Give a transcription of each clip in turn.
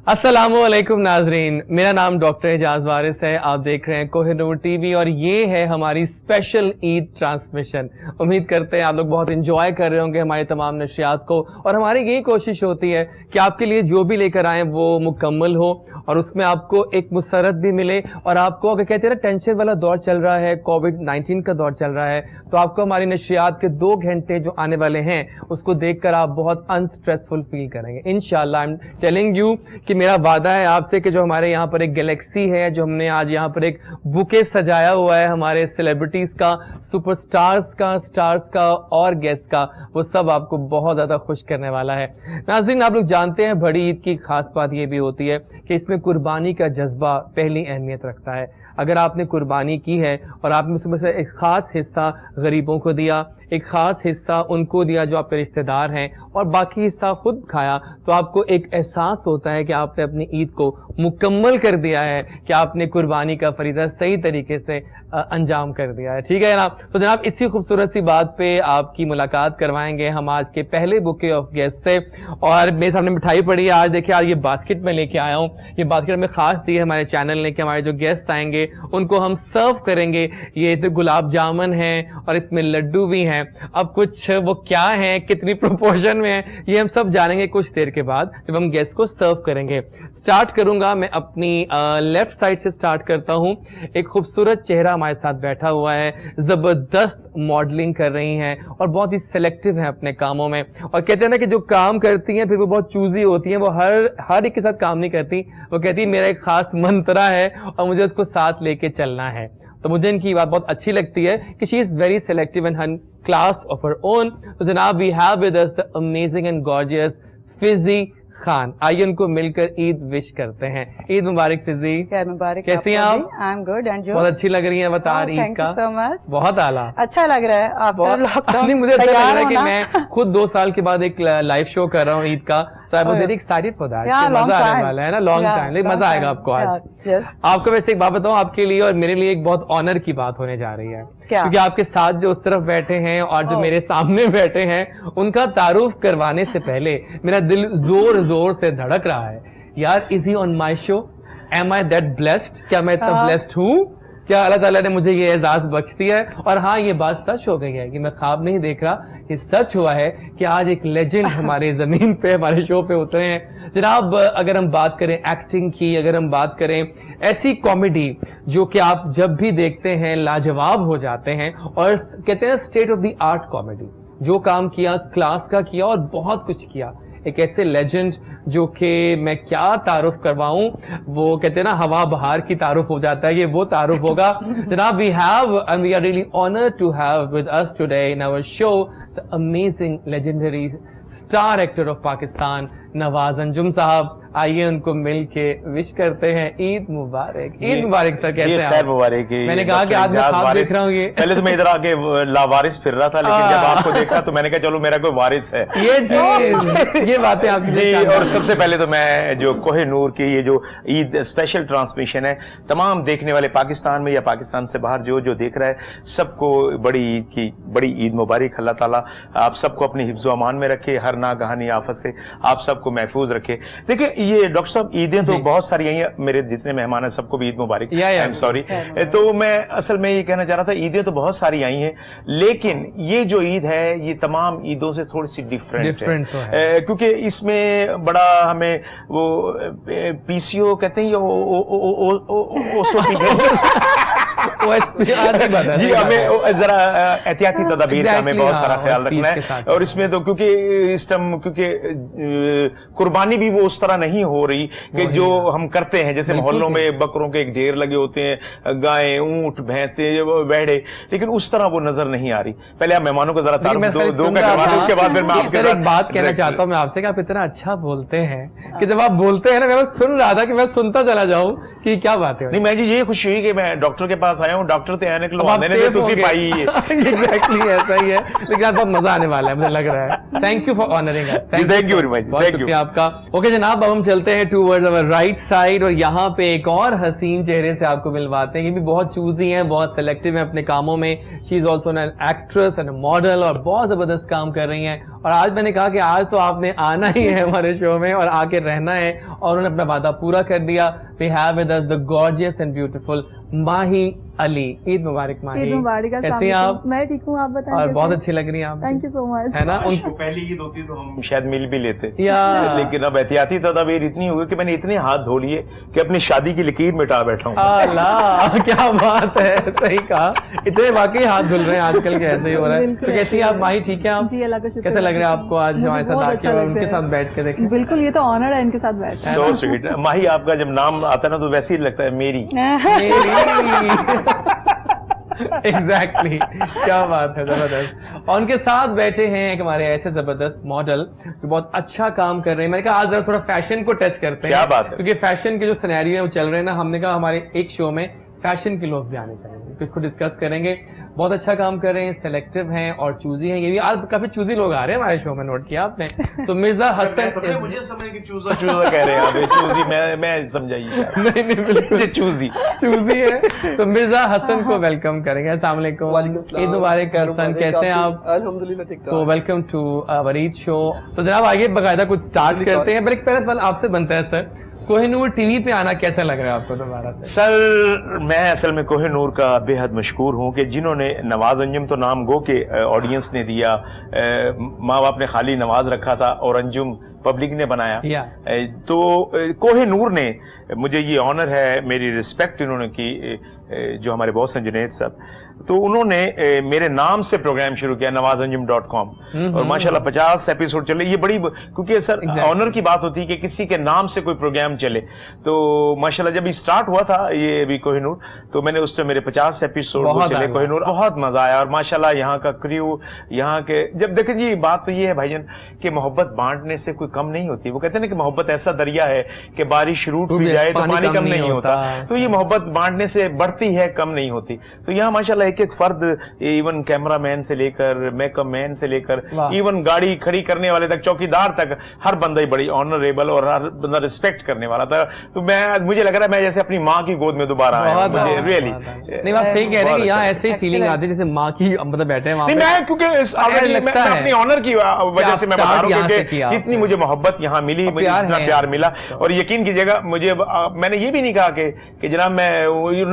अस्सलामुअलैकुम नाजरीन, मेरा नाम डॉक्टर एजाज वारिस है। आप देख रहे हैं कोहिनूर टीवी और ये है हमारी स्पेशल ईद ट्रांसमिशन। उम्मीद करते हैं आप लोग बहुत एंजॉय कर रहे होंगे हमारी तमाम नशियात को, और हमारी यही कोशिश होती है कि आपके लिए जो भी लेकर आए वो मुकम्मल हो और उसमें आपको एक मुसरत भी मिले। और आपको अगर कहते हैं ना टेंशन वाला दौर चल रहा है, कोविड-19 का दौर चल रहा है, तो आपको हमारी नशियात के 2 घंटे जो आने वाले हैं उसको देखकर आप बहुत अनस्ट्रेसफुल फील करेंगे इंशाल्लाह। आई एम टेलिंग यू कि मेरा वादा है आपसे कि जो हमारे यहाँ पर एक गैलेक्सी है, जो हमने आज यहाँ पर एक बुके सजाया हुआ है हमारे सेलिब्रिटीज का, सुपरस्टार्स का, स्टार्स का और गेस्ट का, वो सब आपको बहुत ज्यादा खुश करने वाला है। नाज़रीन, आप लोग जानते हैं बड़ी ईद की खास बात ये भी होती है कि इसमें कुर्बानी का जज्बा पहली अहमियत रखता है। अगर आपने कुर्बानी की है और आपने उसमें से एक खास हिस्सा गरीबों को दिया, एक खास हिस्सा उनको दिया जो आपके रिश्तेदार हैं, और बाकी हिस्सा खुद खाया, तो आपको एक एहसास होता है कि आपने अपनी ईद को मुकम्मल कर दिया है, कि आपने कुर्बानी का फरीज़ा सही तरीके से अंजाम कर दिया है। ठीक है जनाब। तो जनाब, इसी खूबसूरत सी बात पे आपकी मुलाकात करवाएंगे हम आज के पहले बुके ऑफ गेस्ट से। और मेरे सामने मिठाई पड़ी है, आज देखिए आज ये बास्केट में लेके आया हूँ। ये बास्केट में खास दी है हमारे चैनल ने कि हमारे जो गेस्ट आएंगे उनको हम सर्व करेंगे। ये तो गुलाब जामुन है और इसमें लड्डू भी हैं। अब कुछ वो क्या है, कितनी प्रोपोर्शन में है, ये हम सब जानेंगे कुछ देर के बाद जब हम गेस्ट को सर्व करेंगे। स्टार्ट करूंगा मैं अपनी लेफ्ट साइड से स्टार्ट करता हूं। एक खूबसूरत चेहरा हमारे साथ बैठा हुआ है, जबरदस्त मॉडलिंग कर रही हैं और बहुत ही सिलेक्टिव है अपने कामों में। और कहते हैं ना कि जो काम करती हैं फिर वो बहुत चूजी होती हैं, वो हर एक के साथ काम नहीं करती। वो कहती है मेरा एक खास मंत्रा है और मुझे उसको साथ लेके चलना है। तो मुझे इनकी बात बहुत अच्छी लगती है कि she is very selective in her class of her own. तो जनाब, we have with us the amazing and gorgeous Fiji Khan. आइए उनको मिलकर ईद विश करते हैं। ईद मुबारक फिजी। मुबारक। कैसी हैं आप? I am good and you? बहुत अच्छी लग रही हैं अवतार ईद का। Thank you so much. बहुत आला, अच्छा लग रहा है आफ्टर लॉकडाउन। नहीं, मुझे अच्छा लग रहा है कि मैं खुद 2 साल के बाद एक लाइव शो कर रहा हूँ ईद का। So I was very excited for that. मजा आने वाला है ना, लॉन्ग टाइम, लेकिन मजा आएगा आपको आज। आपको वैसे एक बात बताऊं, आपके लिए और मेरे लिए एक बहुत ऑनर की बात होने जा रही है, क्योंकि आपके साथ जो उस तरफ बैठे हैं और जो मेरे सामने बैठे हैं उनका तारुफ करवाने से पहले मेरा दिल जोर जोर से धड़क रहा है। यार, is he on my show? Am I that blessed? क्या मैं इतना ब्लेस्ड हूँ? क्या अल्लाह ताला ने मुझे ये एजाज बख्श दिया है? और हाँ, ये बात सच हो गई है कि मैं ख्वाब नहीं देख रहा, ये सच हुआ है कि आज एक लेजेंड हमारे जमीन पे हमारे शो पे उतरे हैं। जनाब, अगर हम बात करें एक्टिंग की, अगर हम बात करें ऐसी कॉमेडी जो कि आप जब भी देखते हैं लाजवाब हो जाते हैं, और कहते हैं state of the art comedy, जो काम किया क्लास का किया और बहुत कुछ किया। एक ऐसे लेजेंड जो कि मैं क्या तारुफ करवाऊं, वो कहते हैं ना हवा बहार की तारुफ हो जाता है, ये वो तारुफ होगा। जनाब, we have and we are really honoured to have with us today in our show the amazing legendary star actor of Pakistan Nawaz Anjum साहब। आइए उनको मिल के विश करते हैं। ईद मुबारक। ईद मुबारक सर, कैसे हैं आप? मुबारक। मैंने कहा कि आज मैं ख्वाब देख रहा हूँ। ये पहले तो मैं इधर आके लावारिस फिर रहा था, लेकिन जब आपको देखा तो मैंने कहा चलो मेरा कोई वारिस है। ये जी ये बातें आपकी जी। और सबसे पहले तो मैं जो कोहिनूर की ये जो ईद स्पेशल ट्रांसमिशन है, तमाम देखने वाले पाकिस्तान में या पाकिस्तान से बाहर जो देख रहा है, सबको बड़ी ईद मुबारक। अल्लाह ताला आप सबको अपनी हिफ्ज़ अमान में रखे, हर नागहानी आफत से आप सबको महफूज रखे। देखिए, ये डॉक्टर साहब ईदें तो बहुत सारी आई हैं, मेरे जितने मेहमान हैं सबको भी ईद मुबारक। I am sorry. तो मैं असल में ये कहना चाह रहा था, ईदें तो बहुत सारी आई हैं, लेकिन ये जो ईद है ये तमाम ईदों से थोड़ी सी डिफरेंट है, क्योंकि इसमें बड़ा हमें वो पीसीओ कहते हैं, जी, हमें जरा एहतियाती तदाबीर का हमें बहुत सारा ख्याल रखना है। और इसमें तो क्योंकि इस टाइम क्योंकि कुर्बानी भी वो उस तरह नहीं हो रही कि जो हम करते हैं, जैसे मोहल्लों में बकरों के एक ढेर लगे होते हैं, गायें, ऊंट, भैंसे, बैड़े, लेकिन उस तरह वो नजर नहीं आ रही। पहले आप मेहमानों को जरा तारुफ दो का करवा दें, उसके बाद फिर मैं आपसे एक बात कहना चाहता हूँ मैं आपसे कि आप इतना अच्छा बोलते हैं कि जब आप बोलते हैं ना, मैं सुन रहा था कि मैं सुनता चला जाऊं कि क्या बात है। नहीं, मुझे ये खुशी हुई कि मैं डॉक्टर के पास पास आया हूँ, डॉक्टर थे ऐनक अब आप लवाने ने safe तुसी हो गए। पाई है। Exactly, ऐसा ही है, लेकिन आज बहुत मजा आने वाला है, मुझे लग रहा है। Thank you for honouring us. Thank you very much. बहुत Thank you. शुक्रिया आपका। ओके जनाब, अब हम चलते हैं टूवर्ड्स अवर राइट साइड और यहाँ पे एक और हसीन चेहरे से आपको मिलवाते हैं। ये भी बहुत चूजी हैं, बहुत सेलेक्टिव हैं अपने कामों में। She is also an actress and model और बहुत जबरदस्त काम कर रही हैं। और आज मैंने कहा कि आज तो आपने आना ही है हमारे शो में और आके रहना है, और उन्होंने अपना वादा पूरा कर दिया। We have with us the gorgeous and beautiful Mahi Ali. Eid मुबारक माही। ईद मुबारक। कैसी हैं आप? मैं ठीक हूँ, आप बताएं। और बहुत अच्छी लग रही हैं आप। Thank you so much. है ना? उनको पहली ईद होती तो हम शायद मिल भी लेते, या लेकिन अब एहतियाती तदाबीर इतनी हुई कि मैंने इतने हाथ धो लिए कि अपनी शादी की लकीर मिटा बैठा हूँ। अल्लाह, क्या बात है, सही कहा। इतने वाकई हाथ धुल रहे हैं आजकल के, ऐसे ही हो रहा है। तो कैसी हैं आप माही? ठीक है आप? जी अल्लाह का शुक्र। कैसे लग रहा है आपको आज हमारे साथ आके और उनके साथ बैठ के देखें? बिल्कुल, ये तो ऑनर है इनके साथ बैठ सो स्वीट। माही आपका जब नाम आता है ना तो वैसे ही लगता है मेरी। एग्जैक्टली क्या बात है, जबरदस्त। और उनके साथ बैठे हैं एक हमारे ऐसे जबरदस्त मॉडल जो बहुत अच्छा काम कर रहे हैं। मैंने कहा आज जरा थोड़ा फैशन को टच करते हैं। क्या बात है। क्योंकि फैशन के जो सिनेरियो है वो चल रहे हैं ना, हमने कहा हमारे एक शो में फैशन के लोग भी आने चाहिए, तो इसको डिस्कस करेंगे। बहुत अच्छा काम कर रहे हैं, सेलेक्टिव हैं और चूजी हैं। ये भी आज काफी चूजी लोग आ रहे हैं हमारे शो में, नोट किया आपने। सो मिर्जा हसन मुझे समझ के चूजा चूजा कह रहे हैं आप। चूजी मैं समझाइए। नहीं बिल्कुल चूजी चूजी है। तो मिर्जा हसन को वेलकम करेंगे। अस्सलाम वालेकुम, ईद मुबारक हसन, कैसे हैं आप? अल्हम्दुलिल्लाह ठीक। So welcome to our Eid show. तो जनाब आगे बकायदा कुछ स्टार्ट करते हैं, बल्कि पहले सवाल आपसे बनता है सर, कोहिनूर टीवी पे आना कैसा लग रहा है आपको दोबारा से? सर मैं असल में कोहिनूर का बेहद मशकूर हूँ कि जिन्होंने नवाज अंजुम तो नाम गो के ऑडियंस ने दिया, माँ बाप ने खाली नवाज रखा था और अंजुम पब्लिक ने बनाया। तो कोहिनूर ने, मुझे ये ऑनर है, मेरी रिस्पेक्ट इन्होंने की, जो हमारे बॉस हैं जुनैद साहब, तो उन्होंने मेरे नाम से प्रोग्राम शुरू किया nawazanjum.com और माशाल्लाह 50 एपिसोड चले। ये बड़ी, क्योंकि सर ऑनर की बात होती है कि किसी के नाम से कोई प्रोग्राम चले। तो माशाल्लाह जब स्टार्ट हुआ था ये भी कोहिनूर, तो मैंने उस समय मेरे 50 एपिसोड चले कोहिनूर, बहुत मजा आया। और माशाल्लाह यहाँ का क्रू, यहाँ के, जब देखें जी बात तो ये है भाईजान कि मोहब्बत बांटने से कोई कम नहीं होती। वो कहते हैं ना कि मोहब्बत ऐसा दरिया है कि बारिश रूट भी जाए तो पानी कम नहीं होता। तो ये मोहब्बत बांटने से बढ़ती है, कम नहीं होती। तो यहाँ माशाल्लाह एक एक फर्द, इवन कैमरामैन से लेकर मेकअप मैन से लेकर इवन गाड़ी खड़ी करने वाले तक, चौकीदार तक, हर बंदा ही बड़ी ऑनरेबल और हर बंदा रिस्पेक्ट करने वाला था। तो मुझे लग रहा है मैं जैसे अपनी माँ की गोद में दोबारा आया हूं। रियली नहीं, आप सही कह रहे हैं कि यहाँ ऐसे ही फीलिंग आती है जैसे माँ की, मतलब बैठे हैं वहां पे। मैं क्योंकि अपनी ऑनर की वजह से मैं बता रहा हूँ कि जितनी मुझे मोहब्बत यहाँ मिली, मुझे इतना प्यार मिला। और यकीन कीजिएगा, मुझे मैंने ये भी नहीं कहा कि जनाब मैं,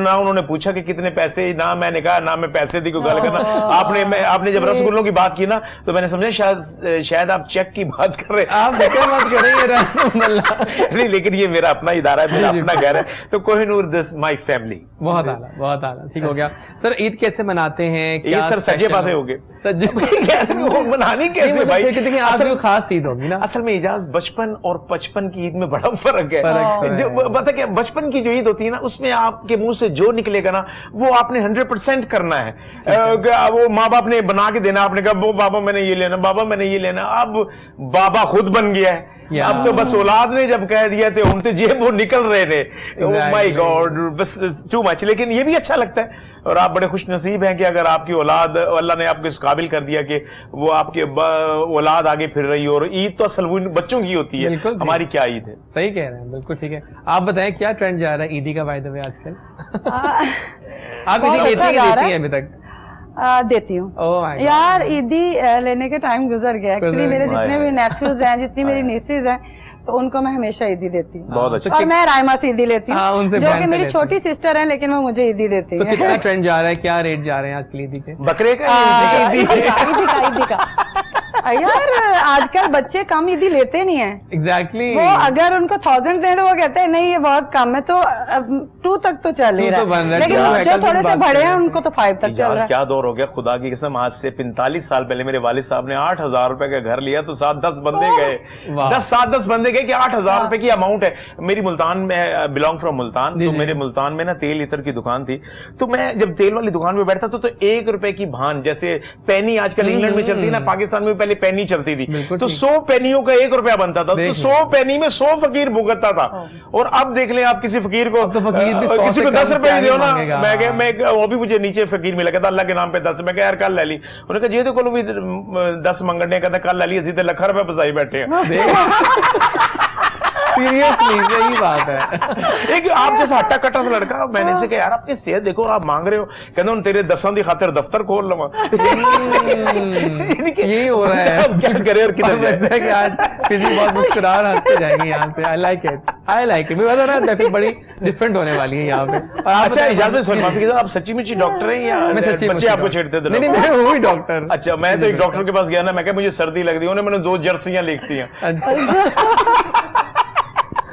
ना उन्होंने पूछा कि कितने पैसे, ना मैंने कहा ना मैं पैसे दी को गल करना। आपने जब रसगुल्लों की बात की ना तो मैंने समझा शायद आप चेक की बात कर रहे हैं। आप मत करेंगे रसूलुल्लाह। नहीं, लेकिन ये मेरा अपना इदारा है, मेरा अपना घर है। तो कोहिनूर दिस माय फैमिली। बहुत आला, बहुत आला, ठीक हो गया। सर ईद कैसे मनाते हैं? ये सर सजे पासे हो गए, सज्जे मनानी कैसे भाई? देखिए आपकी खास ईद होगी ना। असल में इजाज बचपन और 55 की ईद में बड़ा फर्क है। जो पता क्या, बचपन की जो ईद होती है ना, उसमें आपके मुंह से जो निकलेगा ना वो आपने 100% करना है। वो माँ बाप ने बना के देना, आपने कहा वो बाबा मैंने ये लेना, बाबा मैंने ये लेना। अब बाबा खुद बन गया है। अब तो बस औलाद ने जब कह दिया थे उनके जेब वो निकल रहे थे। ओह माय गॉड, बस टू मच। लेकिन ये भी अच्छा लगता है और आप बड़े खुश नसीब हैं कि अगर आपकी औलाद, अल्लाह ने आपको इस काबिल कर दिया कि वो आपके औलाद आगे फिर रही हो। और ईद तो असल बच्चों की होती है, हमारी क्या ईद है। सही कह रहे हैं, बिल्कुल ठीक है। आप बताएं क्या ट्रेंड जा रहा है ईदी का बाय द वे आजकल? आप ईदी लेती हैं अभी तक? देती हूँ यार। ईदी लेने के टाइम गुजर गया। एक्चुअली मेरे जितने भी नेफ्यूज हैं, जितनी मेरी नीसेज हैं, तो उनको मैं हमेशा ईदी देती हूँ। बहुत अच्छा। और मैं रायमा से ईदी लेती हूँ, जो कि मेरी छोटी सिस्टर है, लेकिन वो मुझे ईदी देती है। तो कितना ट्रेंड जा रहा है, क्या रेट जा रहे हैं आजकल ईदी के? बकरे का ईदी का यार आजकल बच्चे कम ईदी लेते नहीं है। एग्जैक्टली। वो अगर उनको 1000 दें तो वो कहते हैं नहीं ये बहुत कम है। तो 2 तक तो चल ही रहा है, लेकिन जो थोड़े से बड़े हैं उनको तो 5 तक चल रहा है। क्या दौर हो गया खुदा की कसम। आज से 45 साल पहले मेरे वालिद साहब ने 8000 रुपए का घर लिया तो 7-10 बंदे गए, 7-10 बंदे गए कि 8000 रुपए की अमाउंट है। मेरी मुल्तान में, बिलोंग फ्रॉम मुल्तान, तो मेरे मुल्तान में ना तेल इतर की दुकान थी। तो मैं जब तेल वाली दुकान में बैठता तो 1 रुपए की भान, जैसे पैनी आजकल इंग्लैंड में चलती है ना, पाकिस्तान में पहले पहले पेनी चलती थी, बिल्कुल तो ठीक। 100 पेनियों का 1 रुपया बनता था, तो देख 100 पेनी में 100 फकीर भुगतता था। और अब देख लें आप किसी फकीर को, अब तो फकीर भी 100 किसी से को कम 10 रुपए क्या दो ही ना, मांगेगा। मैं वो भी मुझे नीचे फकीर मिला, कहता अल्लाह के नाम पे 10, मैं कहा यार कल ले ली, उन्होंने कहा जे तो कोलो भी 10 मंगने, कहता कल ले ली, असी तो लाख रुपए बसाई बैठे हैं। सीरियसली सही बात है। एक आप जैसा हट्टा कट्टा सा लड़का, मैंने से कहा यार आपकी सेहत देखो आप मांग रहे हो, कहते उन तेरे 10 की खातिर दफ्तर खोल लूंगा। यही हो रहा है, अब क्या करे और किधर जाए। लगता है कि आज किसी बहुत मुस्कुरा और हंसते जाएंगे यहाँ से। आई लाइक इट मुझे पता ना ट्रैफिक बड़ी डिफरेंट होने वाली है यहाँ पे। और आप अच्छा इजाज़त में सॉरी माफी के साथ, आप सच्ची मुच्ची डॉक्टर हैं या मैं सच्ची बच्चे आपको छेड़ते थे? नहीं मैं हूँ ही डॉक्टर। अच्छा, मैं तो एक डॉक्टर के पास गया ना, मैं कहा मुझे सर्दी लग रही है, उन्होंने मैंने 2 जर्सियां लिख दी हैं।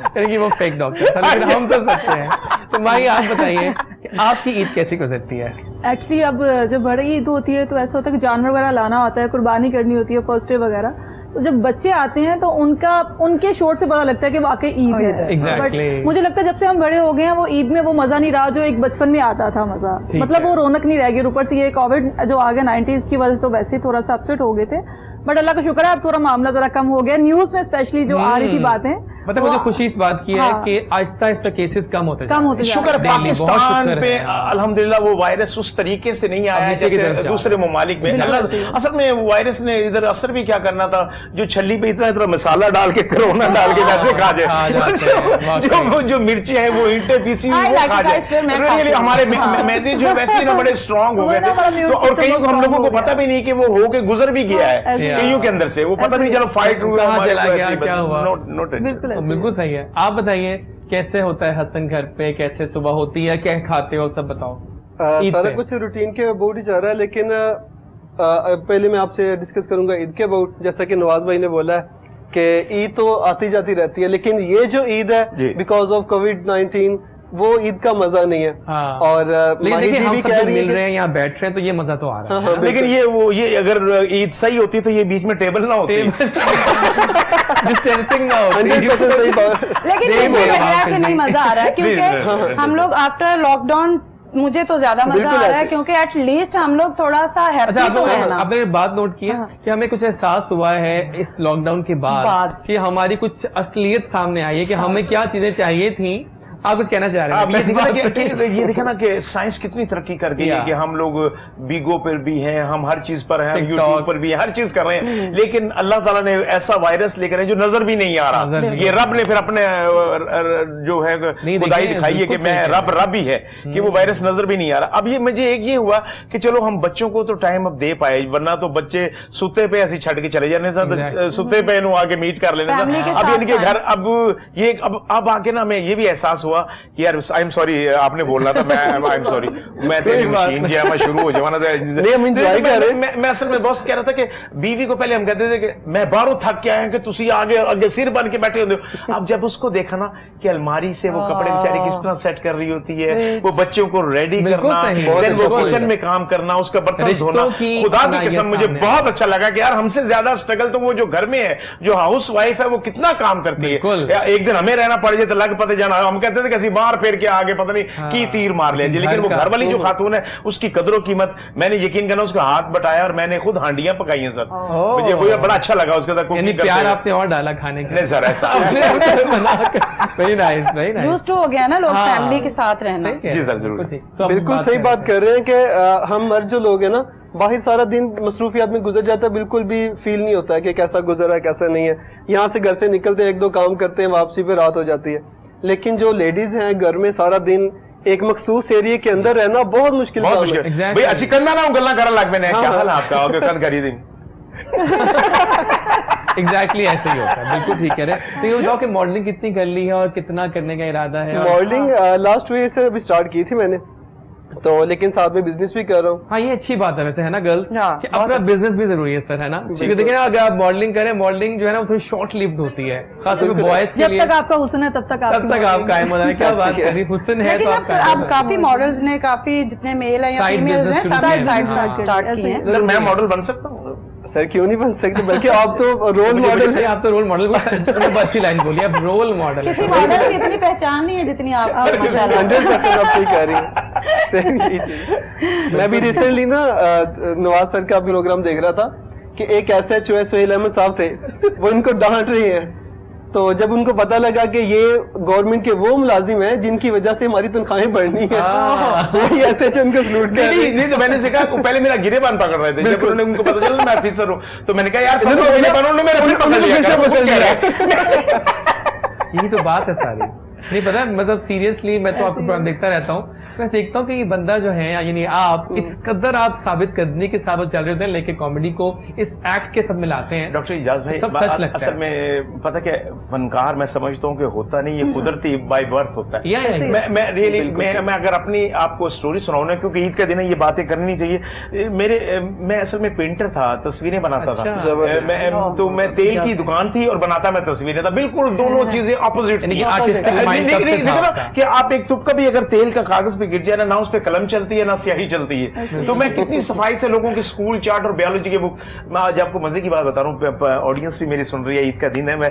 यानी कि वो फेक डॉक्टर था, लेकिन हम सब सच्चे हैं। तो माही आप बताइए कि आपकी ईद कैसी गुजरती है? एक्चुअली अब जब बड़ी ईद होती है तो ऐसा होता है कि जानवर वगैरह लाना होता है, कुर्बानी करनी होती है, फर्स्ट डे वगैरह। तो जब बच्चे आते हैं तो उनके शोर से पता लगता है कि वाकई ईद है। Exactly. बट मुझे लगता है जब से हम बड़े हो गए हैं वो ईद में वो मजा नहीं रहा जो एक बचपन में आता था मजा, मतलब वो रौनक नहीं रह गई। ऊपर से ये कोविड जो आ गया 90s की वजह से तो वैसे ही थोड़ा सा अपसेट हो गए थे, बट अल्लाह का शुक्र है अब थोड़ा मामला जरा कम हो गया। न्यूज में स्पेशली जो आ रही थी बातें, मतलब मुझे खुशी इस बात की है कि आहिस्ता आहिस्ता केसेस कम होते जा रहे हैं। शुक्र है Daily, बहुत पाकिस्तान शुक्र पे है। अल्हम्दुलिल्लाह वो वायरस उस तरीके से नहीं आया है नीचे की तरफ जैसे जा दूसरे ममालिक में। असल में वायरस ने इधर असर भी क्या करना था, जो छल्ली पे इतना मसाला डाल के कोरोना डाल के वैसे खा जाए, जो मिर्ची है वो ईंटें पीसी हुई वो खा जाए। हमारे मैदे जो वैसे ना बड़े स्ट्रांग हो गए थे, और कईयों को हम लोगों को पता भी नहीं कि वो हो के गुजर भी गया है कईयों के अंदर से, वो पता नहीं चलो फाइट हुआ क्या हुआ। बिल्कुल सही है। आप बताइए कैसे होता है हसन घर पे, कैसे सुबह होती है, क्या खाते हो, सब बताओ। सारा कुछ रूटीन के अबाउट ही चल रहा है, लेकिन पहले मैं आपसे डिस्कस करूंगा ईद के अबाउट। जैसा कि नवाज भाई ने बोला है कि ईद तो आती जाती रहती है, लेकिन ये जो ईद है बिकॉज ऑफ कोविड-19 वो ईद का मजा नहीं है। हाँ। और लेकिन देखिए हम सब कह जब रही मिल रहे हैं यहाँ बैठ रहे हैं तो ये मजा तो आ रहा है। लेकिन ये अगर ईद सही होती तो ये बीच में टेबल ना होती, डिस्टेंसिंग ना होती। 100% सही बात। लेकिन मुझे लग रहा है कि नहीं मजा आ रहा है, क्योंकि हम लोग आफ्टर लॉकडाउन, मुझे तो ज्यादा मजा आ रहा है क्योंकि एटलीस्ट हम लोग थोड़ा सा हैप्पी तो है ना। आपने बात नोट की है कि हमें कुछ एहसास हुआ है इस लॉकडाउन के बाद कि हमारी कुछ असलियत सामने आई है कि हमें क्या चीजें चाहिए थी। आप कुछ कहना चाह रहे हैं? ये देखा ना कि साइंस कितनी तरक्की कर गई है कि हम लोग बीगो पर भी हैं, हम हर चीज पर हैं, यूट्यूब पर भी हैं, हर चीज कर रहे हैं, लेकिन अल्लाह ताला ने ऐसा वायरस लेकर जो नजर भी नहीं आ रहा। ये रब ने फिर अपने जो है खुदाई दिखाई है कि मैं रब ही है कि वो वायरस नजर भी नहीं आ रहा। अब ये मुझे एक ये हुआ कि चलो हम बच्चों को तो टाइम अब दे पाए, वरना तो बच्चे सुते पे ऐसे छड़ के चले जाने था, सुते पे आके मीट कर लेना था। अब इनके घर अब आके ना मैं ये भी एहसास हुआ कि यार आई एम सॉरी, आपने बोलना था, मैं आई एम सॉरी, मैं तेरी मशीन जो है मैं शुरू हो जाना था। मैं असल में बॉस कह रहा था कि बीवी को पहले हम कहते थे कि मैं बाहरों थक के आया कि तुसी आगे सिर बन के बैठे होते हो। अब जब उसको देखा ना कि अलमारी से वो कपड़े बेचारी किस तरह सेट कर रही होती है, वो बच्चों को रेडी करना, देन वो किचन में काम करना, उसका बर्तन धोना, खुदा की कसम मुझे बहुत अच्छा लगा कि यार हमसे ज्यादा स्ट्रगल तो वो जो घर में है, जो हाउस वाइफ है, वो कितना काम करती है। एक दिन हमें रहना पड़ जाए तो लग पते जाना, हम कहते थे कि बाहर फेर के आगे पता नहीं की तीर मार ले, लेकिन वो घर वाली जो खातून है उसकी कदरों कीमत, मैंने यकीन करना उसका हाथ बटाया और मैंने खुद हांडियां पकाई हैं सर। मुझे वो बड़ा अच्छा लगा उसके साथ कुकिंग करते। प्यार आपने और डाला खाने के? नहीं सर, ऐसा very nice, very nice. Used to हो गया ना लोग फैमिली के साथ रहना। जी सर जरूर। तो बिल्कुल सही बात कर रहे हैं कि हम मर्द जो लोग हैं ना बाहर सारा दिन मसरूफियात में गुजर जाता है, बिल्कुल भी फील नहीं होता है कि कैसा गुजरा है कैसा नहीं है। यहाँ से घर से निकलते हैं, 1-2 काम करते हैं, वापसी पे रात हो जाती है। लेकिन जो लेडीज हैं घर में सारा दिन एक मखसूस एरिया के अंदर रहना बहुत मुश्किल है। भाई असि करना ना गल्ला करन लग मैंने क्या हाल आपका आगे कन करी दिन एग्जैक्टली ऐसे ही होता है, बिल्कुल ठीक कह रहे हैं। तो ये बताओ कि मॉडलिंग कितनी कर ली है और कितना करने का इरादा है? मॉडलिंग लास्ट वीक से अभी स्टार्ट की थी मैंने, तो लेकिन साथ में बिजनेस भी कर रहा हूँ। हाँ ये अच्छी बात है वैसे, है ना गर्ल्स, हाँ, कि अपना बिजनेस भी जरूरी है सर, है ना? क्योंकि देखिए ना अगर आप मॉडलिंग करें, मॉडलिंग जो है ना वो थोड़ी शॉर्ट लिव्ड होती है, खासतौर पर बॉयज के लिए। जब तक आपका हुस्न है तब तक आप कायम होना है। क्या बात करी, हुस्न है तो अब काफी मॉडल्स ने, काफी जितने मेल है या फीमेल्स हैं, सब साइड स्टार्ट किए हैं। सर मैं मॉडल बन सकता हूँ? सर क्यों नहीं बन सकते, बल्कि आप तो रोल मॉडल है। आप तो रोल मॉडल, बहुत अच्छी लाइन बोली, आप रोल मॉडल। किसी मॉडल की इतनी पहचान नहीं है जितनी आप माशाल्लाह। 100% आप सही कह रही हैं। मैं भी रिसेंटली ना नवाज सर का प्रोग्राम देख रहा था कि एक SHO है सुहेल अहमद साहब थे, वो इनको डांट रहे हैं। तो जब उनको पता लगा कि ये गवर्नमेंट के वो मुलाजिम हैं जिनकी वजह से हमारी तनख्वाहें बढ़नी है, वही SHO उनको सलूट कर नहीं, तो मैंने से कहा पहले मेरा गिरेबान पकड़ रहे थे, जब उन्होंने उनको पता चला मैं ऑफिसर हूँ तो मैंने कहा यार उन्होंने मेरा फिर पकड़ लिया। यही तो बात है सारी। नहीं पता, मतलब सीरियसली मैं तो आपको प्रोग्राम देखता रहता हूँ, मैं देखता हूँ कि ये बंदा जो है यानी आप इस कदर आप साबित करने के साथ चल रहे होते हैं, लेके कॉमेडी को इस एक्ट के साथ मिलाते हैं। डॉक्टर इजाज भाई सब सच लगता असल में पता क्या फनकार मैं समझता हूँ कि होता नहीं, ये कुदरती बाय बर्थ होता है। मैं रियली मैं अगर अपनी आपको स्टोरी सुनाऊं ना, क्योंकि ईद का दिन है ये बातें करनी चाहिए। मैं असल में पेंटर था, तस्वीरें बनाता था, तो मैं तेल की दुकान थी और बनाता मैं तस्वीरें था, बिल्कुल दोनों चीजें ऑपोजिट। कि आप एक तुक्का भी अगर तेल का कागज पे गिर जाए ना उस पे कलम चलती है ना स्याही चलती है। तो मैं कितनी सफाई से लोगों की स्कूल चार्ट और बायोलॉजी के बुक, मैं आज आपको मजे की बात बता रहा हूँ, ऑडियंस भी मेरी सुन रही है, ईद का दिन है, मैं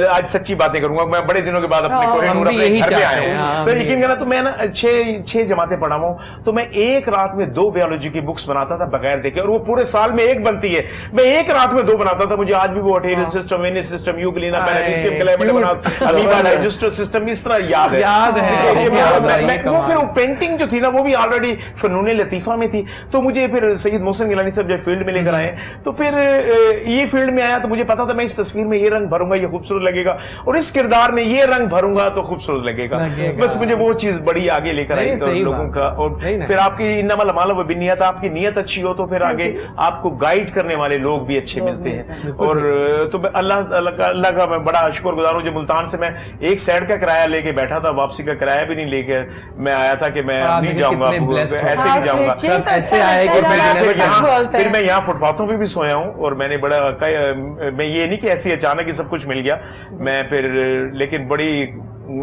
आज सच्ची बातें करूंगा। मैं बड़े दिनों के बाद अपने कोहिनूर अपने घर पे आया हूँ, तो यकीन करना, तो मैं ना 6 जमातें पढ़ा हूँ, तो मैं एक रात में 2 बायोलॉजी की बुक्स बनाता था बगैर देखे, और वो पूरे साल में एक बनती है, मैं एक रात में 2 बनाता था। मुझे आज भी वो arterial system, venous system, euglena, paramecium, chlamydomonas, amoeba digestive system इस तरह याद है। फिर वो पेंटिंग जो थी ना वो भी ऑलरेडी फनून लतीफा में थी, तो मुझे फिर सैयद मोहसिन गिलानी साहब जब फील्ड में लेकर आए, तो फिर ये फील्ड में आया तो मुझे पता था मैं इस तस्वीर में ये रंग भरूंगा ये खूबसूरत लगेगा, और इस किरदार में ये रंग भरूंगा तो खूबसूरत लगेगा। बस मुझे वो चीज बड़ी आगे लेकर आई तो लोगों का, और फिर आपकी इन्नमल अमाल व बिन्नियत, आपकी नीयत अच्छी हो तो फिर आगे आपको गाइड करने वाले लोग भी अच्छे मिलते हैं। और तो अल्लाह का मैं बड़ा शुक्रगुजार हूँ जो मुल्तान से मैं एक साइड का किराया लेके बैठा था, वापसी का किराया भी नहीं लेके मैं आया था कि मैं नहीं जाऊंगा, ऐसे ही जाऊंगा, ऐसे आए कि फिर मैं यहाँ फुटपाथों पे भी सोया हूँ, और मैंने बड़ा मैं ये नहीं कि ऐसी अचानक ही सब कुछ मिल गया, मैं फिर लेकिन बड़ी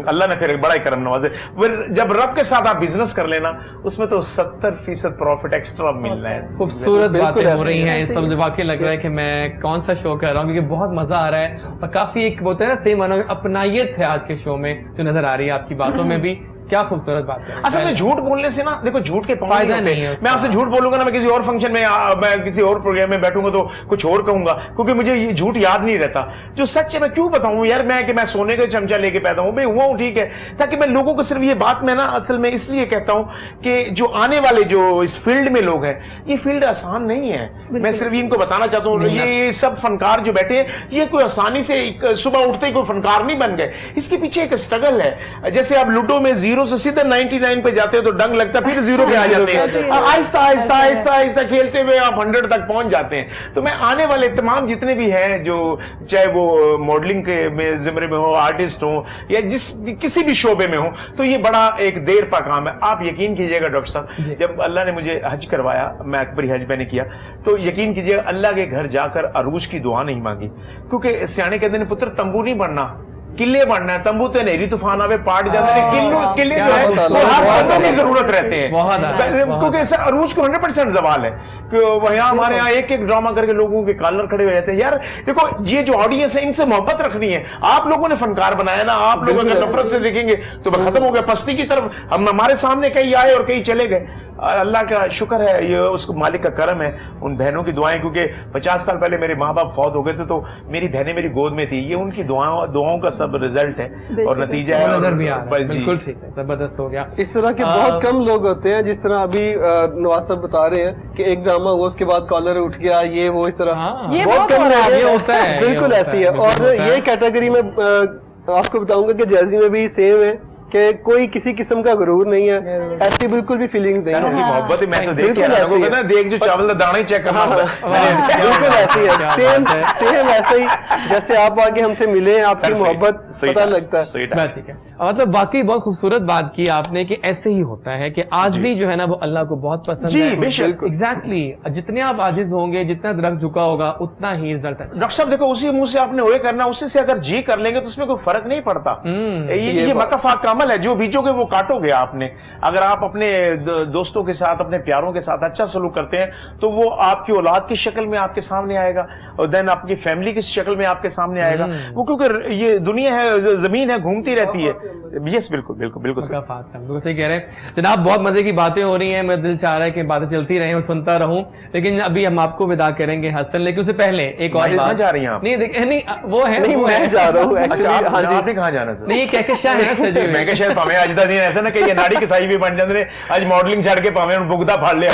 अल्लाह ने फिर बड़ा ही करम नवाजे। फिर जब रब के साथ आप बिजनेस कर लेना उसमें तो 70% प्रॉफिट एक्स्ट्रा मिलना है। खूबसूरत बातें हो रही हैं, इस पर मुझे वाकई लग रहा है कि मैं कौन सा शो कर रहा हूँ, क्योंकि बहुत मजा आ रहा है और काफी एक होता है ना सेम अपनायत है आज के शो में जो नजर आ रही है आपकी बातों में भी। क्या खूबसूरत बात है। असल में झूठ बोलने से ना, देखो झूठ के फायदा नहीं है। मैं आपसे झूठ बोलूंगा ना, मैं किसी और फंक्शन में मैं किसी और प्रोग्राम में बैठूंगा तो कुछ और कहूंगा, क्योंकि मुझे ये झूठ याद नहीं रहता। जो सच है मैं क्यों बताऊं यार, मैं सोने का चमचा लेके पैदा हूं, मैं हुआ हूं, ठीक है, ताकि मैं लोगों को सिर्फ ये बात मैं ना असल में इसलिए कहता हूं कि जो आने वाले जो इस फील्ड में लोग हैं, ये फील्ड आसान नहीं है। मैं सिर्फ इनको बताना चाहता हूँ, ये सब फनकार जो बैठे हैं ये कोई आसानी से सुबह उठते ही कोई फनकार नहीं बन गए, इसके पीछे एक स्ट्रगल है। जैसे आप लूडो में 0 से सीधे 99 पे जाते हैं तो डंग लगता है, फिर 0 पे आ जाते हैं, आहिस्ता आहिस्ता आहिस्ता आहिस्ता खेलते हुए आप 100 तक पहुंच जाते हैं। तो मैं आने वाले तमाम जितने भी हैं जो चाहे वो मॉडलिंग के में जिम्मे में हो, आर्टिस्ट हो या किसी भी शोबे में हो, तो ये बड़ा एक देर का काम है। आप यकीन कीजिएगा डॉक्टर साहब, जब अल्लाह ने मुझे हज करवाया, मैं अकबरी हज मैंने किया, तो यकीन कीजिएगा अल्लाह के घर जाकर अरूज की दुआ नहीं मांगी, क्योंकि सियाने कहते हैं पुत्र तंबू नहीं बनना, किले बनना है। तंबू तो नेरी तूफान आवे पाट जाते हैं, किले जो है वो की जरूरत रहते हैं, क्योंकि सर अरूज को 100% सवाल है कि यहाँ हमारे यहाँ एक ड्रामा करके लोगों के कॉलर खड़े हुए रहते हैं। यार देखो ये जो ऑडियंस है इनसे मोहब्बत रखनी है। आप लोगों ने फनकार बनाया ना, आप लोग अगर नफरत से देखेंगे तो खत्म हो गया, पस्ती की तरफ हम हमारे सामने कई आए और कई चले गए। अल्लाह का शुक्र है, ये उसको मालिक का करम है, उन बहनों की दुआएं, क्योंकि 50 साल पहले मेरे माँ बाप फौत हो गए थे तो मेरी बहनें मेरी गोद में थी, ये उनकी दुआओं का सब रिजल्ट है और नतीजा है। नजर भी आ रहा है, बिल्कुल ठीक है, जबरदस्त हो गया। इस तरह के बहुत कम लोग होते हैं, जिस तरह अभी नवाज साहब बता रहे हैं कि एक ड्रामा हुआ उसके बाद कॉलर उठ गया, ये वो इस तरह बहुत कम होता है, बिल्कुल ऐसी है। और ये कैटेगरी में आपको बताऊंगा कि जैजी में भी सेम है कि कोई किसी किस्म का गुरूर नहीं है, ऐसी बिल्कुल भी फीलिंग्स नहीं है। मोहब्बत है, मैं तो देख के लोगों को ना देख जो चावल का दाना ही चेक करना होता है, बिल्कुल ऐसी है, सेम ऐसे ही जैसे आप आगे हमसे मिले हैं, आपकी मोहब्बत पता लगता है। ठीक है, मतलब वाकई बहुत खूबसूरत बात की आपने कि ऐसे ही होता है कि आजिज़ी जो है ना वो अल्लाह को बहुत पसंद है। बेशक, एग्जैक्टली, जितने आप आजिज होंगे, जितना दरख्त झुका होगा उतना ही रिजल्ट अच्छा। डॉक्टर साहब देखो, उसी मुंह से आपने ओए करना, उसी से अगर जी कर लेंगे तो उसमें कोई फर्क नहीं पड़ता। ये मकफा कामल है, जो बीजोगे वो काटोगे आपने। अगर आप अपने दोस्तों के साथ, अपने प्यारों के साथ अच्छा सलूक करते हैं तो वो आपकी औलाद की शक्ल में आपके सामने आएगा, और देन आपकी फैमिली की शक्ल में आपके सामने आएगा। वो क्योंकि ये दुनिया है, जमीन है, घूमती रहती है, यस बिल्कुल बिल्कुल बिल्कुल सर। बिल्कुल सही कह रहे हैं जनाब, बहुत मजे की बातें हो रही हैं, मैं दिल चाह रहा है कि बातें चलती रहें और सुनता रहूं, लेकिन अभी हम आपको विदा करेंगे हसन, लेकिन उससे पहले एक और बात। जा रही हैं आप? नहीं नहीं वो है, नहीं, वो मैं है। जा रहा हूँ अच्छा एक्चुअली। हाँ जी, आपने कहाँ जाना सर? नहीं, ये कहकशां है ना सजे हुए। मैं कह शायद भावे अज दा दिन ऐसा ना कि ये नाड़ी कसाई भी बन जाते ने, आज मॉडलिंग छड़ के भावे उन बुगदा फाड़ लिया।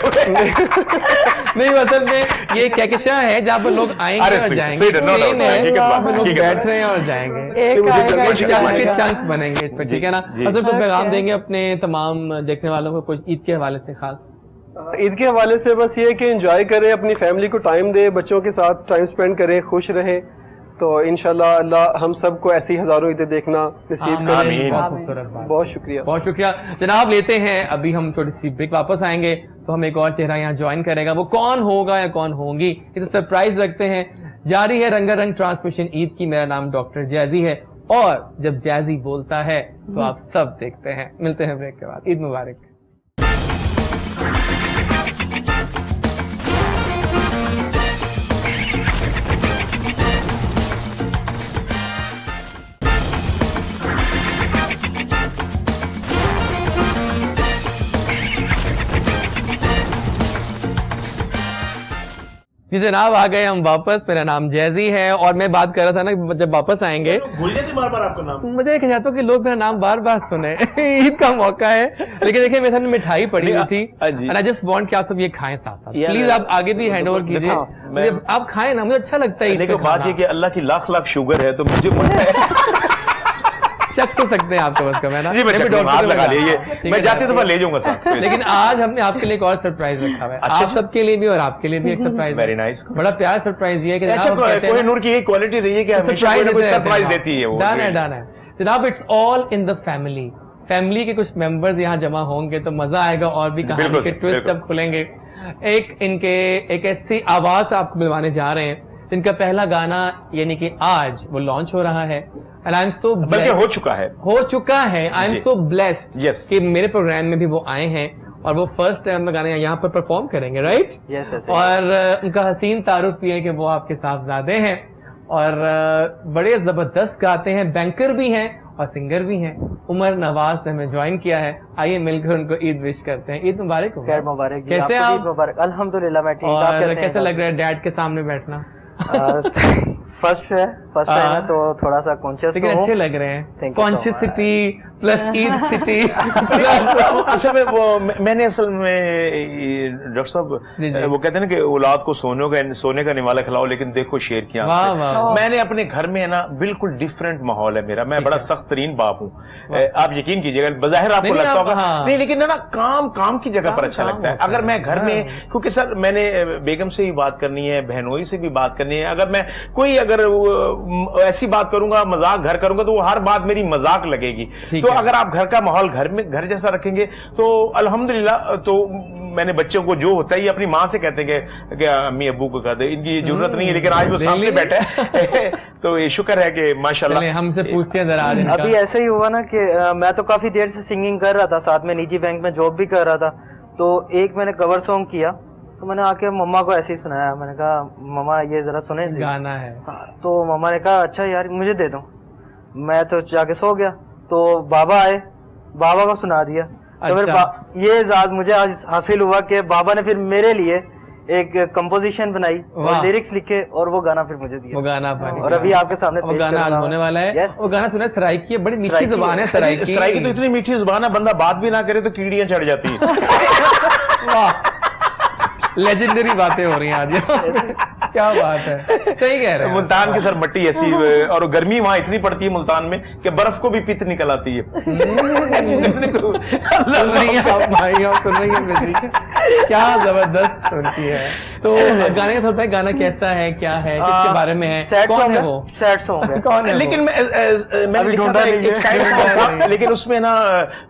नहीं, असल में ये कहकशां है जहाँ पर लोग आएंगे अरे और सही, जाएंगे, सही, no, no, ट्रेन है, ठीक है, वहाँ पर लोग ठीक है। बैठ रहे हैं और जाएंगे, एक मुझे आएगा, सरपंच एक चंक के जाएगा। चंक बनेंगे इस पर, ठीक है ना? जी। असल को पैगाम Okay. देंगे अपने तमाम देखने वालों को कुछ ईद के हवाले से खास। ईद के हवाले से बस ये कि एंजॉय करें, अपनी फैमिली को टाइम दे, बच्चों के साथ टाइम स्पेंड करें, खुश रहें, तो इंशाल्लाह अल्लाह हम सबको ऐसी हजारों ईदें देखना नसीब करे। आमीन। बहुत खूबसूरत बात, बहुत शुक्रिया। बहुत शुक्रिया जनाब। लेते हैं अभी हम छोटी सी ब्रेक, वापस आएंगे तो हम एक और चेहरा यहाँ ज्वाइन करेगा, वो कौन होगा या कौन होंगी ये तो सरप्राइज रखते हैं। जारी है रंगारंग ट्रांसमिशन ईद की, मेरा नाम डॉक्टर जैजी है और जब जैजी बोलता है तो आप सब देखते हैं। मिलते हैं ब्रेक के बाद, ईद मुबारक। जी जनाब, आ गए हम वापस। मेरा नाम जैजी है और मैं बात कर रहा था ना, जब वापस आएंगे भूल गए थे बार-बार आपका नाम। मुझे एक चाहता हूँ कि लोग मेरा नाम बार बार सुने। ईद का मौका है, लेकिन देखिए मेरे सामने मिठाई पड़ी हुई थी जी। और आई जस्ट वांट कि आप सब ये खाएं साथ साथ। यार, प्लीज आप आगे भी हैंड ओवर कीजिए, मुझे आप खाएं ना, मुझे अच्छा लगता है ईद देखो पे बात खाना। ये कि अल्लाह की लाख लाख शुगर है तो मुझे चख तो सकते हैं आपको बस का, मैं ना जी मैं भी चख डॉक्टर हाथ को लगा लगा। लिए, ठीक मैं है जाते ना? दफा ले जाऊंगा साथ में। लेकिन आज हमने आपके लिए एक और सरप्राइज रखा हुआ है, अच्छा, आप सबके लिए भी और आपके लिए भी एक सरप्राइज। Very nice. बड़ा प्यार सरप्राइज ये है कि अच्छा जनाब, हम कहते हैं ना, कोहिनूर की ये क्वालिटी रही है कि हमेशा कोई ना कोई सरप्राइज देती है वो। डन है, डन है जनाब। It's all in the family. Family के कुछ मेंबर्स यहाँ जमा होंगे तो मजा आएगा और भी कहानी बिल्कुल के सर, ट्विस्ट बिल्कुल। जब खुलेंगे। एक ऐसी आवाज आपको मिलवाने जा रहे हैं जिनका पहला गाना यानी कि आज वो लॉन्च हो रहा है एंड आई एम सो बल्कि हो चुका है। आई एम जी। So blessed Yes. कि मेरे प्रोग्राम में भी वो आए हैं और वो फर्स्ट टाइम में गाना यहाँ पर परफॉर्म करेंगे, राइट? Yes, yes, yes. और उनका हसीन तारुफ ये है कि वो आपके साहबजादे हैं और बड़े जबरदस्त गाते हैं, बैंकर भी हैं और सिंगर भी हैं। उमर नवाज ने हमें ज्वाइन किया है, आइए मिलकर उनको ईद विश करते हैं। ईद मुबारक हो। खैर मुबारक जी, कैसे आपको आप? ईद मुबारक। अल्हम्दुलिल्लाह मैं ठीक। आप और कैसे कैसा हैं? लग रहा है डैड के सामने बैठना? फर्स्ट टाइम है तो थोड़ा सा कॉन्शियस लेकिन तो अच्छे हूँ। लग रहे हैं, Thank you so कॉन्शियसिटी प्लस ईद सिटी असल में वो मैंने असल में डॉक्टर जी, जी। साहब वो कहते हैं ना कि औलाद को सोने का निवाला खिलाओ लेकिन देखो शेर की आंख वाह, से। वाह, वाह। मैंने अपने घर में है ना बिल्कुल डिफरेंट माहौल है मेरा, मैं बड़ा सख्त तरीन बाप हूँ। आप यकीन कीजिएगा, बज़ाहिर आपको नहीं, लगता आप- होगा हाँ। नहीं, लेकिन ना काम की जगह पर अच्छा काम लगता है। होता अगर है। मैं घर में, हाँ। क्योंकि सर मैंने बेगम से भी बात करनी है, बहनोई से भी बात करनी है, अगर मैं कोई अगर ऐसी बात करूंगा, मजाक घर करूंगा तो वो हर बात मेरी मजाक लगेगी। ठीक तो है। अगर आप घर का माहौल घर जैसा रखेंगे तो अल्हम्दुलिल्लाह। तो मैंने बच्चों को जो होता है ये अपनी माँ से कहते हैं कि अम्मी अब्बू को कर दे, इनकी ये जरूरत नहीं है, लेकिन आज वो सामने बैठा है तो ये शुक्र है कि माशाल्लाह। चलिए हमसे पूछते हैं जरा आज इनका। अभी ऐसे ही हुआ ना कि मैं तो काफी देर से सिंगिंग कर रहा था, साथ में निजी बैंक में जॉब भी कर रहा था। तो एक मैंने कवर सॉन्ग किया तो मैंने आके मम्मा को ऐसे ही सुनाया। मैंने कहा मम्मा ये जरा सुने जी। गाना है। हाँ, तो मम्मा ने कहा अच्छा यार मुझे दे दो। मैं तो जाके सो गया, तो बाबा आए, बाबा को सुना दिया। तो फिर अच्छा। ये एजाज मुझे आज हासिल हुआ कि बाबा ने फिर मेरे लिए एक कंपोजिशन बनाई वाह। और लिरिक्स लिखे और वो गाना फिर मुझे वो दिया। गाना पानी और अभी आपके सामने वो पेश गाना आज कर रहा होने हूं। वाला है। Yes। वो गाना सुना है, सराइकी है, बड़ी मीठी सराइकी जुबान है सराइकी। सराइकी तो इतनी मीठी जुबान है, बंदा बात भी ना करे तो कीड़ियां चढ़ जाती है। वाह, लेजेंडरी बातें हो रही हैं आज। क्या बात है, सही कह रहे हैं। मुल्तान की सर मट्टी ऐसी और गर्मी वहां इतनी पड़ती है मुल्तान में कि बर्फ को भी पित्त निकल आती है। सुन रही हैं आप भाई, आप सुन रही हैं बेटी, क्या जबरदस्त सुनती है। तो गाने का थोड़ा गाना कैसा है, क्या है, किसके बारे में है, सैड कौन सॉन्ग है वो? सैड सॉन्ग है। कौन है वो? लेकिन मैंने अभी लिखा ढूंढा था नहीं है। एक सैड सॉन्ग था, लेकिन उसमें ना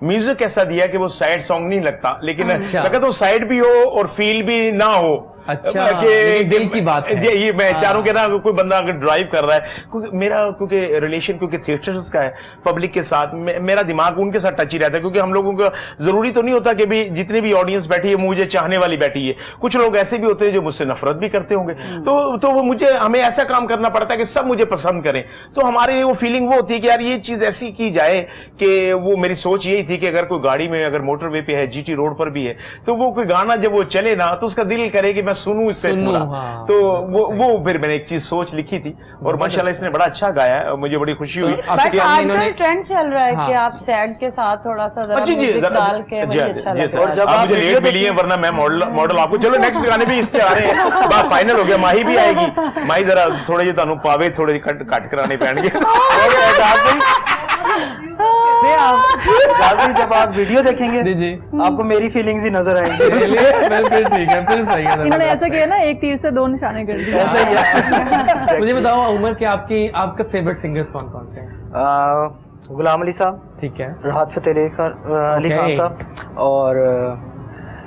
म्यूजिक ऐसा दिया कि वो सैड सॉन्ग नहीं लगता, लेकिन अच्छा। लगा तो साइड भी हो और फील भी ना हो अच्छा, लेकिन दिल की बात है। ये मैं चाह रहा हूँ कि ना कोई बंदा अगर ड्राइव कर रहा है, क्योंकि रिलेशन क्योंकि थिएटर्स का है पब्लिक के साथ, मेरा दिमाग उनके साथ टच ही रहता है, क्योंकि हम लोगों को जरूरी तो नहीं होता कि भी जितनी भी ऑडियंस बैठी है मुझे चाहने वाली बैठी है, कुछ लोग ऐसे भी होते हैं जो मुझसे नफरत भी करते होंगे, तो वो मुझे हमें ऐसा काम करना पड़ता है कि सब मुझे पसंद करें। तो हमारे लिए वो फीलिंग वो होती है कि यार ये चीज ऐसी की जाए कि वो मेरी सोच यही थी कि अगर कोई गाड़ी में अगर मोटरवे पे है, जीटी रोड पर भी है, तो वो कोई गाना जब वो चले ना तो उसका दिल करे कि मैं सुनूं इससे पूरा। हाँ। तो वो फिर मैंने एक चीज सोच लिखी थी और माशाल्लाह इसने बड़ा अच्छा गाया है, मुझे बड़ी खुशी हुई। बट आजकल ट्रेंड चल रहा है कि आप सैड के साथ थोड़ा सा जरा म्यूजिक डाल के मुझे अच्छा लगता है। और जब आप मुझे लेट मिली है, वरना मैं मॉडल आपको, चलो नेक्स्ट गाने भी इसके आ रहे हैं, बात फाइनल हो गया, माही भी आएगी, माही जरा थोड़े जो तानू पावे थोड़े कट कराने पैणगे। जब आप वीडियो देखेंगे जी जी आपको मेरी फीलिंग्स ही नजर आएंगी। फिर ठीक है, फिर सही है। इन्होंने ऐसा किया ना, एक तीर से 2 निशाने कर दिए। ऐसा ही है। मुझे बताओ उमर के आपका फेवरेट सिंगर्स कौन कौन से हैं? गुलाम अली साहब, ठीक है, राहत फतेह अली खान साहब और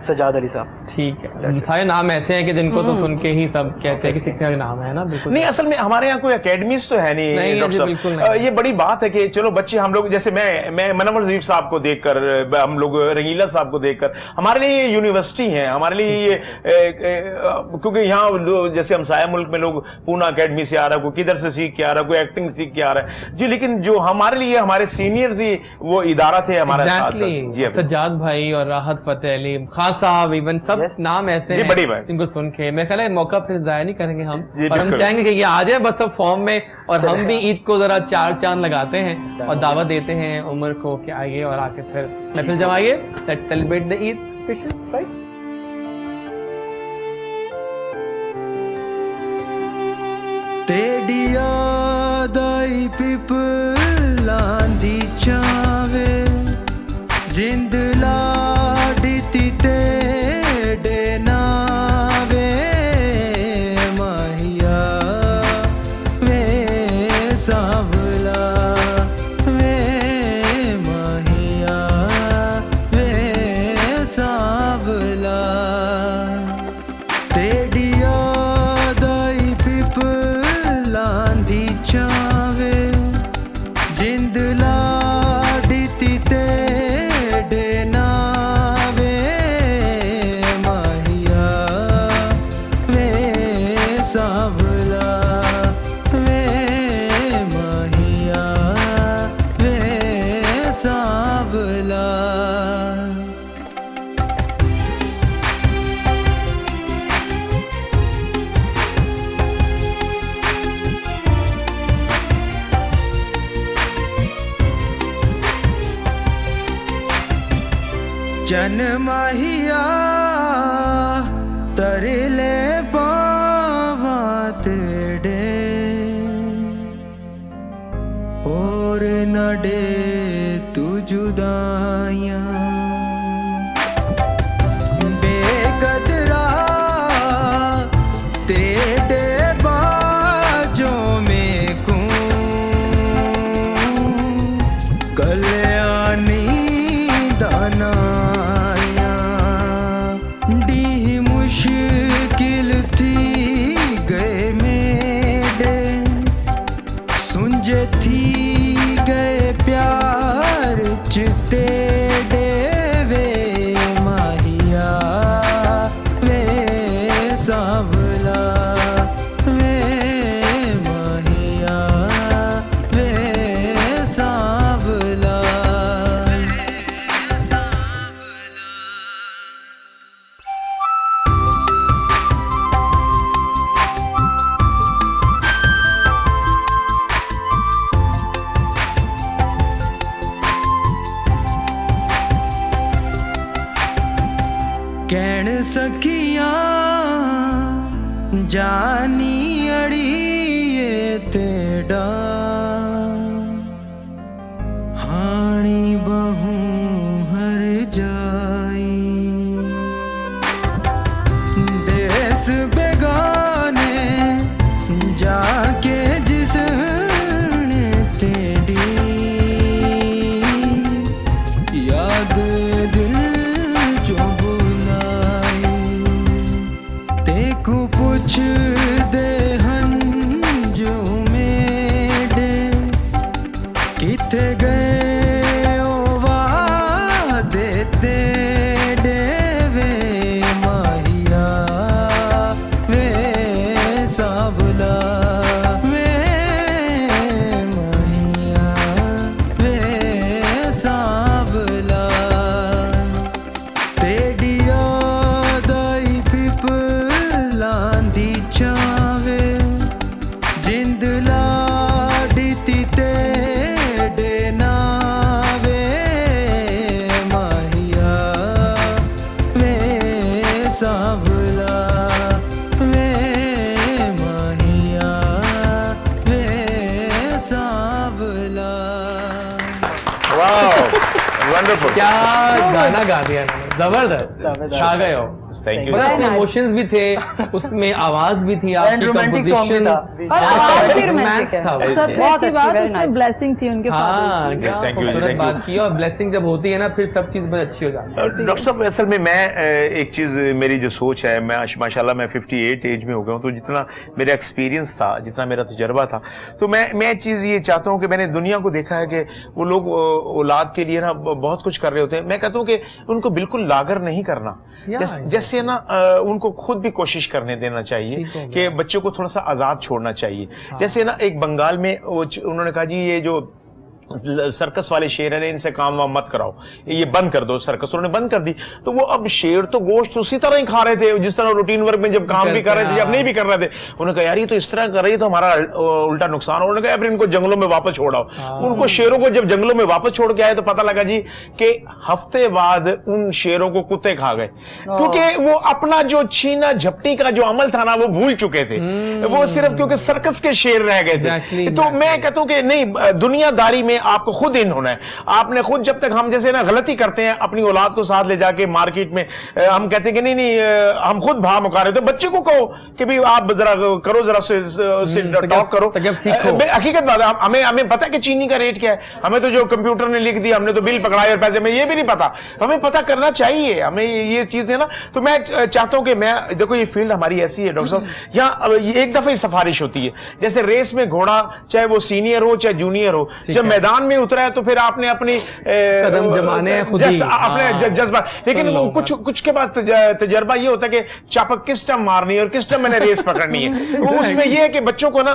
सजाद अली साहब। ठीक है, सारे नाम ऐसे हैं कि जिनको तो सुन के ही सब कहते हैं कि सीखने का नाम है ना। बिल्कुल नहीं, असल में हमारे यहाँ कोई एकेडमीज तो है नहीं डॉक्टर साहब। ये बड़ी बात है कि चलो बच्चे हम लोग, जैसे मैं मनवर ज़रीफ साहब को देखकर, हम लोग रंगीला साहब को देखकर, हमारे लिए ये यूनिवर्सिटी है, हमारे लिए ये क्योंकि यहाँ जैसे हमसाया मुल्क में लोग पूना अकेडमी से आ रहा है, कोई किधर से सीख के आ रहा है, कोई एक्टिंग सीख के आ रहा है जी, लेकिन जो हमारे लिए हमारे सीनियर्स ही वो इदारा थे हमारे साथ। जी, सज्जाद भाई और राहत फतेह अली खान साहब, इवन सब नाम ऐसे हैं जिनको सुन के मैं ख्याल है मौका फिर जाया नहीं करेंगे हम, और हम चाहेंगे कि ये आ जाए बस सब फॉर्म में, और हम भी ईद को जरा 4 चांद लगाते हैं और दावत देते हैं उमर को कि आइए और आके फिर महफिल जमाइए। Let's celebrate the Eid wishes, right? तेरी याद आई पिपलां दी चावे, जिंद लाडी ती तेरे नावे, माहिया वे सावला वे, माहिया वे सावला, तेरी याद आई पिपलां दी चावे, जिंद लाडी ती तेरे नावे, माहिया वे सावला वे, माहिया वे सावला। जन माहिया तरले पावा तेरे, और न डे तू जुदाइयां, बेकदरा तेरे बाजों में कूं, कल्याणी दाना डी मुश्किल थी गए मेरे, सुंझे थी गए प्यार च तेरे, वे माहिया वे सावला वे, माहिया वे सावला। कहन सखियां जानी अड़िए तेड़ा, हाणी बहू हर जाई, देश बेगाने जाके जिसने तेरी याद दिल जो बुलाई, किथे गए ओ वादे तेरे वे माहिया वे सावला वे माहिया वे सावला तेरी याद आई पिपलां दी छावे जिंद लाडी ती तेरे नावे माहिया वे सावला वे माहिया वे सावला वाओ वंडरफुल। क्या गाना गा दिया इन्होंने, जबरदस्त छा गए हो। Thank you. मतलब इमोशंस भी थे उसमें, आवाज भी थी आपकी, romantic song भी कंपोजिशन था। और आवाज भी रोमांस romantic है। था वो। सबसे बहुत अच्छी अच्छी, बात very उसमें nice। ब्लेसिंग थी उनके हाँ फादर क्या Yes, thank you, खूबसूरत thank you। बात की। और ब्लेसिंग जब होती है ना फिर सब चीज बहुत अच्छी हो जाती है। डॉक्टर साहब असल में मैं एक चीज मेरी जो सोच है, मैं माशाल्लाह मैं 58 एज में हो गया हूँ, तो जितना मेरा एक्सपीरियंस था, जितना मेरा तजर्बा था, तो मैं चीज ये चाहता हूँ कि मैंने दुनिया को देखा है कि वो लोग औलाद के लिए ना बहुत कुछ कर रहे होते हैं। मैं कहता हूँ कि उनको बिल्कुल लागर नहीं करना, जैसे ना उनको खुद भी कोशिश करने देना चाहिए कि बच्चों को थोड़ा सा आजाद छोड़ना चाहिए। जैसे ना एक बंगाल में उन्होंने कहा जी ये जो सर्कस वाले शेर है इनसे काम वाम मत कराओ, ये बंद कर दो सर्कस। उन्होंने बंद कर दी, तो वो अब शेर तो गोश्त उसी तरह ही खा रहे थे जिस तरह रूटीन वर्क में जब काम भी कर रहे थे, जब नहीं भी कर रहे थे। उन्होंने कहा यार ये तो इस तरह कर रही है तो हमारा उल्टा नुकसान। उन्होंने कहा फिर इनको जंगलों में वापस छोड़ाओ। उनको शेरों को जब जंगलों में वापस छोड़ के आए तो पता लगा जी कि हफ्ते बाद उन शेरों को कुत्ते खा गए, क्योंकि वो अपना जो छीना झपटी का जो अमल था ना वो भूल चुके थे, वो सिर्फ क्योंकि सर्कस के शेर रह गए थे। तो मैं कहता हूं कि नहीं, दुनियादारी में आपको खुद इन होना है। आपने खुद, जब तक हम जैसे ना गलती करते हैं अपनी औलाद को साथ ले जाके मार्केट में, हम कहते हैं कि नहीं हम खुद भा मुका रहे, तो बच्चे को कहो कि भाई आप जरा करो, जरा से टॉक करो। हकीकत बात है, हमें पता है कि चीनी का रेट क्या है, हमें तो जो कंप्यूटर ने लिख दिया हमने तो बिल पकड़ाए और पैसे, में ये भी नहीं पता। हमें पता करना चाहिए, हमें ये चीज है ना। तो मैं चाहता हूं कि मैं देखो ये फील्ड हमारी ऐसी है डॉक्टर साहब, यहाँ एक दफा ही सिफारिश होती है। जैसे रेस में घोड़ा चाहे वो सीनियर हो चाहे जूनियर हो, जब मैदान में उतरा है तो फिर आपने अपनी कदम जमाने खुद ही, अपने जज्बा, लेकिन कुछ के बाद तजर्बा ये होता है कि चापक किस टाइम मारनी है और किस टाइम मैंने रेस पकड़नी है। उसमें ये है कि बच्चों को ना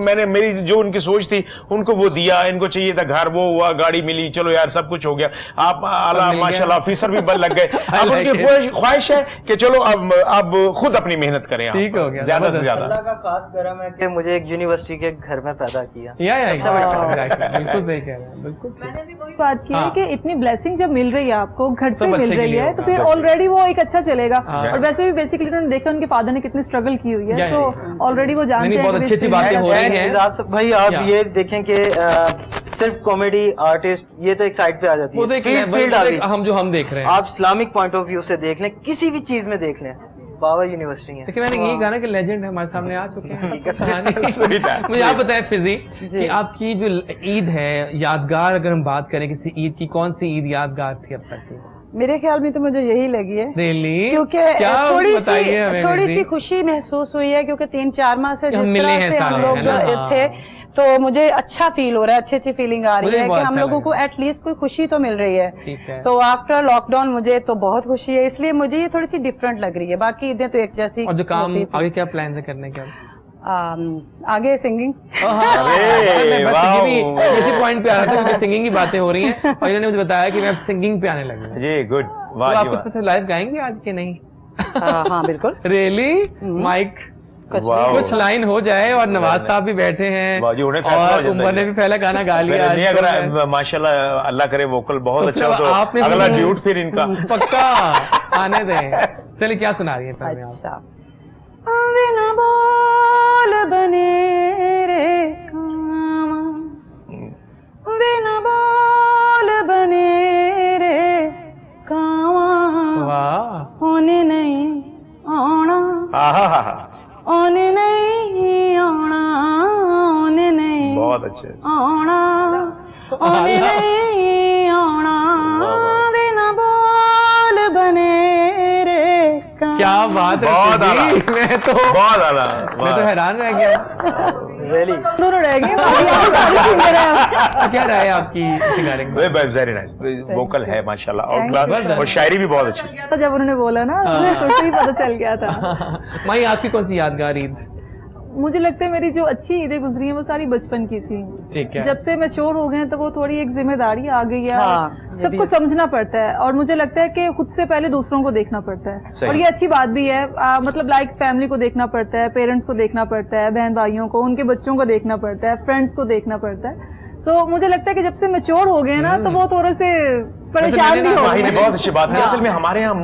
मैंने मेरी जो उनकी सोच थी उनको वो दिया, इनको चाहिए था घर, वो हुआ, गाड़ी मिली, चलो यार सब कुछ हो गया, आप आला माशाल्लाह ऑफिसर भी लग गए। अब उनकी ख्वाहिश है कि चलो अब खुद अपनी मेहनत करें, ठीक हो गया, ज्यादा से ज्यादा। अल्लाह का खास करम है कि मुझे एक यूनिवर्सिटी के घर में पैदा किया। बिल्कुल सही कह रहे हैं, बिल्कुल। मैंने भी वही बात की है कि इतनी ब्लेसिंग जब मिल रही है आपको, घर से मिल रही है, तो फिर ऑलरेडी वो एक अच्छा चलेगा। और वैसे भी बेसिकली उन्होंने देखा उनके फादर ने कितनी स्ट्रगल की हुई है, तो ऑलरेडी वो जानते हैं। बहुत अच्छी अच्छी बातें हो रही हैं भाई। आप ये देखें कि सिर्फ कॉमेडी आर्टिस्ट ये तो एक साइड पे आ जाती है, फील्ड आ गई। हम देख रहे हैं, आप इस्लामिक पॉइंट ऑफ व्यू से देख लें, किसी भी चीज में देख लें, बाबर यूनिवर्सिटी है। देखिए मैंने ये गाना के लेजेंड है हमारे सामने आ चुके हैं। मुझे आप बताएं फिजी कि आपकी जो ईद है यादगार, अगर हम बात करें किसी ईद की, कौन सी ईद यादगार थी अब तक की? मेरे ख्याल में तो मुझे यही लगी है। Really? क्योंकि थोड़ी सी खुशी महसूस हुई है, क्योंकि 3-4 माह से जिस तरह से हम लोग थे, तो मुझे अच्छा फील हो रहा है, अच्छी फीलिंग आ रही है कि हम लोगों को एटलीस्ट कोई खुशी तो मिल रही है। तो आफ्टर लॉकडाउन मुझे तो बहुत खुशी है, इसलिए मुझे ये थोड़ी सी डिफरेंट लग रही है। बाकी ईदें तो एक जैसी। और जो काम आगे क्या प्लान है करने के? आगे सिंगिंग। इसी पॉइंट पे आ रहा था क्योंकि सिंगिंग की बातें हो रही हैं और इन्होंने मुझे बताया कि मैं अब सिंगिंग पे आने लगी। जी गुड। तो आप कुछ लाइव गाएंगे आज के? नहीं? हाँ बिल्कुल। रियली? माइक कुछ लाइन हो जाए। और नवाज साहब भी बैठे हैं और उमर ने भी पहला गाना गा लिया। अगर माशाल्लाह अल्लाह करे वोकल बहुत अच्छा हो तो आपने अगला ड्यूट फिर इनका पक्का आने दें। चलिए क्या सुना रही है? अच्छा, बिना बोल बने रे कामा, बिना बोल बने रे कामा, होने नहीं आना, ओने नहीं आना, ओने नहीं बहुत अच्छे आना, ओने नहीं आना, बिना बोल बने रे। क्या बात है, बहुत आला। मैं तो बहुत आला, मैं तो हैरान रह गया। रियली दोनों रह गए, बाकी आप सारे सिंगर हैं। क्या रहा है आपकी सिंगारिंग में? वेरी नाइस, वोकल है माशाल्लाह, और क्लास और शायरी भी बहुत अच्छी। तो जब उन्होंने बोला ना, मुझे सोचते ही पता चल गया था। माई, आपकी कौन सी यादगार ईद? मुझे लगता है मेरी जो अच्छी ईदें गुजरी हैं वो सारी बचपन की थी। ठीक है। जब से मैच्योर हो गए हैं तो वो थोड़ी एक जिम्मेदारी आ गई है, हाँ, सबको समझना पड़ता है, और मुझे लगता है कि खुद से पहले दूसरों को देखना पड़ता है, सही। और ये अच्छी बात भी है। मतलब लाइक फैमिली को देखना पड़ता है, पेरेंट्स को देखना पड़ता है, बहन भाइयों को, उनके बच्चों को देखना पड़ता है, फ्रेंड्स को देखना पड़ता है। सो मुझे लगता है कि जब से मैच्योर हो गए ना तो वो थोड़े से परेशान भी हो भाई गए। ने बहुत अच्छी बात है। असल में हमारे यहाँ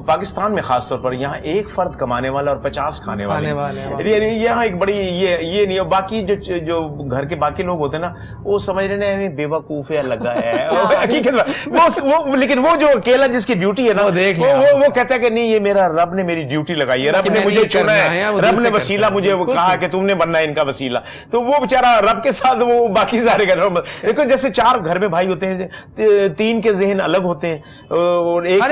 पाकिस्तान में खासतौर पर यहाँ एक फर्द कमाने वाला और 50 खाने वाले यहाँ एक बड़ी ये नहीं है। बाकी जो घर के बाकी लोग होते हैं ना, वो समझ रहे हैं बेवकूफ है, लगा है वो, लेकिन वो जो अकेला जिसकी ड्यूटी है ना, वो कहता है कि नहीं, ये मेरा रब ने मेरी ड्यूटी लगाई है, रब ने मुझे चुना है, रब ने वसीला मुझे वो कहा कि तुमने बनना है इनका वसीला। तो वो बेचारा रब के साथ वो बाकी सारे घर में, देखो जैसे 4 घर में भाई होते हैं, 3 के जहन अलग होते हैं, और एक का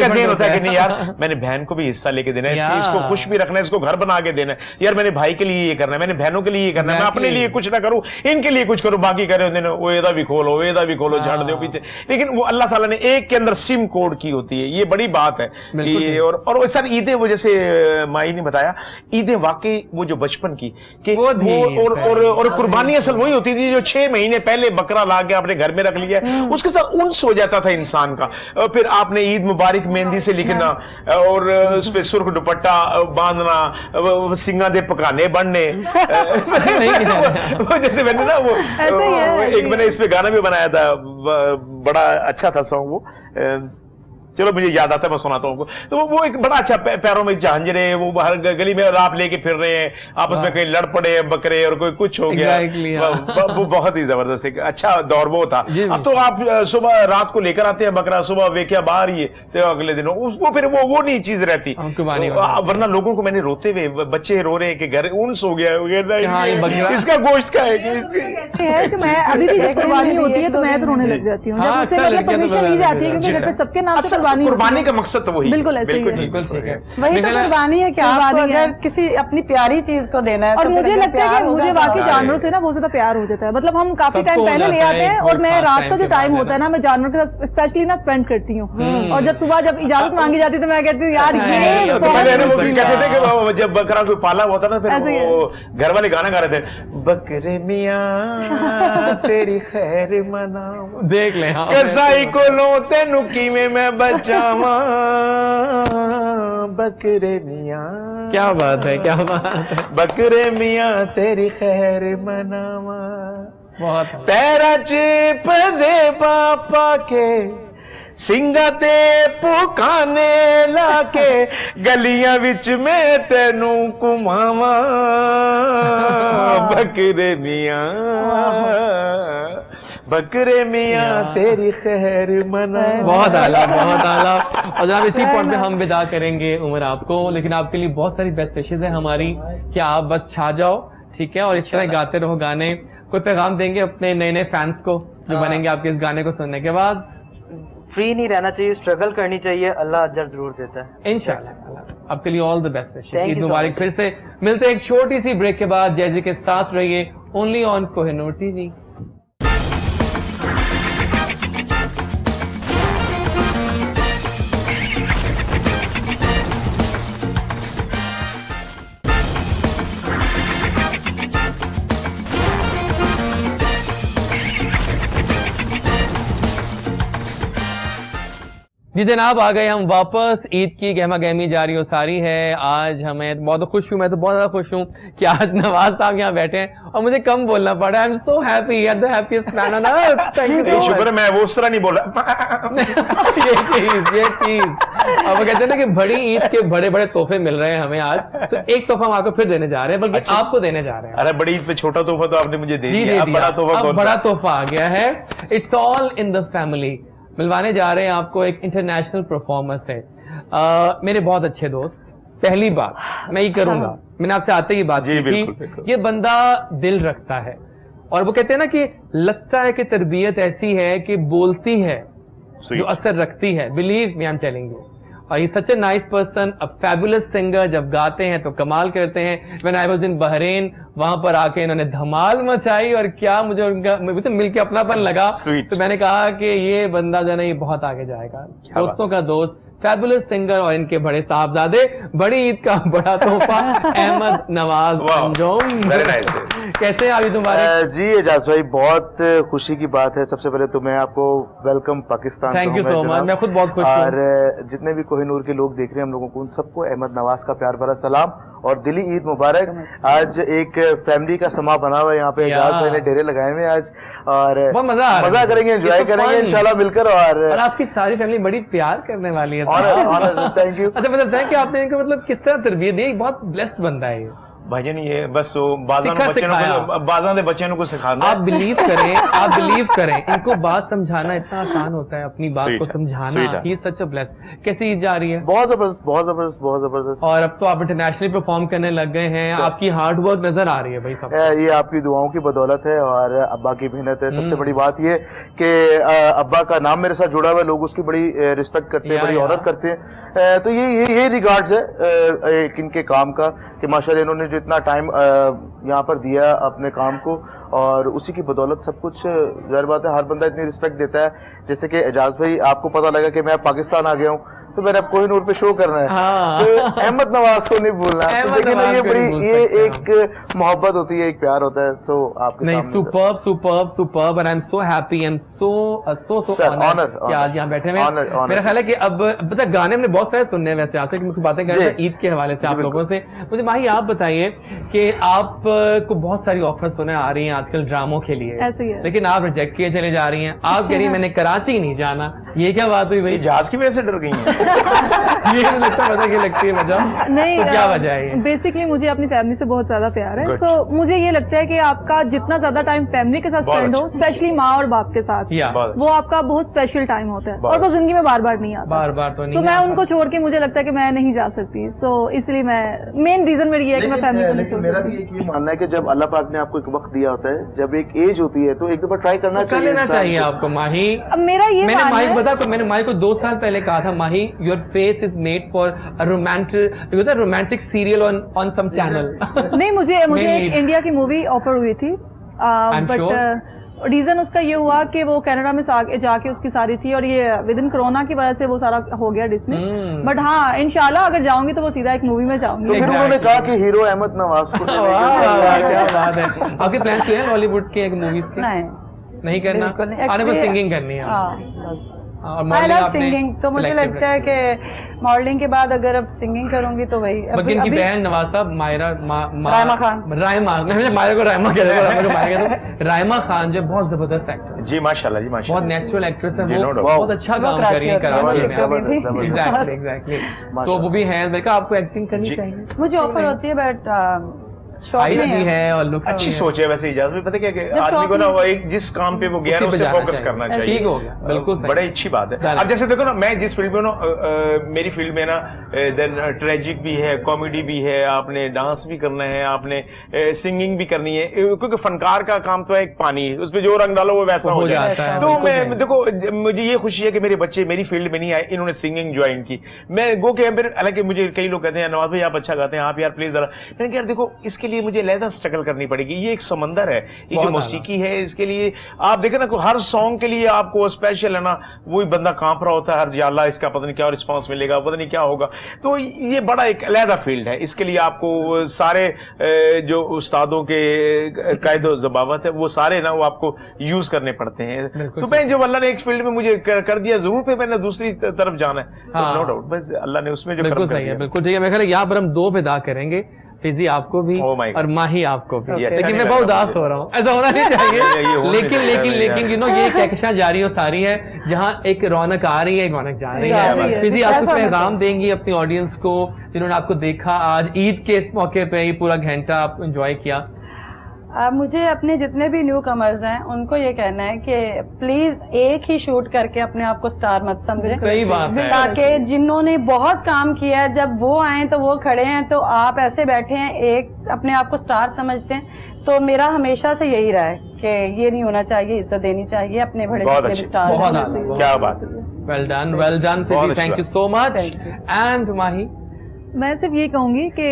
जहन होता है कि नहीं यार मैंने बहन को भी हिस्सा लेके देना है, इसको खुश भी रखना है, इसको घर बना के देना है, यार मैंने भाई के लिए ये करना है, मैंने बहनों के लिए ये करना है, मैं अपने लिए कुछ ना करूं, इनके लिए कुछ करूं, बाकी करे वो एदा भी खोलो झाड़ दो पीछे। लेकिन वो अल्लाह ताला ने एक के अंदर सिम कोड की होती है, ये बड़ी बात है। और सर ईदें, वो जैसे माई ने बताया, ईदें वाकई वो जो बचपन की कि और कुर्बानी असल वही होती थी जो 6 महीने पहले बकरा ला के अपने घर में रख लिया, उसके साथ उन्स हो जाता था इंसान का। फिर आपने ईद मुबारक मेहंदी से लिखना, और उस पे सुर्ख दुपट्टा बांधना, सिंगा दे पकाने बनने वो जैसे मैंने ना वो एक मैंने इस पे गाना भी बनाया था, बड़ा अच्छा था सॉन्ग वो, चलो मुझे याद आता है, मैं सुनाता हूँ। तो वो एक बड़ा अच्छा, पैरों में झांझरे, वो बाहर गली में रात लेके फिर रहे हैं, आपस में कहीं लड़ पड़े बकरे और कोई कुछ हो गया। वो बहुत ही जबरदस्त एक अच्छा दौर वो था। अब तो आप सुबह रात को लेकर आते हैं बकरा, सुबह वेख्या बाहर ही तो अगले दिन वो फिर वो नहीं चीज रहती, वरना लोगों को मैंने रोते हुए, बच्चे रो रहे हैं कि घर उन्स हो गया, इसका गोश्त का है कि मैं अभी भी जब कुर्बानी होती है तो मैं तो रोने लग जाती हूँ, जब मुझसे मतलब परमिशन ली जाती है, क्योंकि घर पे सबके नाम से कुर्बानी का मकसद तो वही, बिल्कुल ऐसे ही है। बिल्कुल ठीक है, वही तो कुर्बानी है कि आपको अगर किसी अपनी प्यारी चीज को देना है। और मुझे लगता है कि मुझे वाकई जानवरों से ना बहुत ज्यादा प्यार हो जाता है। मतलब हम काफी टाइम पहले ले आते हैं, और मैं रात का जो टाइम होता है ना, मैं जानवरों के साथ स्पेशली ना स्पेंड करती हूँ, और जब सुबह जब इजाजत मांगी जाती है तो मैं कहती हूँ यार ये कहते थे कि जब बकरा कोई पाला हुआ था ना, फिर घर वाले गाना गा रहे थे, बकरे मियां तेरी खैर मना, देख ले कसाई को लो तेनू किवें मैं बचावा, बकरे मियां। क्या बात है, क्या बात है, बकरे मियां तेरी खैर मनावा, बहुत पैरा च पजे पापा के, सिंगा ते पुकाने लाके, गलियां विच मैं तेनू घुमावा, बकरे मियां बकरे मियां तेरी खैर मना। बहुत आला, बहुत आला। और जनाब इसी पॉइंट पे हम विदा करेंगे उमर आपको, लेकिन आपके लिए बहुत सारी बेस्ट विशेज है हमारी कि आप बस छा जाओ, ठीक है, और इस तरह गाते रहो गाने। कोई पैगाम देंगे अपने नए नए फैंस को जो बनेंगे आपके इस गाने को सुनने के बाद? फ्री नहीं रहना चाहिए, स्ट्रगल करनी चाहिए, अल्लाह अजर जरूर देता है इंशाल्लाह। आपके लिए all the best wishes, Eid मुबारक। फिर से मिलते हैं एक छोटी सी ब्रेक के बाद। जैजी के साथ रहिए ओनली ऑन कोहिनूर टीवी। जी जनाब, आ गए हम वापस। ईद की गहमा गहमी जारी हो सारी है। आज हमें बहुत खुश हूँ, मैं तो बहुत ज्यादा खुश हूँ कि आज नवाज साहब यहाँ बैठे हैं और मुझे कम बोलना पड़ा। I am so happy, at the happiest man on earth. Thank you so much. शुक्र है मैं वो उस तरह नहीं बोल रहा। ये चीज अब वो कहते हैं ना कि बड़ी ईद के बड़े बड़े तोहफे मिल रहे हैं हमें आज, तो एक तोहफा हम आपको फिर देने जा रहे हैं, बल्कि अच्छा, आपको देने जा रहे हैं। अरे बड़ी ईद पे छोटा तोहफा तो आपने मुझे दे दिया, अब बड़ा तोहफा आ गया है। It's all in the family. मिलवाने जा रहे हैं आपको एक इंटरनेशनल परफॉर्मर से, मेरे बहुत अच्छे दोस्त। पहली बात मैं ये करूंगा, मैंने आपसे आते ही बात की कि ये बंदा दिल रखता है, और वो कहते हैं ना कि लगता है कि तरबियत ऐसी है कि बोलती है जो असर रखती है। Believe me, I am telling you. और he such a nice person, a fabulous singer. जब गाते हैं तो कमाल करते हैं। When I was in Bahrain, वहां पर आके इन्होंने धमाल मचाई और क्या मुझे मिलके अपनापन लगा। Sweet. तो मैंने कहा कि ये बंदा जो है ना ये बहुत आगे जाएगा। दोस्तों का दोस्त, फैबुलस सिंगर और इनके बड़े साहबजादे, बड़ी ईद का बड़ा तोहफा अहमद नवाज अंजुम। कैसे हैं आप? ईद मुबारक। जी एजाज भाई, बहुत खुशी की बात है। सबसे पहले तो मैं आपको welcome Pakistan. Thank you so much, मैं खुद बहुत खुश हूँ। और जितने भी कोहिनूर के लोग देख रहे हैं हम लोगों को, उन सबको अहमद नवाज का प्यार भरा सलाम और दिली ईद मुबारक। आज एक फैमिली का समा बना हुआ है यहाँ पे, एजाज भाई ने डेरे लगाए हुए आज और बहुत मजा करेंगे, एंजॉय करेंगे इंशाल्लाह मिलकर। और आपकी सारी फैमिली बड़ी प्यार करने वाली है। Thank you. अच्छा बताएं कि आपने इनको मतलब किस तरह तरबियत दी? बहुत ब्लेस्ड बंदा है ये भाईजान। ये बस बाजां दे बच्चों को सिखाना। आप बिलीव करें इनको बात समझाना इतना आसान होता है, अपनी बात को समझाना। ही सच अ ब्लेस्ड। कैसी ईद जा रही है? बहुत जबरदस्त, बहुत जबरदस्त, बहुत जबरदस्त। और अब तो आप इंटरनेशनली परफॉर्म करने लग गए हैं। आपकी हार्ड वर्क नजर आ रही है भाई सब। ये आपकी दुआओं की बदौलत है और अब्बा की मेहनत है। सबसे बड़ी बात ये कि अब्बा का नाम मेरे साथ जुड़ा हुआ है, लोग उसकी बड़ी रिस्पेक्ट करते हैं, बड़ी ऑनर करते हैं। तो ये रिगार्ड्स है इनके काम का कि माशाल्लाह इन्होंने जो इतना टाइम यहाँ पर दिया अपने काम को, और उसी की बदौलत सब कुछ। जाहिर बात है हर बंदा इतनी रिस्पेक्ट देता है। जैसे कि एजाज भाई, आपको पता लगा कि मैं पाकिस्तान आ गया हूँ तो मैंने अब कोहिनूर पे शो करना है। हाँ। तो अहमद नवाज को नहीं भूलना। तो देखिए ना, ये एक मोहब्बत होती है, एक प्यार होता है। सो आपके नहीं, सामने superb and I am so happy, I am so honoured कि आज यहाँ बैठे हुए। मेरा ख्याल है कि अब पता गाने हमने बहुत सारे सुनने हैं वैसे आज तक, मुझे बातें कर रहे थे ईद के हवाले से आप लोगों से। मुझे माही आप बताइए कि आपको बहुत सारी ऑफर्स सुने आ रही हैं आजकल ड्रामों के लिए, ऐसे ही है। लेकिन आप रिजेक्ट किए चले जा रही हैं। आप कह रही हैं मैंने कराची नहीं जाना, ये क्या बात हुई भाई? जहाज की वजह से डर गई हैं। ये लगता है कि लगती है वजह नहीं, तो क्या वजह है? बेसिकली मुझे अपनी फैमिली से बहुत ज्यादा प्यार है। सो मुझे ये लगता है कि आपका जितना ज्यादा टाइम फैमिली के साथ स्पेंड हो, स्पेशली माँ और बाप के साथ, वो आपका बहुत स्पेशल टाइम होता है और वो जिंदगी में बार बार नहीं आता। बार तो नहीं। सो मैं उनको छोड़ के मुझे लगता है कि मैं नहीं जा सकती। सो इसलिए मैं मेन रीजन मेरी ये है कि मैं फैमिली को नहीं छोड़। मेरा भी एक ये मानना है कि जब अल्लाह पाक ने आपको एक वक्त दिया होता है, जब एक एज होती है, तो एक दफा ट्राई करना चाहिए आपको। माही, मेरा ये मैंने माही को 2 साल पहले कहा था, Mahi your face is made for romantic serial on some channel. नहीं, मुझे एक इंडिया की मूवी ऑफर हुई थी, बट रीजन उसका ये हुआ कि वो कनाडा में जाके उसकी सारी थी और ये विद इन कोरोना की वजह से वो सारा हो गया डिसमिस। बट हाँ, इंशाल्लाह अगर जाऊंगी तो वो सीधा एक मूवी में जाऊंगी। तो फिर उन्होंने कहा कि हीरो अहमद नवाज को। क्या बात है। आपके प्लान किए हैं बॉलीवुड के मूवीज के? नहीं करना, आने बस सिंगिंग करनी है। आई लव सिंगिंग, तो मुझे लगता है कि मॉडलिंग के बाद अगर अब सिंगिंग करूंगी तो वही। इनकी बहन नवाज साहब रायमा खान, मायरा को रायमा कह रहे हैं, रायमा खान जो बहुत जबरदस्त एक्ट्रेस जी, माशाल्लाह जी, माशाल्लाह, बहुत नेचुरल एक्ट्रेस है वो, बहुत अच्छा काम कर रही है कराची में। एग्जैक्टली। सो वो भी है, मैंने कहा आपको एक्टिंग करनी चाहिए। मुझे ऑफर होती है बट हाइट भी है और लुक्स अच्छी सोच है वैसे इजाज़त भी। पता क्या कि आदमी को ना वो एक जिस काम पे वो गया है उसे फोकस करना चाहिए। ठीक हो गया, बिल्कुल सही, बड़ी अच्छी बात है। अब जैसे देखो ना, मैं जिस फील्ड में ना, मेरी फील्ड में ना देन ट्रेजिक भी है, कॉमेडी भी है, आपने डांस भी करना है, आपने सिंगिंग भी करनी है, क्योंकि फनकार का काम तो है एक पानी, उसमें जो रंग डालो वो वैसा हो जाता है। तो मैं देखो, मुझे ये खुशी है कि मेरे बच्चे मेरी फील्ड में नहीं आए, इन्होंने सिंगिंग ज्वाइन की। मैं गो के हालांकि मुझे कई लोग कहते हैं नवाज भाई आप अच्छा गाते हैं, आप यार प्लीज जरा, मैंने कहा यार देखो इसके लिए मुझे लहदा स्ट्रगल करनी पड़ेगी। ये एक समंदर है, ये जो मौसीकी है, इसके लिए आप देखें ना, हर सॉन्ग के लिए आपको स्पेशल है ना, वही बंदा कांप रहा होता है हर, या अल्लाह इसका पता नहीं क्या रिस्पांस मिलेगा, पता नहीं क्या होगा। तो ये बड़ा एक अलहदा फील्ड है, इसके लिए आपको सारे जो उस्तादों के कायदो जबावत है वो सारे ना वो आपको यूज करने पड़ते हैं। तो मैं जब अल्लाह ने एक फील्ड में मुझे कर दिया, जरूर पे मैंने दूसरी तरफ जाना है, नो डाउट, बस अल्लाह ने उसमें जो बिल्कुल सही है, बिल्कुल ठीक है। मैं यहाँ पर हम 2 विदा करेंगे, फिजी आपको भी और माही आपको भी, लेकिन मैं बहुत उदास हो रहा हूँ, ऐसा होना नहीं चाहिए। लेकिन यू नो ये कैकशा जारी और सारी है, जहाँ एक रौनक आ रही है, एक रौनक जा रही है। फिजी आप कुछ पैगाम देंगी अपनी ऑडियंस को जिन्होंने आपको देखा आज ईद के इस मौके पे, ये पूरा घंटा आप एंजॉय किया? मुझे अपने जितने भी न्यू कमर्स हैं उनको ये कहना है कि प्लीज एक ही शूट करके अपने आप को स्टार मत समझें। सही बात है। ताकि जिन्होंने बहुत काम किया है, जब वो आए तो वो खड़े हैं तो आप ऐसे बैठे हैं, एक अपने आप को स्टार समझते हैं। तो मेरा हमेशा से यही रहा है कि ये नहीं होना चाहिए, इज्जत देनी चाहिए अपने बड़े स्टार। क्या बात, well done Fiji, thank you so much. And Mahi, मैं सिर्फ ये कहूंगी कि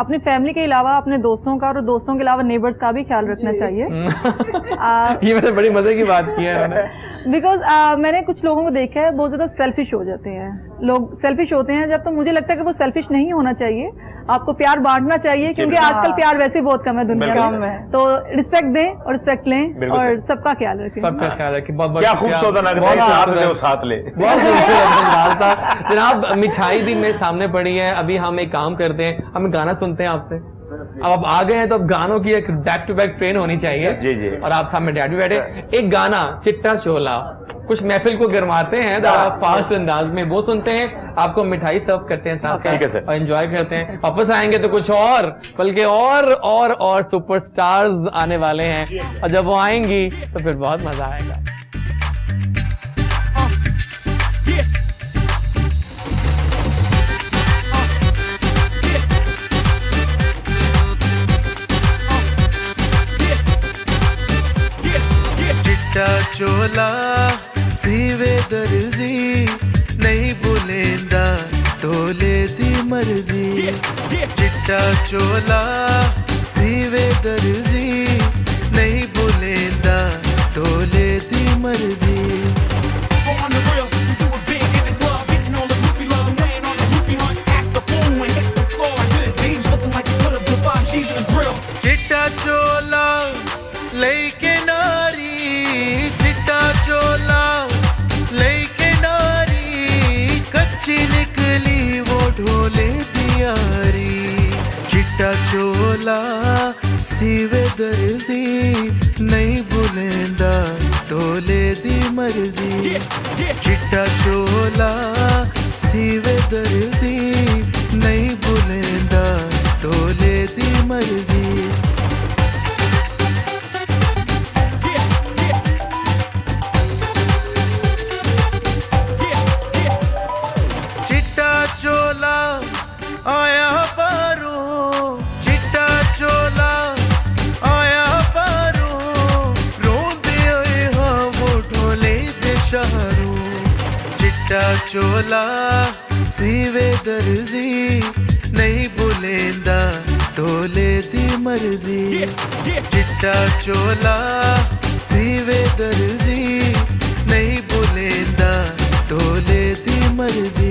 अपनी फैमिली के अलावा अपने दोस्तों का और दोस्तों के अलावा नेबर्स का भी ख्याल रखना चाहिए। ये मैंने बड़ी मजे की बात की है उन्होंने। बिकॉज मैंने कुछ लोगों को देखा है बहुत ज्यादा सेल्फिश हो जाते हैं, लोग सेल्फिश होते हैं जब, तो मुझे लगता है कि वो सेल्फिश नहीं होना चाहिए, आपको प्यार बांटना चाहिए, क्योंकि आजकल प्यार वैसे ही बहुत कम है दुनिया में। तो रिस्पेक्ट दें और रिस्पेक्ट लें और सबका ख्याल रखें। सबका ख्याल रखें। बहुत बहुत क्या खूबसूरत साथ ले, बहुत खूबसूरत था जनाब। मिठाई भी मेरे सामने पड़ी है। अभी हम एक काम करते हैं, हम गाना सुनते हैं आपसे। अब आप आ गए हैं तो अब गानों की एक बैक टू बैक ट्रेन होनी चाहिए। जी जी। और आप सामने डैडी बैठे, एक गाना चिट्टा चोला कुछ महफिल को गरमाते हैं फास्ट अंदाज में, वो सुनते हैं, आपको मिठाई सर्व करते हैं साथ साथ और एंजॉय करते हैं। वापस आएंगे तो कुछ और, बल्कि और सुपरस्टार्स आने वाले हैं, और जब वो आएंगी तो फिर बहुत मजा आएगा। चिट्टा चोला सीवे दर्जी नहीं बुलेंदा ढोले दी मर्जी। चिट्टा चोला सीवे दर्जी नहीं बुलेंदा ढोले दी मर्जी। चिट्टा चोला लेके नारी, चिट्टा चोला लेके नारी, कच्ची निकली वो ढोले दियारी। चिट्टा चोला सीवे दर्जी नहीं बुलेंदा ढोले दी मर्जी। चिट्टा चोला सीवे दर्जी नहीं बुलेंदा ढोले दी मर्जी। चोला आया पारो, चिट्टा चोला आया पारो, रोंदे आए हाँ वो ढोले दे शहरू। चिट्टा चोला सीवे दर्जी नहीं बुलेंदा ढोले दी मर्जी। चिट्टा चोला सीवे दर्जी नहीं बुलेंदा ढोले दी मर्जी।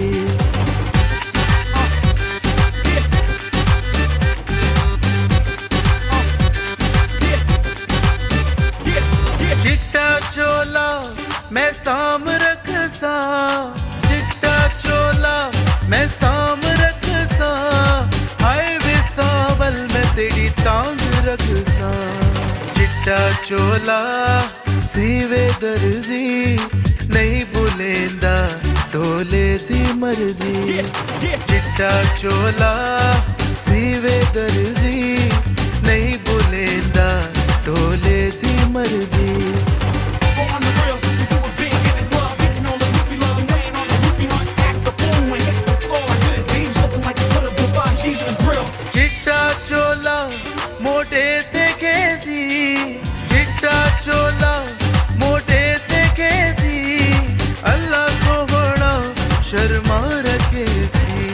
चिट्टा चोला मैं साम रख सा, चिट्टा चोला मैं साम रख सा, हाय वे सावल मैं तेरी तांग रख सा। चिट्टा चोला सीवे दर्जी नहीं बुलेंदा ढोले दी मर्जी। चिट्टा चोला सीवे दर्जी नहीं बुलेंदा ढोले दी मर्जी। चिट्टा चोला मोटे ते कैसी, चिट्टा चोला मोटे ते कैसी, अल्लाह सोहना शर्मा रखेसी।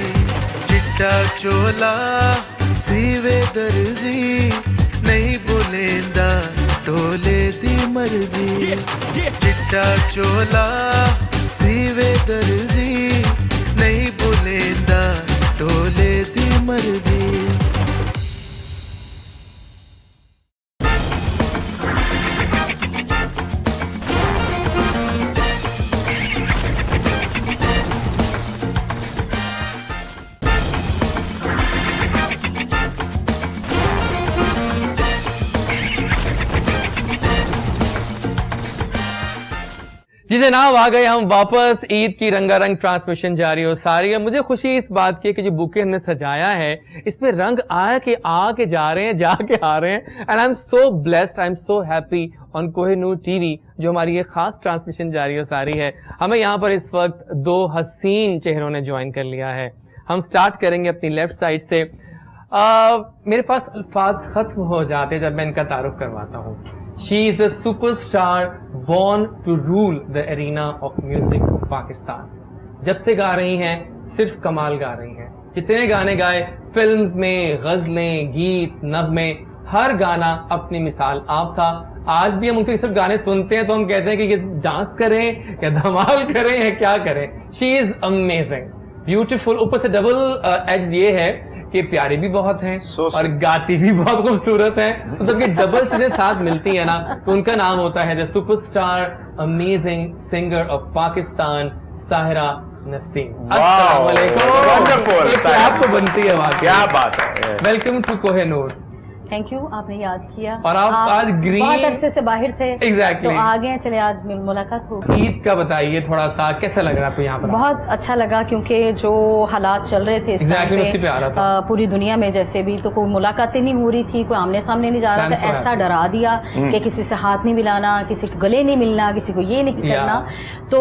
चिट्टा चोला सीवे दर्जी नहीं बुलेंदा ढोले दी मर्जी। चिट्टा चोला सीवे दर्जी नहीं बुलेंदा ढोले दी मर्जी। जी जनाब, आ गए हम वापस। ईद की रंगारंग ट्रांसमिशन जारी हो सारी है। मुझे खुशी इस बात की है कि जो बुके हमने सजाया है इसमें रंग आके जा रहे हैं, जाके आ रहे हैं। And I am so blessed, I am so happy on Kohinoor TV, जो हमारी ये खास ट्रांसमिशन जारी हो सारी है। हमें यहाँ पर इस वक्त दो हसीन चेहरों ने ज्वाइन कर लिया है। हम स्टार्ट करेंगे अपनी लेफ्ट साइड से। मेरे पास अल्फाज खत्म हो जाते जब मैं इनका तारुफ करवाता हूँ। She is a superstar born to rule the arena of music of Pakistan. जब से गा रही हैं सिर्फ कमाल गा रही हैं। जितने गाने गाए, फिल्म्स में गजलें, गीत, नगमे, हर गाना अपनी मिसाल आप था। आज भी हम उनके सब गाने सुनते हैं तो हम कहते हैं कि ये डांस करें या धमाल करें या क्या करें। She is amazing, beautiful. ऊपर से डबल एज ये है कि प्यारी भी बहुत हैं और गाती भी बहुत खूबसूरत हैं। तो जब ये डबल चीजें साथ मिलती है ना तो उनका नाम होता है the superstar amazing singer of Pakistan, Sahira Naseem. अस्सलाम वालेकुम। आपको बनती है बात। क्या बात है। Welcome to Kohinoor. Thank you, आपने याद किया। और आप आज ग्रीन, बहुत अरसे से बाहर थे। एग्जैक्टली तो आ गए, चले आज मुलाकात हो। ईद का बताइए थोड़ा सा, कैसा लग रहा है आपको यहाँ पर? बहुत अच्छा लगा, क्योंकि जो हालात चल रहे थे इस टाइम उसी पे आ रहा था। पूरी दुनिया में जैसे भी, तो कोई मुलाकातें नहीं हो रही थी, कोई आमने सामने नहीं जा रहा था। ऐसा डरा दिया कि किसी से हाथ नहीं मिलाना, किसी को गले नहीं मिलना, किसी को ये नहीं करना। तो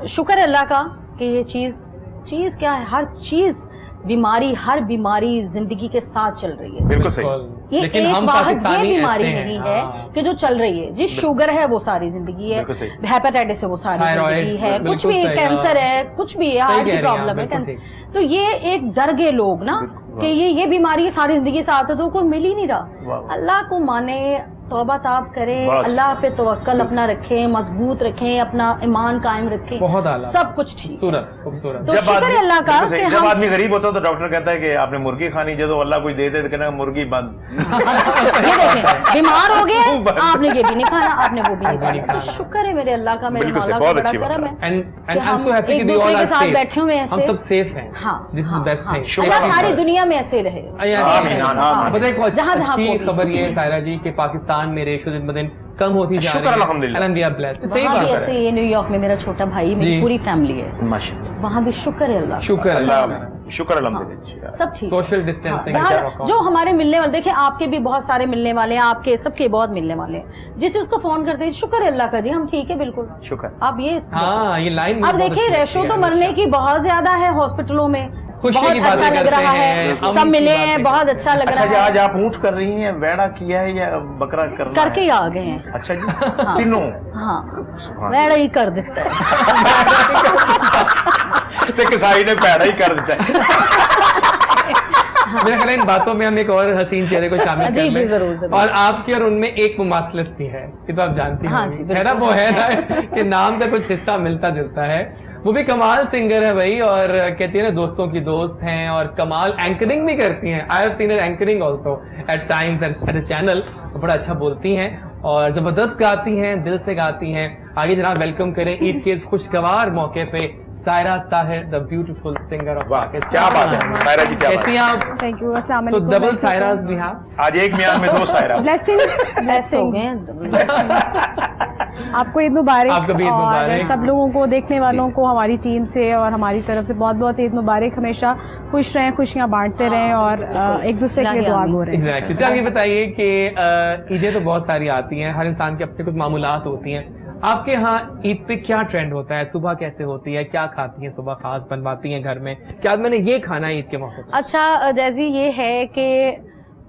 शुक्र अल्लाह का कि ये चीज क्या है, हर चीज बीमारी, हर बीमारी जिंदगी के साथ चल रही है। बिल्कुल सही। ये लेकिन एक हम वाहिद ये पाकिस्तानी बीमारी ऐसे हैं, नहीं हाँ। है कि जो चल रही है। जी शुगर है वो सारी जिंदगी है, हेपेटाइटिस है वो सारी जिंदगी है, कुछ भी कैंसर है, कुछ भी है, हार्ट की प्रॉब्लम है, कैंसर। तो ये एक डर गए लोग ना कि ये बीमारी सारी जिंदगी साथ है, तो कोई मिल ही नहीं रहा। अल्लाह को माने, तौबा ताब करें, अल्लाह पे तवक्कल अपना रखें, मजबूत रखें, अपना ईमान कायम रखें, बहुत आला, सब कुछ ठीक। खूबसूरत। तो शुक्र है अल्लाह का कि जब आदमी गरीब होता है तो डॉक्टर कहता है कि आपने मुर्गी खानी, जब अल्लाह कुछ दे दे तो कहना मुर्गी बंद। ये देखें, बीमार हो गए, आपने ये भी नहीं खाना, आपने वो भी नहीं खाना। तो शुक्र है मेरे अल्लाह का, मेरे मौला का बड़ा करम है। हम एक दूसरे के साथ बैठे हुए हैं, हम सब सेफ हैं। हाँ, दिस इज बेस्ट थिंग। अल्लाह सारी दुनिया में ऐसे रहे। जहाँ खबर ये है सायरा जी कि पाकिस्तान में रेशो दिन ब दिन कम होती जा रही है। अल्हम्दुलिल्लाह। वहाँ भी ऐसे ये न्यूयॉर्क में मेरा छोटा भाई, मेरी पूरी फैमिली है, माशाअल्लाह। वहाँ भी शुक्र है अल्लाह, शुक्र अल्हम्दुलिल्लाह। सब ठीक। सोशल डिस्टेंसिंग जो हमारे मिलने वाले, देखिए आपके भी बहुत सारे मिलने वाले हैं, आपके सबके बहुत मिलने वाले हैं। जिस चीज को फोन करते हैं शुक्र है अल्लाह का जी, हम ठीक है बिल्कुल। शुक्र। अब ये लाइन अब देखिए रेशो तो मरने की बहुत ज्यादा है हॉस्पिटलों में, खुशी बहुत की अच्छा बातें लग करते रहा हैं, है, सब मिले हैं, बहुत अच्छा लग अच्छा जी, रहा है। आज आप ऊँट कर रही हैं, वेड़ा किया है या बकरा करना करके ही आ गए हैं। अच्छा जी, तीनों। हाँ, वेड़ा ही कर देता है। तो किसाई ने पैड़ा ही कर देता है। मेरे ख्याल इन बातों में हम एक और हसीन चेहरे को शामिल जी जी जरूर। और आपकी और उनमें एक मुमासलत भी है, ये तो आप जानती हाँ हैं, है ना? वो है ना कि नाम का कुछ हिस्सा मिलता जुलता है। वो भी कमाल सिंगर है भाई, और कहती है ना दोस्तों की दोस्त हैं, और कमाल एंकरिंग भी करती हैं। I have seen her anchoring also at times at a channel. वो बड़ा अच्छा बोलती हैं और जबरदस्त गाती हैं, दिल से गाती हैं। आगे जनाब वेलकम करें ईद के इस खुशगवार मौके पे Saira Tahir, the beautiful singer of Pakistan. क्या बात है सायरा जी, क्या कैसी हैं आप? Thank you. अस्सलाम तो वालेकुम। डबल सायरास भी हैं आज एक म्यान में दो सायरा। ब्लेसिंग्स हो गए आपको ईद मुबारक। आपको भी ईद मुबारक। और सब लोगों को, देखने वालों को हमारी टीम से और हमारी तरफ से बहुत बहुत ईद मुबारक। हमेशा खुश रहें, खुशियां बांटते रहें और एक दूसरे के लिए दुआ गो रहें। एग्जैक्टली। तो आप ये बताइए कि ईदें तो बहुत सारी आती हैं, हर इंसान के अपने कुछ मामूलात होती हैं। आपके यहाँ ईद पे क्या ट्रेंड होता है? सुबह कैसे होती है? क्या खाती हैं सुबह, खास बनवाती हैं घर में? क्या मैंने ये खाना है ईद के मौके पर? अच्छा जैसी ये है कि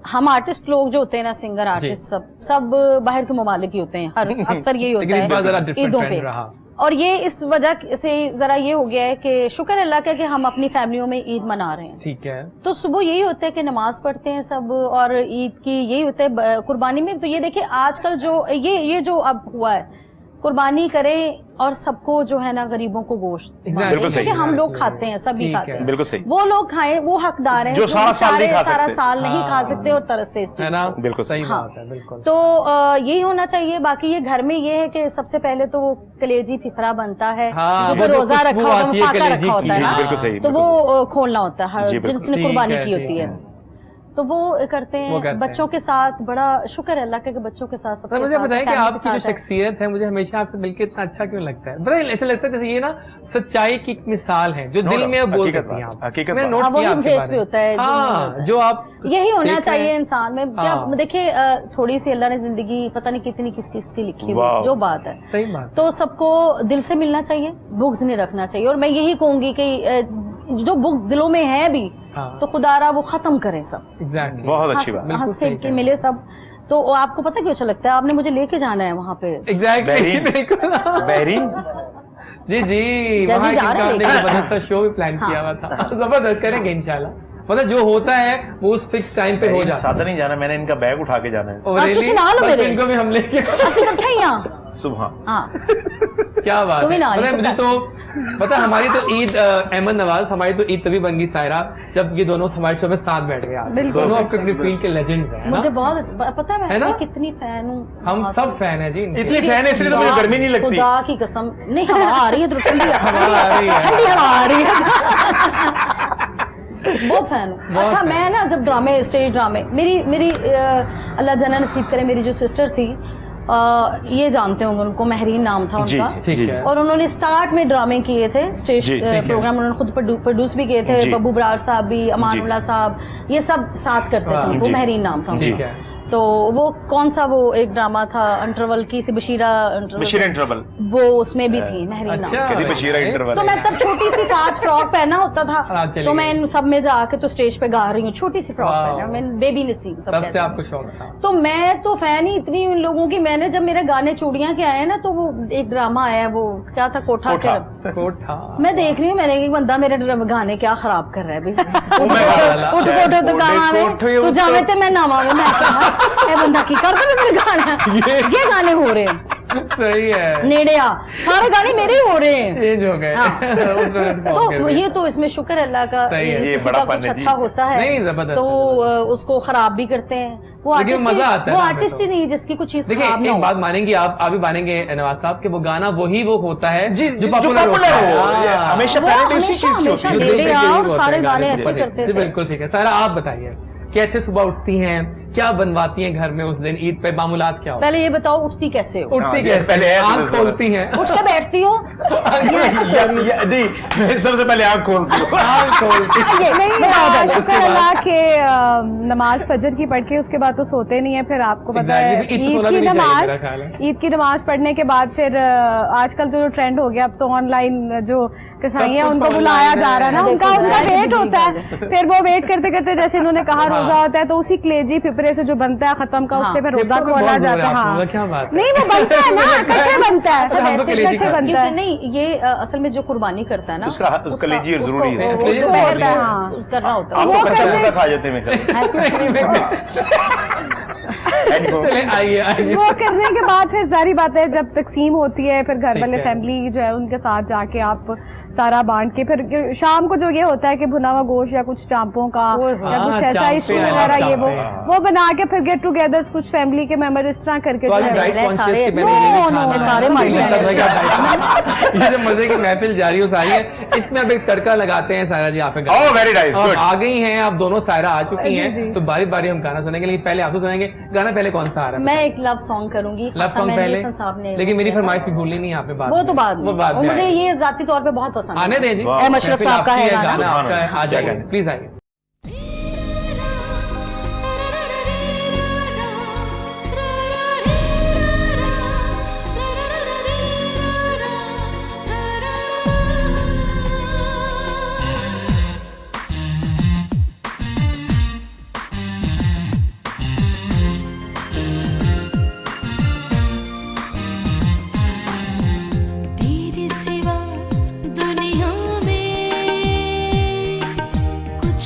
हम आर्टिस्ट लोग जो होते हैं ना, सिंगर आर्टिस्ट, सब बाहर के ममालिक ही होते हैं, हर अक्सर यही होता है ईदों पे। और ये इस वजह से जरा ये हो गया है कि शुक्र अल्लाह का कि हम अपनी फैमिलियों में ईद मना रहे हैं। ठीक है। तो सुबह यही होता है कि नमाज पढ़ते हैं सब, और ईद की यही होता है कुर्बानी में। तो ये देखिए आजकल जो ये जो अब हुआ है, कुर्बानी करें और सबको जो है ना गरीबों को गोश्त, क्योंकि हम लोग खाते हैं, सभी खाते हैं, बिल्कुल सही। वो लोग खाएं, वो हकदार हैं जो सारा साल नहीं खा सकते और तरसते इस है ना? बिल्कुल सही हाँ। बात है, बिल्कुल। तो यही होना चाहिए। बाकी ये घर में ये है कि सबसे पहले तो वो कलेजी फिफरा बनता है, क्योंकि रोजा रखा होता है, फाका रखा होता है ना, तो वो खोलना होता है हर जिसने कुर्बानी की होती है, तो वो करते हैं बच्चों के साथ। बड़ा शुक्र है अल्लाह का कि बच्चों के साथ। मुझे बताइए कि आपकी जो शख्सियत है, मुझे हमेशा आपसे मिलकर इतना अच्छा क्यों लगता है? बताइए, ऐसा लगता है जैसे ये ना सच्चाई की एक मिसाल है जो दिल में बोल देती हैं आप। मैंने नोट किया आपके फेस पे होता है, हाँ, जो आप यही होना चाहिए इंसान में। क्या देखिए, थोड़ी सी अल्लाह ने जिंदगी पता नहीं कितनी किस किस की लिखी हुई, जो बात है सही बात। तो सबको दिल से मिलना चाहिए, बुग्ज नहीं रखना चाहिए। और मैं यही कहूंगी कि जो बुग्ज दिलों में है भी, तो खुदारा वो खत्म करें सब। एग्जैक्टली, बहुत अच्छी बात। हंस के मिले सब। तो आपको पता क्यों अच्छा लगता है? आपने मुझे लेके जाना है वहाँ पे। एग्जैक्टली, बिल्कुल। बहरीन जी जी, वहाँ जबरदस्त शो भी प्लान किया हुआ था, जबरदस्त करेंगे इंशाल्लाह। मतलब जो होता है वो उस फिक्स टाइम पे हो जाता है। सादा नहीं जाना, मैंने इनका बैग उठा के जाना है। इनको भी हम लेके सुबह। क्या बात है। मतलब मुझे तो पता हमारी तो ईद अहमद नवाज, हमारी तो ईद तभी बन गई सायरा जब ये दोनों हमारे शो में साथ बैठ गए। दोनों अपने फील्ड के लेजेंड्स हैं। मुझे बहुत पता है मैं कितनी फैन हूँ। हम सब फैन है जी, इतनी फैन है इसलिए तो मुझे गर्मी नहीं लगती। खुदा की कसम। नहीं, हवा आ रही है तो ठंडी हवा आ रही है। बहुत फैन हूँ। अच्छा, मैं ना जब ड्रामे, स्टेज ड्रामे, मेरी अल्लाह जना नसीब करे, मेरी जो सिस्टर थी, ये जानते होंगे उनको, महरीन नाम था उनका। ठीक है। और उन्होंने स्टार्ट में ड्रामे किए थे, स्टेज प्रोग्राम उन्होंने खुद प्रोड्यूस भी किए थे। बब्बू बरार साहब भी, अमानुल्लाह साहब, ये सब साथ करते थे। वो महरीन नाम था उनका। तो वो कौन सा वो एक ड्रामा था इंटरवल की सी, बशीरा इंटरवल, वो उसमें भी थी महरीन नाम। बशीरा इंटरवल। तो मैं तब छोटी सी साथ फ्रॉक पहना होता था, तो मैं इन सब में जाके तो स्टेज पे गा रही हूँ, छोटी सी फ्रॉक पहना, मैं बेबी नसीब सब कहते हैं। आपको शौक था? तो मैं तो फैन ही इतनी उन लोगों की। मैंने जब मेरे गाने चूड़ियां के आए ना, तो वो एक ड्रामा आया, वो क्या था, कोठा। मैं देख रही हूँ, मैंने एक बंदा मेरे गाने क्या खराब कर रहा है भाई, उठ कोठो तो गाँव तू जावे ते मैं नावा में, मैं कहा बंदा की कर दे मेरे गाने, ये गाने हो रहे हैं। सही है, नेड़िया सारे गाने मेरे ही हो रहे हैं, चेंज हो गए। तो ये तो इसमें शुक्र अल्लाह का, किसी का कुछ अच्छा होता है तो उसको खराब भी करते हैं। वो आर्टिस्ट ही नहीं जिसकी कुछ चीज खराब ना हो। एक बात मानेंगे आप भी मानेंगे नवाज साहब के वो गाना वही वो होता है जो पॉपुलर होता है। हमेशा सारे गाने ऐसे करते थे। बिल्कुल ठीक है। सारा आप बताइए, कैसे सुबह उठती हैं, क्या बनवाती हैं घर में उस दिन ईद पे, मामूलात क्या हो? पहले ये बताओ, उठती कैसे हो? उठती कैसे? पहले आँख खोलती हैं, उठ के बैठती हो? नहीं, सबसे पहले आँख खोलती हूँ। शुक्र अल्लाह के नमाज फजर की पढ़ के उसके बाद तो सोते नहीं है। फिर आपको पता है ईद की नमाज पढ़ने के बाद फिर आजकल तो जो ट्रेंड हो गया, अब तो ऑनलाइन जो कसाई है उनको बुलाया जा रहा है ना, उनका वेट होता है। फिर वो वेट करते करते, जैसे इन्होंने कहा रोजा होता है, तो उसी कलेजी फिपरे से जो बनता है खत्म का, उससे फिर रोजा खोला जाता है। हाँ, नहीं वो बनता है ना, इकट्ठे बनता है, इकट्ठे बनता है। नहीं, ये असल में जो कुर्बानी करता है ना, उसका कलेजी जरूरी है, करना होता है। आपको कच्चा मुर्गा खा जाते हैं। चले आइए। वो करने के बाद फिर सारी बातें जब तकसीम होती है, फिर घर वाले फैमिली जो है उनके साथ जाके आप सारा बांट के, फिर शाम को जो ये होता है कि भुना हुआ गोश्त या कुछ चांपों का या कुछ ऐसा इशू वगैरह, ये वो बना के फिर गेट टुगेदर कुछ फैमिली के मेंबर इस तरह करके सारे मजे की महफिल जारी हो सारी है। इसमें अब एक तड़का लगाते हैं सायरा जी, आप आ गई हैं, आप दोनों सायरा आ चुकी हैं, तो बारी बारी हम गाना सुनेंगे। लेकिन पहले आप तो सुनेंगे गाना, पहले कौन सा आ रहा है? मैं एक लव सॉन्ग करूंगी, लव सॉन्ग पहले, लेकिन मेरी फरमाइश भी भूलनी नहीं, यहाँ पे बात, वो तो बाद में, मुझे ये जाती तौर पे बहुत पसंद है। आने दें जी, अशरफ साहब का है गाना, आ जाएगा, प्लीज आइए। तेरे सिवा दुनिया में कुछ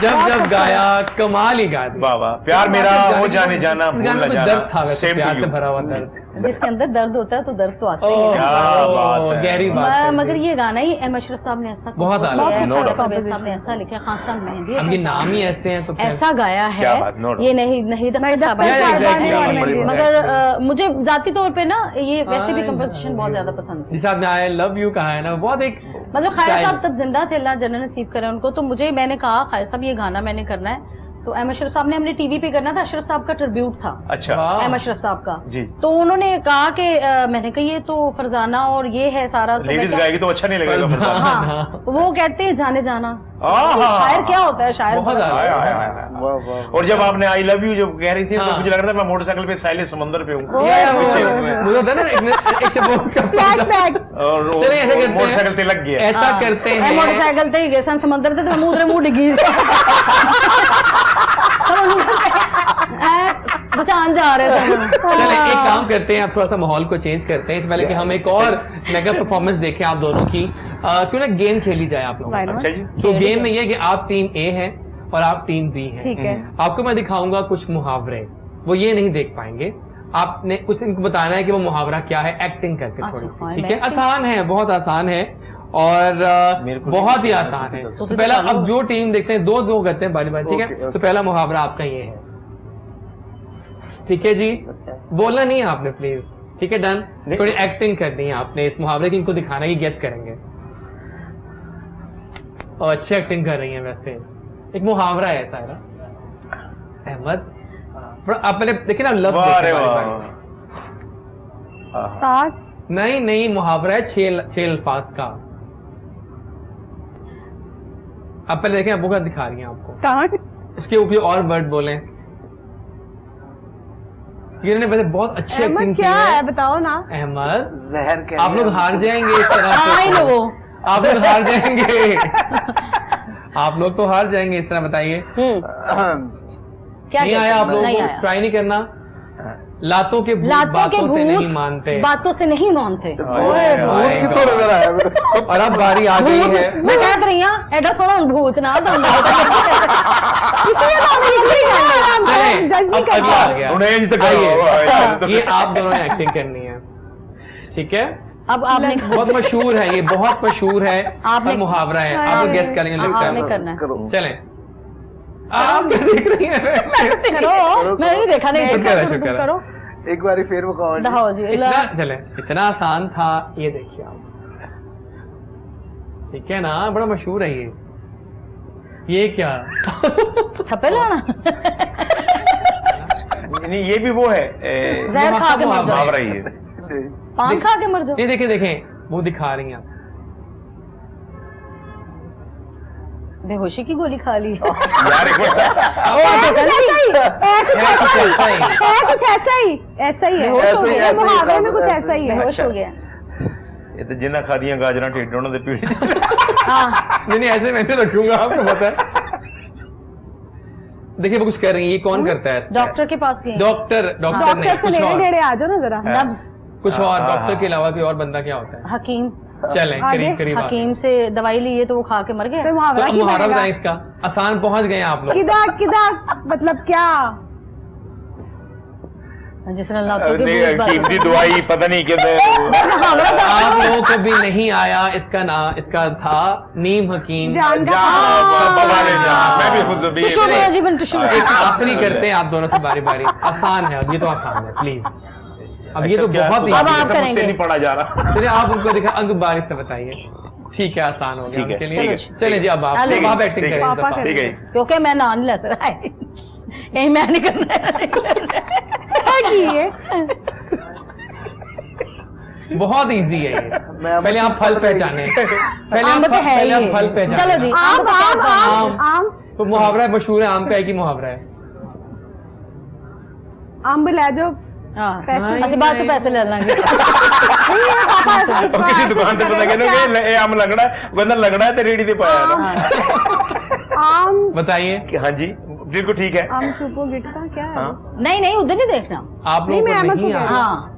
जब जब गाया कमाल ही गा दिया। वाह वाह, प्यार मेरा हो जाने जाना इस भूल गाने न में जाना, दर्द था वैसे, Same to प्यार से you। भरा हुआ दर्द। जिसके अंदर दर्द होता है तो दर्द तो आता ही है क्या बात है। गहरी बात है। मगर ये गाना ही एम अशरफ साहब ने ऐसा बहुत compose आला। किया है, No खालिद doubt। परवेज साहब ने ऐसा लिखा है, खान साहब मेहंदी अब ये हसन नाम साहब ही ने ऐसे हैं तो फिर- ऐसा गाया क्या है। बात, no doubt। ये नहीं दफ्तर साहब Yeah, exactly, और बड़ी मेहंदी। मगर मुझे जाती तौर पे ना ये वैसे भी कंपोजिशन बहुत ज्यादा पसंद थी। जिस आपने आई लव यू कहा है ना, बहुत एक मतलब खाया style। साहब तब जिंदा थे, अल्लाह जन्नत नसीब करे उनको। तो मैंने कहा खाया साहब ये गाना मैंने करना है, तो एम अशरफ साहब ने हमने टीवी पे करना था, अशरफ साहब का ट्रिब्यूट था अच्छा वाह। एम अशरफ साहब का। जी। तो उन्होंने कहा कि मैंने कहा ये तो फरजाना और ये है सारा, तो मैं लेडीज क्या- गाएगी तो अच्छा नहीं लगेगा फिर। हाँ, वो कहते हैं जाने जाना। आहा। शायर क्या होता है, शायर बहुत बहुत- आला। आया, आया, आया। वाह वाह। और जब आपने आई लव यू जब कह रही थी तो हाँ। मुझे लग रहा था मैं मोटरसाइकिल पे साइले समंदर पे हूँ या, पीछे मुझे होता है ना एक शब्द का- फ्लैशबैक। और चलिए ऐसे करते हैं। मोटरसाइकिल पे लग गया। ऐसा करते मैं हैं मोटरसाइकिल ते ही गए सन समंदर ते, तो मैं मुंह डिगी बचान जा रहे सन। चले एक काम करते हैं, आप थोड़ा सा माहौल को चेंज करते हैं इससे पहले कि हम एक और मेगा परफॉर्मेंस देखें आप दोनों की। क्यों ना गेम खेली जाए आप लोगों Why के not? साथ। अच्छा जी। तो गेम में ये है कि आप टीम ए है और आप टीम बी है। ठीक है। आपको मैं दिखाऊंगा कुछ मुहावरे, वो ये नहीं देख पाएंगे, आपने कुछ इनको बताना है कि वो मुहावरा क्या है, एक्टिंग करके अच्छा, थोड़ी हाँ, सी, ठीक है। मैं- आसान है, बहुत आसान है और मेरे को बहुत ही नहीं आसान है। पता। तो पहला अब जो टीम देखते हैं दो करते हैं बारी बारी, ठीक Okay, है। okay. तो पहला मुहावरा आपका ये है, ठीक है जी। बोलना नहीं है आपने प्लीज, ठीक है, डन। नहीं। थोड़ी एक्टिंग करनी है आपने इस मुहावरे की, इनको दिखाना है कि गेस करेंगे। और अच्छी एक्टिंग कर रही हैं वैसे। एक मुहावरा है ऐसा है ना अहमद, आप पहले देखिए ना, लव वाह रे देखिए वाह। बारी बारी। सास। नहीं मुहावरा है छह अल्फाज का। आप पहले देखें, आपको क्या दिखा रही हैं आपको, टाट। उसके ऊपर और वर्ड बोलें। इन्होंने वैसे बहुत अच्छी एक्टिंग अहमद की क्या है है बताओ ना। अहमद। जहर के आप लोग हार जाएंगे इस तरह आई नो वो। आप लोग हार जाएंगे आप लोग तो हार जाएंगे इस तरह, बताइए। क्या नहीं कहते आया हैं? आप लोगों नहीं को, आया। ट्राई नहीं करना। लातों के भूत लातों के बातों से नहीं भूत मानते। बातों से नहीं मानते। भूत की तो नजर आया मेरे को। और अब बारी आ गई भूत, है। मैं कहत रही हूँ एडा सोना भूत ना तो चलें, जज नहीं अब अगला आ गया। उन्हें इस तक आइए, ये आप दोनों ने एक्टिंग करनी है, ठीक है। अब आपने बहुत मशहूर है, ये बहुत मशहूर है, आपने- और मुहावरा है, आप लोग गेस करेंगे लगता आपने है। करना है। करो। चलें, आप क्या देख रही हैं? करो, मैंने नहीं देखा नहीं शुक्र है, शुक्र है। करो। एक बारी फिर मुकाओ जी। दिखाओ जी इतना चले, इतना आसान था, ये देखिए आप, ठीक है ना, बड़ा मशहूर है ये क्या थप्पे लाना नहीं ये भी वो है जहर खा के मर जाओ, मुहावरा ही है। पान खा के मर जाओ। ये देखें देखें, वो दिखा रही हैं आप। बेहोशी की गोली खा ली यार एक बार कुछ ऐसा ही ऐसा ही है। बेहोश हो गया, ऐसे ही, मुहावरे में कुछ ऐसे ऐसा ही है। बेहोश हो गया। ये तो जिन्ना खा दिया गाजरा टेढ़ उन्होंने पीढ़ी हाँ नहीं ऐसे मैं नहीं रखूंगा, आपको पता है। देखिए वो कुछ कर रही है, ये कौन करता है इसमें? डॉक्टर के पास गए डॉक्टर डॉक्टर डॉक्टर नहीं, से कुछ नेड़े और, नेड़े आ जाओ ना जरा। नब्ज कुछ और। हाँ, डॉक्टर हाँ। के अलावा कोई और बंदा क्या होता है? हकीम चलें, आगे? करीब करीब आ गए। हकीम से दवाई ली है तो वो खा के मर गया। तो तो मुहावरा अब की मुहावरा बनेगा। बताएं इसका, आसान पहुंच गए हैं आप लोग। किदा किदा मतलब क्या? जिस तरह लातों के भूत बातों कीमती से- दवाई पता नहीं किधर आप लोगों को भी नहीं आया इसका नाम, इसका था नीम हकीम। जान का मैं भी खुद भी टिश्यू दो जी, बन टिश्यू। एक आखिरी करते हैं आप दोनों से बारी बारी। आसान है, अब ये तो आसान है, प्लीज। अब ये तो बहुत ही अब आप मुझसे करेंगे। नहीं पढ़ा जा रहा। चलिए आप उनको दिखा, अंक बारी से बताइए। ठीक है, आसान हो गया ठीक है, उनके ठीक लिए। है, चलिए जी, अब आप ठीक है, अब आप एक्टिंग ठीक है, करें। पापा दफा। ठीक है क्योंकि मैं ना नहीं ले सकता यही मैं नहीं करना है। क्या की है? बहुत इजी है ये। पहले आप फल पहचाने, पहले आम आप तो है पहले ही। आप फल पहचाने। चलो जी, आम आम आम आम आम आम तो मुहावरा मशहूर है, आम का एक ही मुहावरा है। आम ले जाओ। पैसे ਅਸੀਂ ਬਾਅਦ ਚ ਪੈਸੇ ਲੈ ਲਾਂਗੇ। और किसी दुकान पे पता कहना कि आम लगना है, बंदा लगना है तो रेडी दे पाया ना। आम बताइए। कि हाँ जी बिल्कुल ठीक है। आम छुपो गिटता क्या है? हाँ नहीं नहीं उधर नहीं देखना। आप नहीं, लोगों मैं को अहमद नहीं को आ कह रहा, हाँ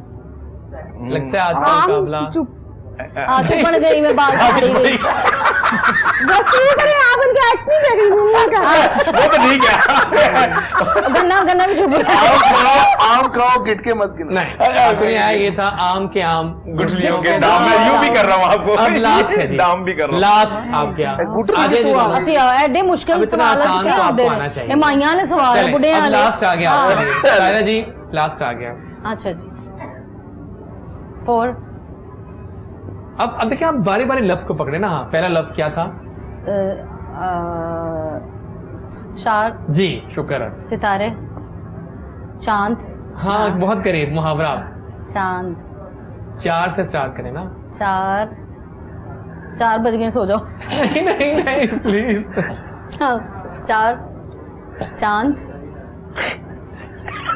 लगता है आज का आम मुकाबला। चुप चुप बन गई, मैं बाल पकड़ी गई। आप उनकी एक्ट नहीं देख रही, वो तो ठीक है। गन्ना भी चुप आम खाओ गिटके मत गिनो। नहीं, ये था आम के आम गुठलियों के दाम। मैं यूं भी कर रहा हूँ आपको, अब लास्ट है जी, दाम भी कर रहा हूँ। लास्ट आप क्या ਅਸੀਂ ਐਡੇ ਮੁਸ਼ਕਿਲ ਸਵਾਲ ਤੁਸੀਂ ਆਉਂਦੇ ਨੇ, ਇਹ ਮਾਈਆਂ ਨੇ ਸਵਾਲ ਹੈ ਬੁੱਢਿਆਂ ਵਾਲੇ। लास्ट आ गया आपके लिए। सायरा जी लास्ट आ गया। अच्छा जी 4 अब देखिए आप बारी बारी लफ्ज को पकड़े ना। हाँ, पहला लफ्ज क्या था? 4 जी, शुक्र है। सितारे, चांद। हाँ, बहुत करीब, मुहावरा। चांद 4 से स्टार्ट करें ना। 4 बज गए, सो जाओ। नहीं प्लीज। हाँ, 4 चांद,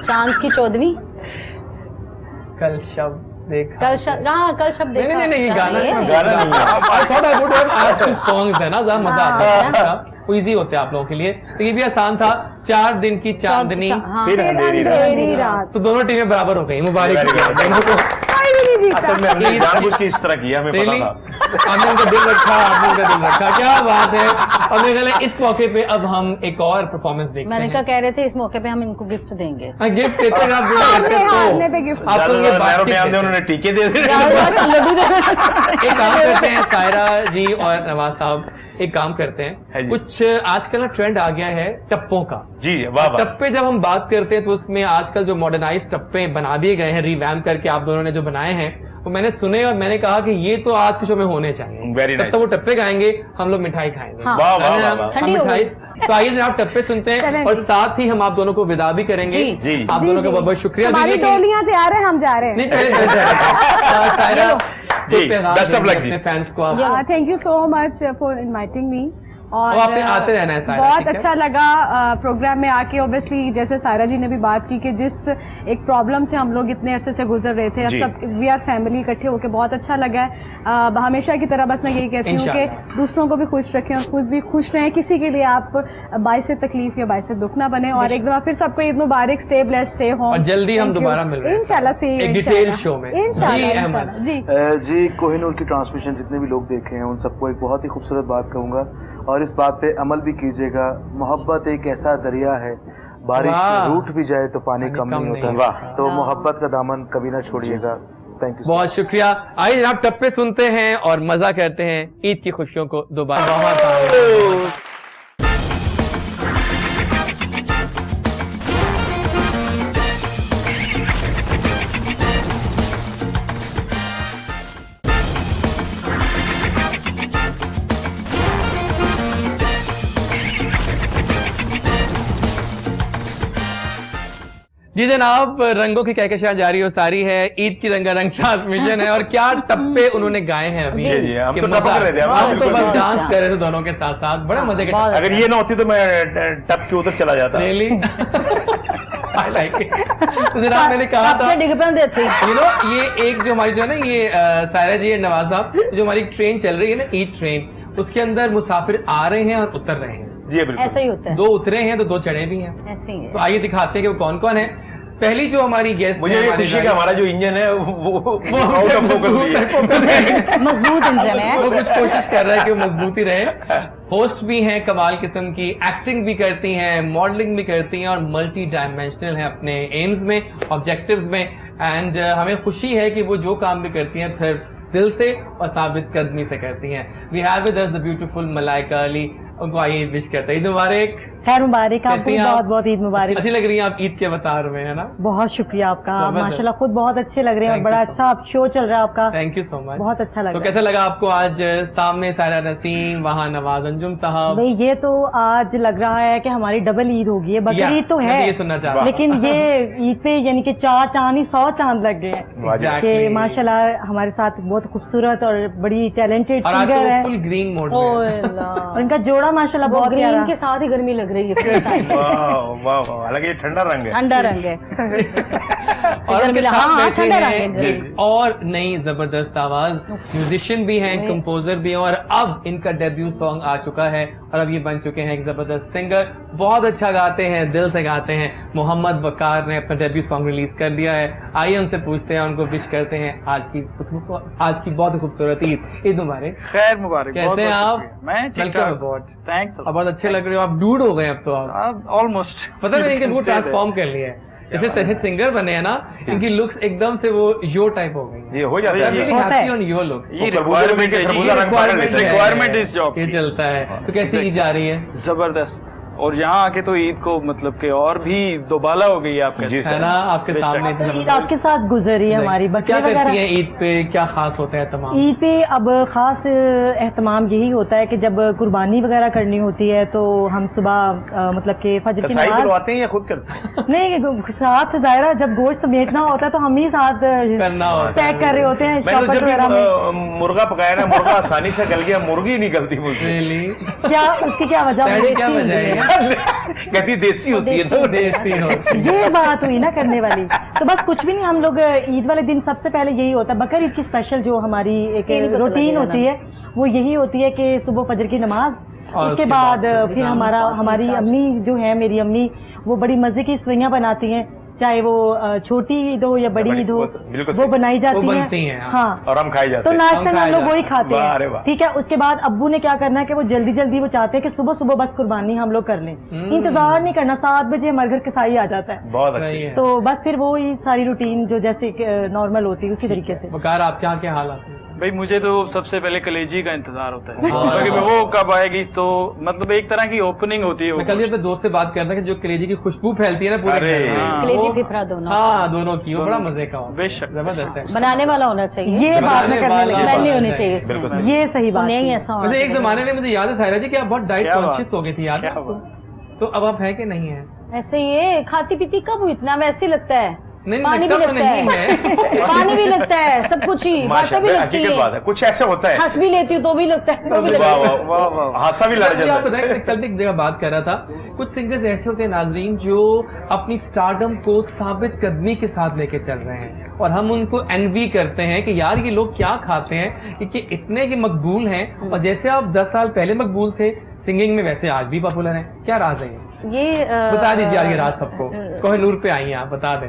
चांद की 14वीं। कल शब्द देखा। कल शब्द देखा। नहीं, ये गाना ये? I thought I would have asked some songs है ना, ज़्यादा मजा आता है। वो इजी होते हैं आप लोगों के लिए। तो ये भी आसान था। 4 दिन की चांदनी, फिर अंधेरी रात। तो दोनों टीमें बराबर हो गई। मुबारक दोनों को। असल में हमने जानबूझ के इस तरह किया, हमें पता था। आपने उनका दिल रखा, आपने उनका दिल रखा, क्या बात है। और मेरे ख्याल है इस मौके पे अब हम एक और परफॉर्मेंस देखते हैं। मैंने कहा कह रहे थे इस मौके पे हम इनको गिफ्ट देंगे। गिफ्ट देते हैं आप, आपको उन्होंने टीके दे दिए। लड्डू दे। एक काम करते हैं सायरा जी और नवाज साहब, एक काम करते हैं, कुछ आजकल ना ट्रेंड आ गया है टप्पों का। जी वाह। टप्पे जब हम बात करते हैं तो उसमें आजकल जो मॉडर्नाइज टप्पे बना दिए गए हैं, रिवैम्प करके आप दोनों ने जो बनाए हैं, वो मैंने सुने और मैंने कहा कि ये तो आज के शो में होने चाहिए। Very nice. तब तो वो टप्पे गाएंगे, हम लोग मिठाई खाएंगे। हाँ। वाह वाह वाह। ठंडी हो गई। तो आइए जनाब टप्पे सुनते हैं और साथ ही हम आप दोनों को विदा भी करेंगे। जी। आप दोनों का बहुत बहुत शुक्रिया। हमारी टोलियां तैयार है, हम जा रहे हैं। नहीं, सायरा, बेस्ट ऑफ लक जी। अपने फैंस को आप thank you so much for inviting me. और आपने आते रहना है सायरा, बहुत ठीक है? अच्छा लगा प्रोग्राम में आके। ऑब्वियसली जैसे सायरा जी ने भी बात की कि जिस एक प्रॉब्लम से हम लोग इतने अरसे से गुजर रहे थे, अब सब वी आर फैमिली इकट्ठे होकर बहुत अच्छा लगा है। हमेशा की तरह बस मैं यही कहती हूँ कि दूसरों को भी खुश रखें और खुद भी खुश रहें। किसी के लिए आप बाइस तकलीफ या बाइस दुख ना बने। और एक बार फिर सबको ईद मुबारक, स्टे ब्लेस्ड, स्टे होम। और जल्दी हम दोबारा मिल रहे हैं इंशाल्लाह से एक डिटेल शो में। इंशाल्लाह जी। जी कोहिनूर की ट्रांसमिशन जितने भी लोग देखे हैं उन सबको एक बहुत ही खूबसूरत बात कहूँगा और इस बात पे अमल भी कीजिएगा। मोहब्बत एक ऐसा दरिया है, बारिश रूठ भी जाए तो पानी कम नहीं होता। वाह। तो मोहब्बत का दामन कभी ना छोड़िएगा। Thank you. बहुत शुक्रिया। आइए आप टप्पे सुनते हैं और मजा करते हैं ईद की खुशियों को दोबारा। जी जनाब, रंगों की कहकशां जारी और सारी है। ईद की रंगारंग ट्रांसमिशन है और क्या टप्पे उन्होंने गाए हैं अभी। जी, हम कि तो मजा- टपक रहे थे, हम हम तो बिल्कुल बस डांस कर रहे थे दोनों के साथ साथ। बड़ा मजे के बहुत अगर ये ना होती तो मैं टप के उधर चला जाता। Really I like it. तो जनाब मैंने कहा था डिग पे थे। यू नो ये एक जो हमारी जो है ना ये सायरा जी और नवाज साहब, जो हमारी ट्रेन चल रही है ना ईद ट्रेन, उसके अंदर मुसाफिर आ रहे हैं और उतर रहे हैं। जी बिल्कुल ऐसा ही होता है, 2 उतरे हैं तो 2 चढ़े भी हैं। ऐसे ही है। तो आइए दिखाते हैं कि वो कौन कौन है। पहली जो हमारी गेस्ट मुझे ये खुशी है कि हमारा जो इंजन है वो आउट ऑफ फोकस भी है। मजबूत इंजन है। वो कुछ कोशिश कर रहा है कि वो मजबूती रहे। होस्ट भी हैं कमाल किस्म की, एक्टिंग भी करती हैं, मॉडलिंग भी करती हैं और मल्टी डायमेंशनल है अपने एम्स में, ऑब्जेक्टिव्स में। एंड हमें खुशी है कि वो जो काम भी करती हैं फिर दिल से और साबित कदमी से करती हैं। We have with us the beautiful Malaika Ali. उनको आइए विश करते हैं ईद मुबारक। खैर मुबारक, आपको कैसी हैं आप? बहुत बहुत ईद मुबारक। अच्छी लग रही हैं आप ईद के अवतार में, है ना? बहुत शुक्रिया आपका, जबरदस्त। माशाल्लाह खुद बहुत अच्छे लग रहे हैं और Thank बड़ा you so अच्छा आप शो चल रहा है आपका। Thank you so much. बहुत अच्छा लग तो रहा है। कैसा लगा आपको आज सामने सायरा नसीम, वहाँ नवाज अंजुम साहब? भाई ये तो आज लग रहा है कि हमारी डबल ईद होगी है। बकरीद Yes, तो मैं है भी ये सुनना चाह रहा हूँ। लेकिन ये ईद पे यानी कि 4 चांद ही 100 चांद लग गए हैं। Exactly. कि माशाल्लाह हमारे साथ बहुत खूबसूरत और बड़ी टैलेंटेड और आज सिंगर तो है फुल ग्रीन मोड में है। और इनका जोड़ा बड़ा माशाल्लाह बहुत ग्रीन प्यारा। के साथ ही गर्मी लग रही है पूरे टाइम। वाह वाह वाह, हालांकि ये ठंडा रंग है। ठंडा रंग है। और गर्मी उनके साथ हाँ बैठे ठंडा रंग हैं है ग्रीन। और नई जबरदस्त आवाज, म्यूजिशियन भी हैं, कंपोजर भी हैं, और अब इनका डेब्यू सॉन्ग आ चुका है और अब ये बन चुके हैं एक जबरदस्त सिंगर। बहुत अच्छा गाते हैं, दिल से गाते हैं। मोहम्मद वकार ने अपना डेब्यू सॉन्ग रिलीज कर दिया है। आइए उनसे पूछते हैं, उनको विश करते हैं आज की बहुत खूबसूरत ईद मुबारक। खैर मुबारक। कैसे हैं आप? मैं ठीक वेलकम ठाक। अबाउट। थैंक्स। अब बहुत अच्छे लग रहे हो आप, डूड हो गए अब तो आप। ऑलमोस्ट पता है मैंने इनके लुक ट्रांसफॉर्म कर लिया है। जैसे तरह सिंगर बने हैं ना, इनकी लुक्स एकदम से वो यो टाइप हो गई। ये हो जाता है। really happy on your looks। ये रिक्वायरमेंट इस जॉब ये चलता है। तो कैसी ईद जा रही है? जबरदस्त। और यहाँ आके तो ईद को मतलब कि और भी दोबाला हो गई है आपके है ना, आपके सामने ईद आपके साथ गुजरी है हमारी। क्या करती है ईद पे, क्या खास होता है तमाम? ईद पे अब खास एहतमाम यही होता है कि जब कुर्बानी वगैरह करनी होती है तो हम सुबह मतलब कि फजर की नमाज करवाते हैं या खुद करते हैं? नहीं, साथ ज़ाहिरा जब गोश्त समेटना होता है तो हम ही साथ पैक कर रहे होते हैं शॉपर वगैरह में। मुर्गा पकाया ना, मुर्गा आसानी से गल गया, मुर्गी निकलती मुझसे। क्या उसकी क्या वजह? कहती देसी होती है तो देसी होती है। ये बात हुई ना करने वाली। तो बस कुछ भी नहीं, हम लोग ईद वाले दिन सबसे पहले यही होता है, बकर ईद की स्पेशल जो हमारी एक रूटीन होती है वो यही होती है कि सुबह फजर की नमाज, उसके बाद फिर हमारी अम्मी जो है, मेरी अम्मी, वो बड़ी मजे की सवैयां बनाती हैं, चाहे वो छोटी ईद हो या बड़ी ईद हो, वो बनाई जाती हैं। हाँ, और हम खाई जाते तो नाश्ते में हम लोग वही खाते हैं। वाह। ठीक है, उसके बाद अब्बू ने क्या करना है कि वो जल्दी जल्दी वो चाहते हैं कि सुबह सुबह बस कुर्बानी हम लोग कर लें, इंतजार नहीं करना, 7 बजे हमारे घर कसाई आ जाता है। बहुत अच्छी है। तो बस फिर वो ही सारी रूटीन जो जैसे नॉर्मल होती है उसी तरीके से। वकार, आप क्या हालात हैं? भाई मुझे तो सबसे पहले कलेजी का इंतजार होता है क्योंकि वो कब आएगी, तो मतलब एक तरह की ओपनिंग होती है। मैं कल अपने दोस्त से बात कर रहा था कि जो कलेजी की खुशबू फैलती है ना पूरे कलेजी फिफरा दोनों, हाँ दोनों की, वो बड़ा मजे का बेशक जबरदस्त है। बनाने वाला होना चाहिए, ये बात मैं करने लगी। स्मेल नहीं होनी चाहिए इसमें, ये सही बात नहीं ऐसा होना वैसे एक चाहिए। जमाने में मुझे याद है सायरा जी कि आप बहुत डाइट कॉन्शियस हो गई थी, याद है आपको? तो अब आप है कि नहीं है? ऐसे ये खाती पीती कब हुई, इतना वैसे ही लगता है। नहीं, पानी भी लगता है, पानी भी लगता है, सब कुछ ही, बातें भी लगती है, कुछ ऐसे होता है, हंस भी लेती हूँ तो भी लगता है, हासा भी लड़ जाता है। आप बताएं, मैं कल भी एक जगह बात कर रहा था, कुछ सिंगर्स ऐसे होते हैं नाजरीन जो अपनी स्टारडम को साबित कदमी के साथ लेके चल रहे हैं और हम उनको एनवी करते हैं कि यार ये लोग क्या खाते हैं कि इतने के मकबूल हैं, और जैसे आप 10 साल पहले मकबूल थे सिंगिंग में वैसे आज भी पॉपुलर हैं। क्या राज है ये बता दीजिए यार, ये राज सबको। कोहिनूर पे आई हैं आप, बता दें।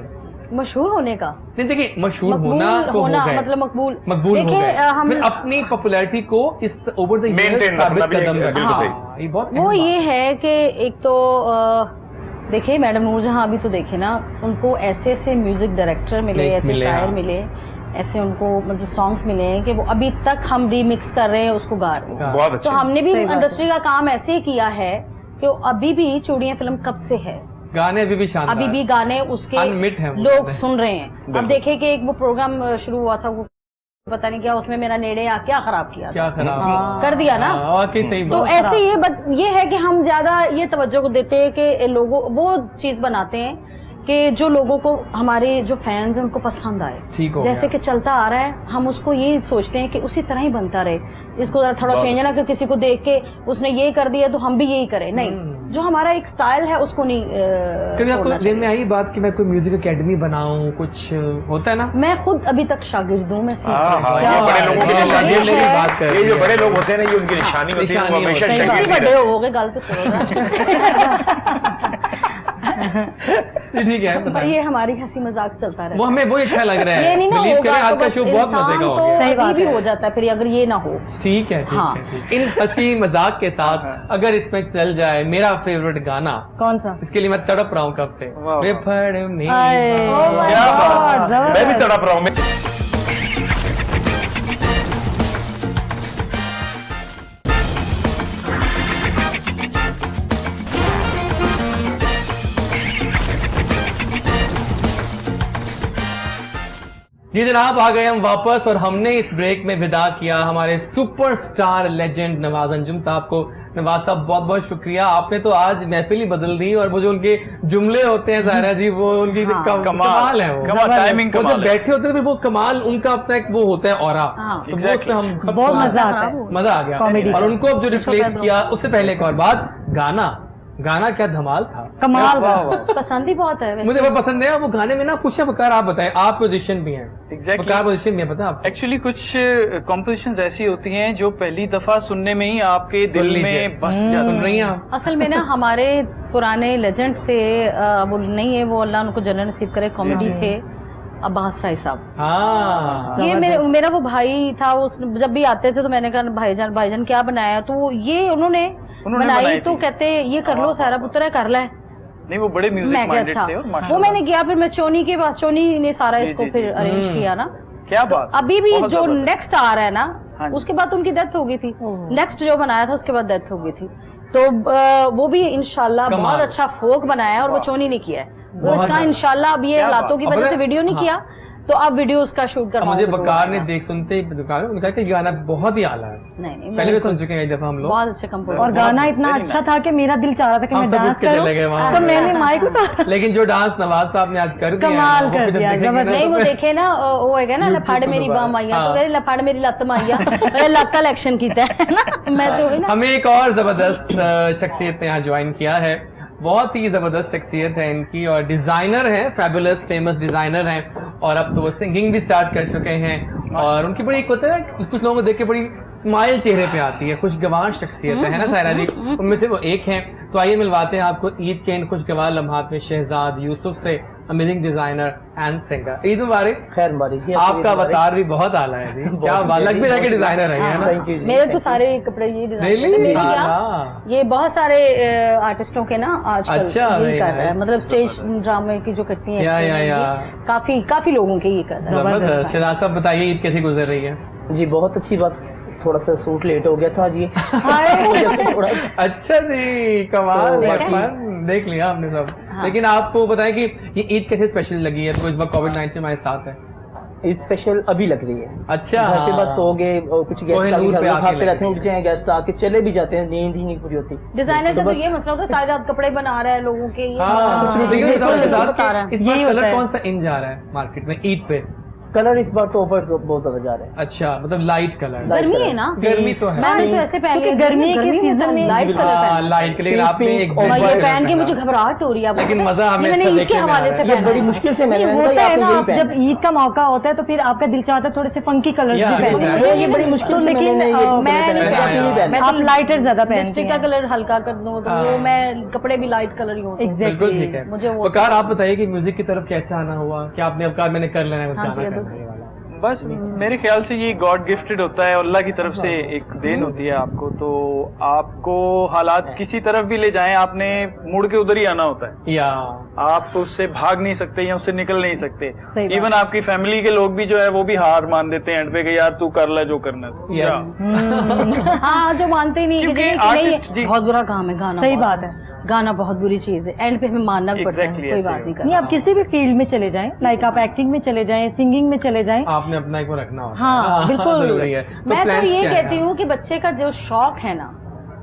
मशहूर होने का नहीं, देखिए मशहूर होना तो होना हो गए, मतलब मकबूल हो गए, हम फिर अपनी पॉपुलैरिटी को इस ओवर द ईयर्स साबित कदम रखना। ये बहुत वो ये है कि एक तो देखिए मैडम नूरजहां अभी तो देखे ना, उनको ऐसे ऐसे म्यूजिक डायरेक्टर मिले, ऐसे शायर मिले, ऐसे उनको मतलब सॉन्ग्स मिले हैं कि वो अभी तक हम रीमिक्स कर रहे हैं, उसको गा रहे हैं। तो हमने भी इंडस्ट्री का काम ऐसे ही किया है कि अभी भी चूड़ियां फिल्म कब से है, गाने अभी भी शानदार, अभी भी गाने उसके लोग सुन रहे हैं। अब देखे कि एक वो प्रोग्राम शुरू हुआ था, वो पता नहीं क्या, उसमें मेरा नेड़े आ क्या खराब किया, क्या खराब कर दिया ना। तो ऐसे ये है कि हम ज्यादा ये तवज्जो को देते हैं कि लोगों वो चीज बनाते हैं कि जो लोगों को, हमारे जो फैंस हैं उनको पसंद आए। जैसे कि चलता आ रहा है, हम उसको ये सोचते हैं कि उसी तरह ही बनता रहे, इसको जरा थोड़ा चेंज ना कि किसी को देख के उसने ये कर दिया तो हम भी यही करें, नहीं, जो हमारा एक स्टाइल है उसको नहीं। कभी आपको दिल में आई बात कि मैं कोई म्यूजिक एकेडमी बनाऊं, कुछ होता है ना? मैं खुद अभी तक शागिर्द हूँ, मैं सीख ये जो बड़े लोग होते हैं ना, ये उनकी निशानी होती है, वो हमेशा शागिर्द बड़े हो गए, गलत सुनो। ठीक है, पर ये हमारी हंसी मजाक चलता रहता है, वो हमें वो अच्छा लग रहा है। ये नहीं ना होगा आज का शो बहुत मजे का हो गया, सही बात भी हो जाता है फिर अगर ये ना हो। ठीक है, इन हंसी मजाक के साथ अगर इसमें चल जाए मेरा फेवरेट गाना, कौन सा? इसके लिए मैं तड़प रहा हूँ कब से, मैं भी तड़प रहा हूँ। जी जनाब, आ गए हम वापस और हमने इस ब्रेक में विदा किया हमारे सुपरस्टार लेजेंड नवाज अंजुम साहब को। नवाज साहब बहुत बहुत शुक्रिया, आपने तो आज महफिल ही बदल दी और वो जो उनके जुमले होते हैं ज़ाहिरा जी, वो उनकी कमाल है, वो टाइमिंग वो जब बैठे होते हैं फिर वो कमाल उनका अपना एक वो होता है ऑरा, तो वो उसमें हम बहुत मजा आ गया। और उनको अब जो रिप्लेस किया, उससे पहले एक और बात, गाना क्या धमाल था, कमाल, पसंद ही बहुत है मुझे वो पसंद है। वो गाने में ना कुछ बकार आप बताएं, आप पोजीशन भी हैं एग्जैक्टली पोजीशन में पता आप एक्चुअली कुछ कॉम्पोजिशंस ऐसी होती हैं जो पहली दफा सुनने में ही आपके दिल में बस जाती सुन रही हैं आप। असल में ना हमारे पुराने लेजेंड थे, वो नहीं है, वो अल्लाह उनको जन्नत नसीब करे, कॉमेडी थे अब्बास राय साहब। हाँ, ये मेरा वो भाई था, उस जब भी आते थे तो मैंने कहा भाईजान क्या बनाया, तो ये उन्होंने बनाई, तो कहते ये कर लो सारा पुत्र है, कर ले। नहीं, वो बड़े म्यूजिक माइंडेड थे और वो मैंने किया। फिर मैं चोनी के पास, चोनी ने सारा इसको फिर अरेंज किया ना। क्या बात, अभी भी जो नेक्स्ट आ रहा है ना, उसके बाद उनकी डेथ हो गई थी, नेक्स्ट जो बनाया था उसके बाद डेथ हो गई थी, तो वो भी इंशाल्लाह बहुत अच्छा फोक बनाया है और वो चोनी ने किया है। वो इसका इंशाल्लाह अब ये हालातों की वजह से वीडियो नहीं किया, तो अब वीडियो उसका शूट करवा। मुझे बकार ने देख सुनते ही दुकान में उनका कि गाना बहुत ही आला है। नहीं पहले भी सुन चुके हैं एक दफा हम लोग, बहुत अच्छे कंपोजर, और गाना इतना अच्छा था कि मेरा दिल चाह रहा था कि मैं डांस करूं, तो मैंने माइक उठाया। लेकिन जो डांस नवाज साहब ने आज कर दिया, कमाल कर दिया, नहीं वो देखे ना, वो है ना लफाड़ मेरी बाम आइया, तो कह लफाड़ मेरी लत माइया, लत का इलेक्शन किया है ना, मैं तो हमें एक और जबरदस्त शख्सियत ने यहाँ ज्वाइन किया है, बहुत ही जबरदस्त शख्सियत है इनकी, और डिजाइनर हैं, फैबुलस फेमस डिजाइनर हैं, और अब तो वो सिंगिंग भी स्टार्ट कर चुके हैं। और उनकी बड़ी एक होता है, कुछ लोगों को देख के बड़ी स्माइल चेहरे पे आती है, खुशगवार शख्सियत है ना सायरा जी, उनमें से वो एक हैं। तो आइए मिलवाते हैं आपको ईद के इन खुशगवार लम्हात में शहजाद यूसुफ से, amazing designer and singer. Eid मुबारक। खैर मुबारक जी, आपका अवतार भी बहुत आला है जी, क्या लग भी रहा है डिजाइनर है ना। मेरे तो सारे कपड़े ये डिजाइन, ये बहुत सारे आर्टिस्टों के ना आजकल यही कर रहा है, मतलब स्टेज ड्रामे की जो करती हैं, काफी लोगों के ये कर रहा है। शहजाद साहब बताइए ईद कैसी गुजर रही है? जी बहुत अच्छी, बस थोड़ा सा सूट लेट हो गया था जी। थोड़ा सा अच्छा जी, कमाल, देख लिया आपने सब। लेकिन आपको बताएं कि ये ईद कैसे स्पेशल लगी है? तो इस वक्त कोविड-19 हमारे साथ है, ईद स्पेशल अभी लग रही है। अच्छा, घर पे बस सो गए, कुछ गेस्ट खाते रहते हैं, उठ जाए गेस्ट आके चले भी जाते हैं, नींद ही नहीं पूरी होती। डिजाइनर का तो ये मसला होता है, सारी रात कपड़े बना रहा है लोगों के, इस बार कलर कौन सा इन जा रहा है मार्केट में ईद पे? कलर इस बार तो ऑफर्स बहुत ज्यादा जा रहे हैं। अच्छा, मतलब लाइट कलर, गर्मी है ना, गर्मी तो है, मैंने तो ऐसे पहन लिया, गर्मी के सीजन में लाइट कलर लाइट कलर आपने एक ये पहन के मुझे घबराहट हो रही है, लेकिन मजा हमें मैंने ईद के हवाले से पहना, बड़ी मुश्किल से मैंने होता है ना, जब ईद का मौका होता है तो फिर आपका दिल चाहता है थोड़े से फंकी कलर्स भी पहनने, ये बड़ी मुश्किल से, लेकिन मैं आप लाइटर ज्यादा पहनते हैं, लिपस्टिक का कलर हल्का कर दूं तो वो मैं कपड़े भी लाइट कलर ही होते हैं। बिल्कुल ठीक है। मुझे वो वकार आप बताइए कि म्यूजिक की तरफ कैसे आना हुआ, क्या आपने अवकार मैंने कर लेना है? बस मेरे ख्याल से ये गॉड गिफ्टेड होता है, अल्लाह की तरफ से एक देन होती है आपको, तो आपको हालात किसी तरफ भी ले जाएं, आपने मुड़ के उधर ही आना होता है, या आप उससे भाग नहीं सकते या उससे निकल नहीं सकते। इवन आपकी फैमिली के लोग भी जो है वो भी हार मान देते हैं एंड पे कि यार तू कर ले जो करना है। हाँ, जो मानते ही नहीं, बहुत बुरा काम है गाना, सही बात है, गाना बहुत बुरी चीज है, एंड पे हमें मानना भी पड़ता है, कोई बात नहीं करना। नहीं, आप किसी भी फील्ड में चले जाएं, लाइक आप एक्टिंग में चले जाएं, सिंगिंग में चले जाएं, आपने अपना एक वो रखना होता है। हाँ, बिल्कुल जरूरी है। मैं तो ये कहती हूँ कि बच्चे का जो शौक है ना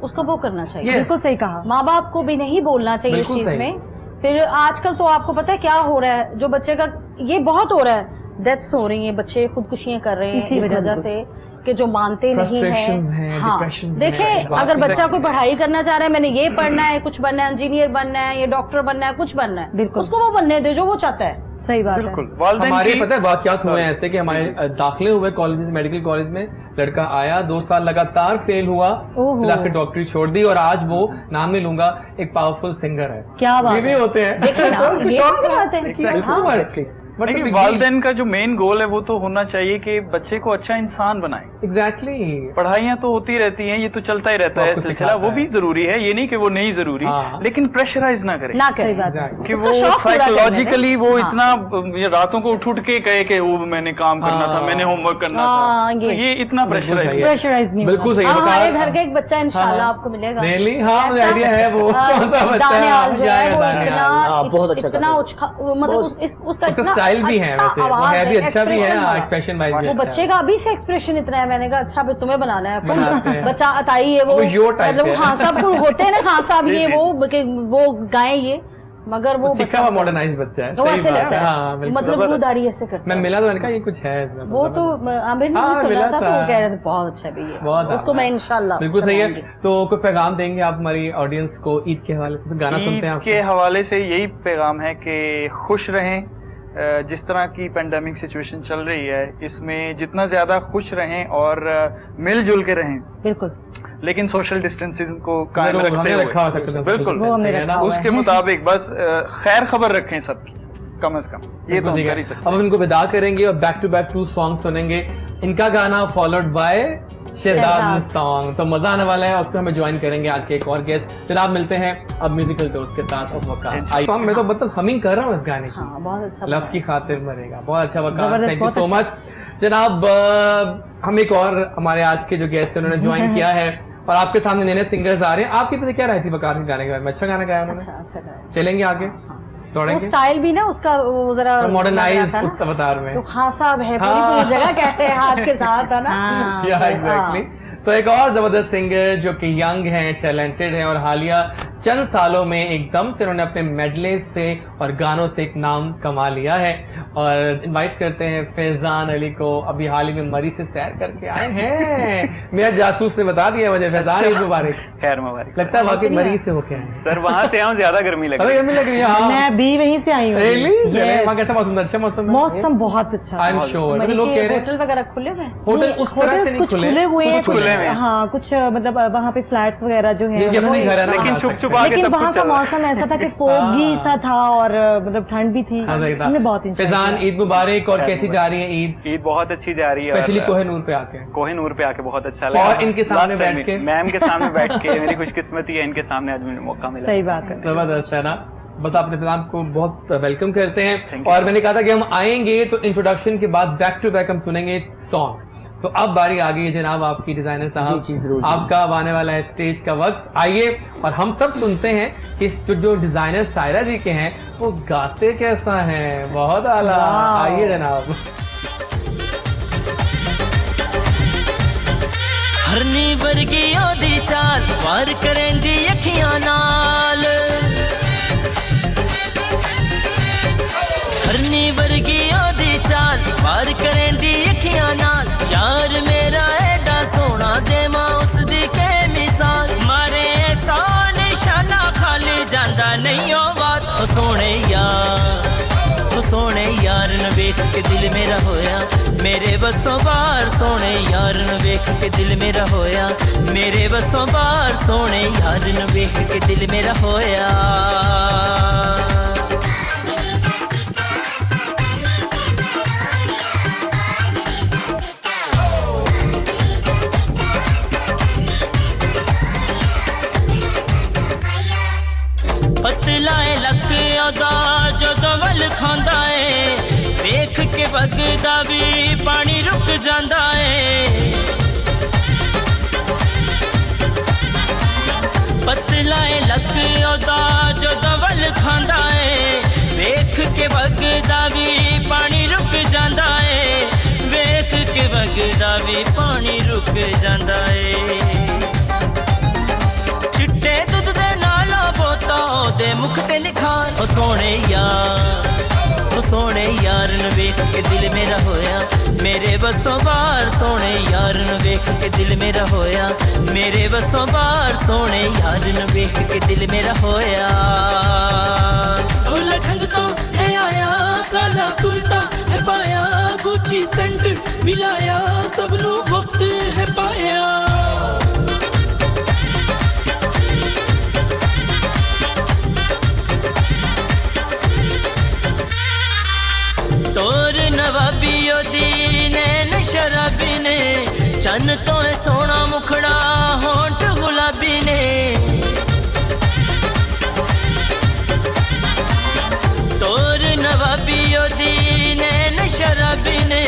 उसको वो करना चाहिए। बिल्कुल सही कहा। माँ बाप को भी नहीं बोलना चाहिए इस चीज में। फिर आजकल तो आपको पता है क्या हो रहा है, जो बच्चे का ये बहुत हो रहा है, डेथ्स हो रही है, बच्चे खुदकुशियां कर रहे हैं इस वजह से कि जो मानते नहीं है। हाँ, देखें, अगर बच्चा कोई पढ़ाई करना चाह रहा है, मैंने ये पढ़ना है, कुछ बनना है, इंजीनियर बनना है, ये डॉक्टर बनना है, कुछ बनना है, उसको वो बनने दे जो वो चाहता है। सही बात है। हमारे पता है वाकयात हुए ऐसे कि हमारे दाखिले हुए कॉलेज, मेडिकल कॉलेज में, लड़का आया 2 साल लगातार फेल हुआ, फिर डॉक्टरी छोड़ दी, और आज वो नाम नहीं लूंगा एक पावरफुल सिंगर है। क्या बात, ये भी होते हैं। लेकिन वालिदैन का जो मेन गोल है वो तो होना चाहिए कि बच्चे को अच्छा इंसान बनाए। एग्जैक्टली। पढ़ाइयाँ तो होती रहती हैं, ये तो चलता ही रहता है सिलसिला, वो भी जरूरी है, ये नहीं कि वो नहीं जरूरी, लेकिन प्रेशराइज ना करें, कि वो साइकोलॉजिकली वो इतना रातों को उठ के कहे कि वो मैंने काम करना था, मैंने होमवर्क करना था, तो ये इतना प्रेशराइज नहीं। बिल्कुल सही। हमारे घर का एक बच्चा इंशाल्लाह आपको मिलेगा, आइडिया है वो कौन सा बच्चा है, वो इतना बहुत अच्छा, मतलब उसका इतना स्टाइल भी है वैसे, वो है भी अच्छा भी है, एक्सप्रेशन वाइज भी वो अच्छा बच्चे है। का अभी से एक्सप्रेशन इतना है, मैंने कहा अच्छा अभी तुम्हें बनाना है फुल बच्चा अताई है वो मतलब हाँ सब कुछ होते हैं ना खान साहब ये वो गाएं ये, मगर वो सीखा हुआ मॉडर्नाइज बच्चा है, वो ऐसे लगता है हाँ, मतलब रूदारी ऐसे करता मैं मिला तो मैंने कहा ये कुछ है इसमें, वो तो आमिर ने भी सुना था तो वो कह रहे थे बहुत अच्छा भी है, उसको मैं इंशाल्लाह बिल्कुल सही है। तो कोई पैगाम देंगे आप हमारी ऑडियंस को ईद के हवाले से? गाना सुनते हैं ईद के हवाले से यही पैगाम है कि खुश रहें, जिस तरह की पेंडेमिक सिचुएशन चल रही है इसमें जितना ज्यादा खुश रहें और मिलजुल के रहें, बिल्कुल, लेकिन सोशल डिस्टेंसिंग को कायम रखते हुए बिल्कुल उसके मुताबिक बस खैर खबर रखें सबकी, कम से कम ये तो हम कर ही सकते। अब हम इनको विदा करेंगे और बैक टू बैक 2 सॉन्ग सुनेंगे, इनका गाना फॉलोड बाय शहजाद सॉन्ग, तो मजा आने वाला है। उसको हमें ज्वाइन करेंगे आज के एक और गेस्ट, जनाब मिलते हैं अब म्यूजिकल टूर्स के साथ। और मौका मैं तो मतलब हमिंग कर रहा हूँ इस गाने की, बहुत अच्छा, लव की खातिर मरेगा, बहुत अच्छा वक़्त, थैंक यू सो मच जनाब। हम एक और हमारे आज के जो गेस्ट हैं उन्होंने ज्वाइन किया है और आपके सामने नए नए सिंगर्स आ रहे हैं। आपकी पता क्या रहती वकार के गाने के बारे में? अच्छा गाना गाया उन्होंने, अच्छा गाया, चलेंगे आगे वो स्टाइल भी ना उसका वो जरा मॉडर्नाइज उस अवतार में तो खान साहब है पूरी जगह कहते हैं हाथ के साथ है ना। एग्जैक्टली। तो एक और जबरदस्त सिंगर जो कि यंग हैं, टैलेंटेड हैं और हालिया चंद सालों में एकदम से उन्होंने अपने मेडलेज से और गानों से एक नाम कमा लिया है और इनवाइट करते हैं फैजान अली को। अभी हाल ही में मरी से सैर करके आए हैं, मेरा जासूस ने बता दिया मुझे। फैजान ईद मुबारक। खैर मुबारक। लगता है वाकई मरी से होके आए सर, वहाँ से आऊँ ज्यादा गर्मी लग रही है। मैं भी वहीं से आई हूँ। वहाँ कैसा मौसम? अच्छा मौसम, मौसम बहुत अच्छा। I am sure. लोग कह रहे हैं होटल वगैरह खुले हुए, होटल उस तरह से नहीं खुले हुए हैं, हाँ कुछ मतलब वहाँ पे फ्लैट्स वगैरह जो है, लेकिन छुप छुपा के सब वहाँ का मौसम ऐसा था कि फोगी सा था और मतलब ठंड भी थी। हमने बहुत एंजॉय किया। फैजान ईद मुबारक। और कैसी जा रही है ईद? ईद बहुत अच्छी जा रही है, स्पेशली कोहिनूर पे आके। कोहिनूर पे आके बहुत अच्छा लगा और इनके सामने बैठ के, मैम के सामने बैठ के मेरी खुशकिस्मती है, इनके सामने आज मुझे मौका मिला। सही बात है, जबरदस्त है ना। बस आपने फिल्म को बहुत वेलकम करते हैं और मैंने कहा था कि हम आएंगे तो इंट्रोडक्शन के बाद बैक टू बैक हम सुनेंगे सॉन्ग। तो अब बारी आ गई है जनाब आपकी, डिजाइनर साहब, आपका अब आने वाला है स्टेज का वक्त। आइए और हम सब सुनते हैं कि जो डिजाइनर सायरा जी के हैं वो गाते कैसा है, बहुत आला। आइए जनाब। हरनी वर्गी ओदी चाल वार करें दी अखियां नाल, हरनी वर्गी ओदी चाल वार करें दी अखियां नाल, यार मेरा एडा सोना देवा उसदी के मिसाल, मारे ऐसा निशाना खाली जांदा नहीं ओ बात। ओ सोने यार न वेख के दिल मेरा होया मेरे बसों बार, सोने यार न वेख के दिल मेरा होया मेरे बसों बार, सोने यार न वेख के दिल मेरा होया। पतलाए लक अदा जो दवल खांदा है, वेख के वगदा भी पानी रुक जांदा है। पतलाए लक अदा जो दवल खांदा है, वेख के वगदा भी पानी रुक जांदा है, वेख के वगदा भी पानी रुक जांदा है। चिट्टे दुध दे नालो बोता दे मुख ते निखार, ओ सोने यार न वेख के दिल मेरा होया मेरे बसों बार, सोने यार न वेख के दिल मेरा होया मेरे बसों बार, सोने यार न वेख के दिल मेरा होया। लखन तो है आया काला कुर्ता है पाया, गुची सेंट मिलाया सबनू वक्त है पाया। तोर नवाबियो दी नैन शराबी ने, चन तो है सोना मुखड़ा होंठ गुलाबी ने, तोर नवाबियो दी नैन शराबी ने,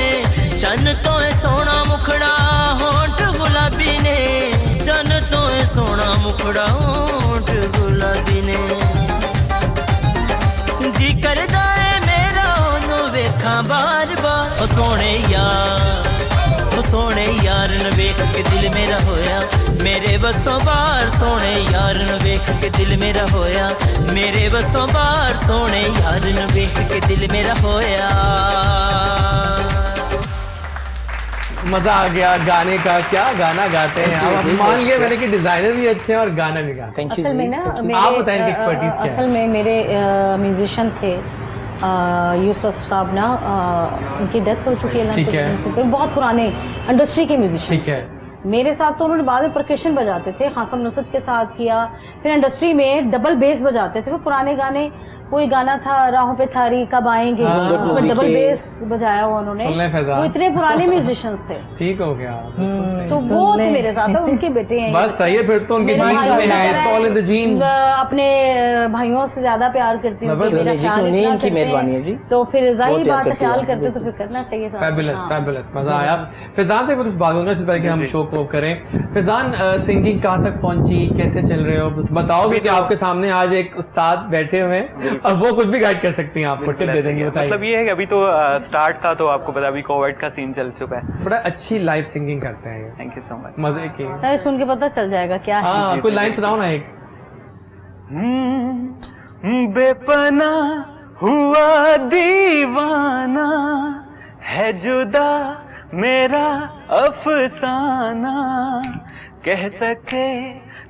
चन तो है सोना मुखड़ा होंठ गुलाबी ने, चन तो है सोना मुखड़ा होंठ गुलाबी ने। जी करदा है मेरा ओनू वेख के दिल मेरा होया मेरे बसों बाहर सोने यार नू वेख के दिल मेरा होया मेरे बसों बाहर सोने यार नू वेख के दिल मेरा होया। मजा आ गया गाने का, क्या गाना गाते हैं आप। मान लिया मैंने कि डिजाइनर भी अच्छे हैं और गाना भी गाते हैं। असल में ना आप बताएं कि एक्सपर्टीज क्या है। असल में मेरे म्यूजिशियन थे यूसुफ साहब ना, उनकी डेथ हो चुकी है। ठीक है। बहुत पुराने इंडस्ट्री के म्यूजिशियन। ठीक है। मेरे साथ तो उन्होंने बाद में परकशन बजाते थे, हासम नुसरत के साथ किया, फिर इंडस्ट्री में डबल बेस बजाते थे। वो पुराने गाने, कोई गाना था राहों पे थारी कब आएंगे, उसमें डबल बेस बजाया हुआ उन्होंने। वो इतने पुराने म्यूजिशियंस थे। ठीक हो गया। तो वो थे मेरे साथ, उनके बेटे हैं। बस सही है फिर तो, उनके जीन्स में है, it's all in the genes। अपने भाइयों से ज्यादा प्यार करती हूँ, मेरा ख्याल इनकी मेहरबानी है जी। तो फिर जाहिर बात है ख्याल करते तो फिर करना चाहिए। फैबुलस फैबुलस, मजा आया। फिजान से कुछ बात होगा फिर कि हम शो को करें। फिजान, सिंगिंग कहाँ तक पहुंची, कैसे चल रहे हो, बताओगे कि आपके सामने आज एक उस्ताद बैठे हुए हैं और वो कुछ भी गाइड कर सकती हैं, आपको टिप दे देंगे। बताइए। मतलब ये है कि अभी तो स्टार्ट था, तो आपको पता अभी कोविड का सीन चल चुका है। बड़ा अच्छी लाइव सिंगिंग करते हैं। Thank you so much. मजे की सुन के पता चल जाएगा क्या है। हाँ, कोई लाइन सुनाओ ना एक। बेपना हुआ दीवाना है जुदा मेरा अफसाना, कह सके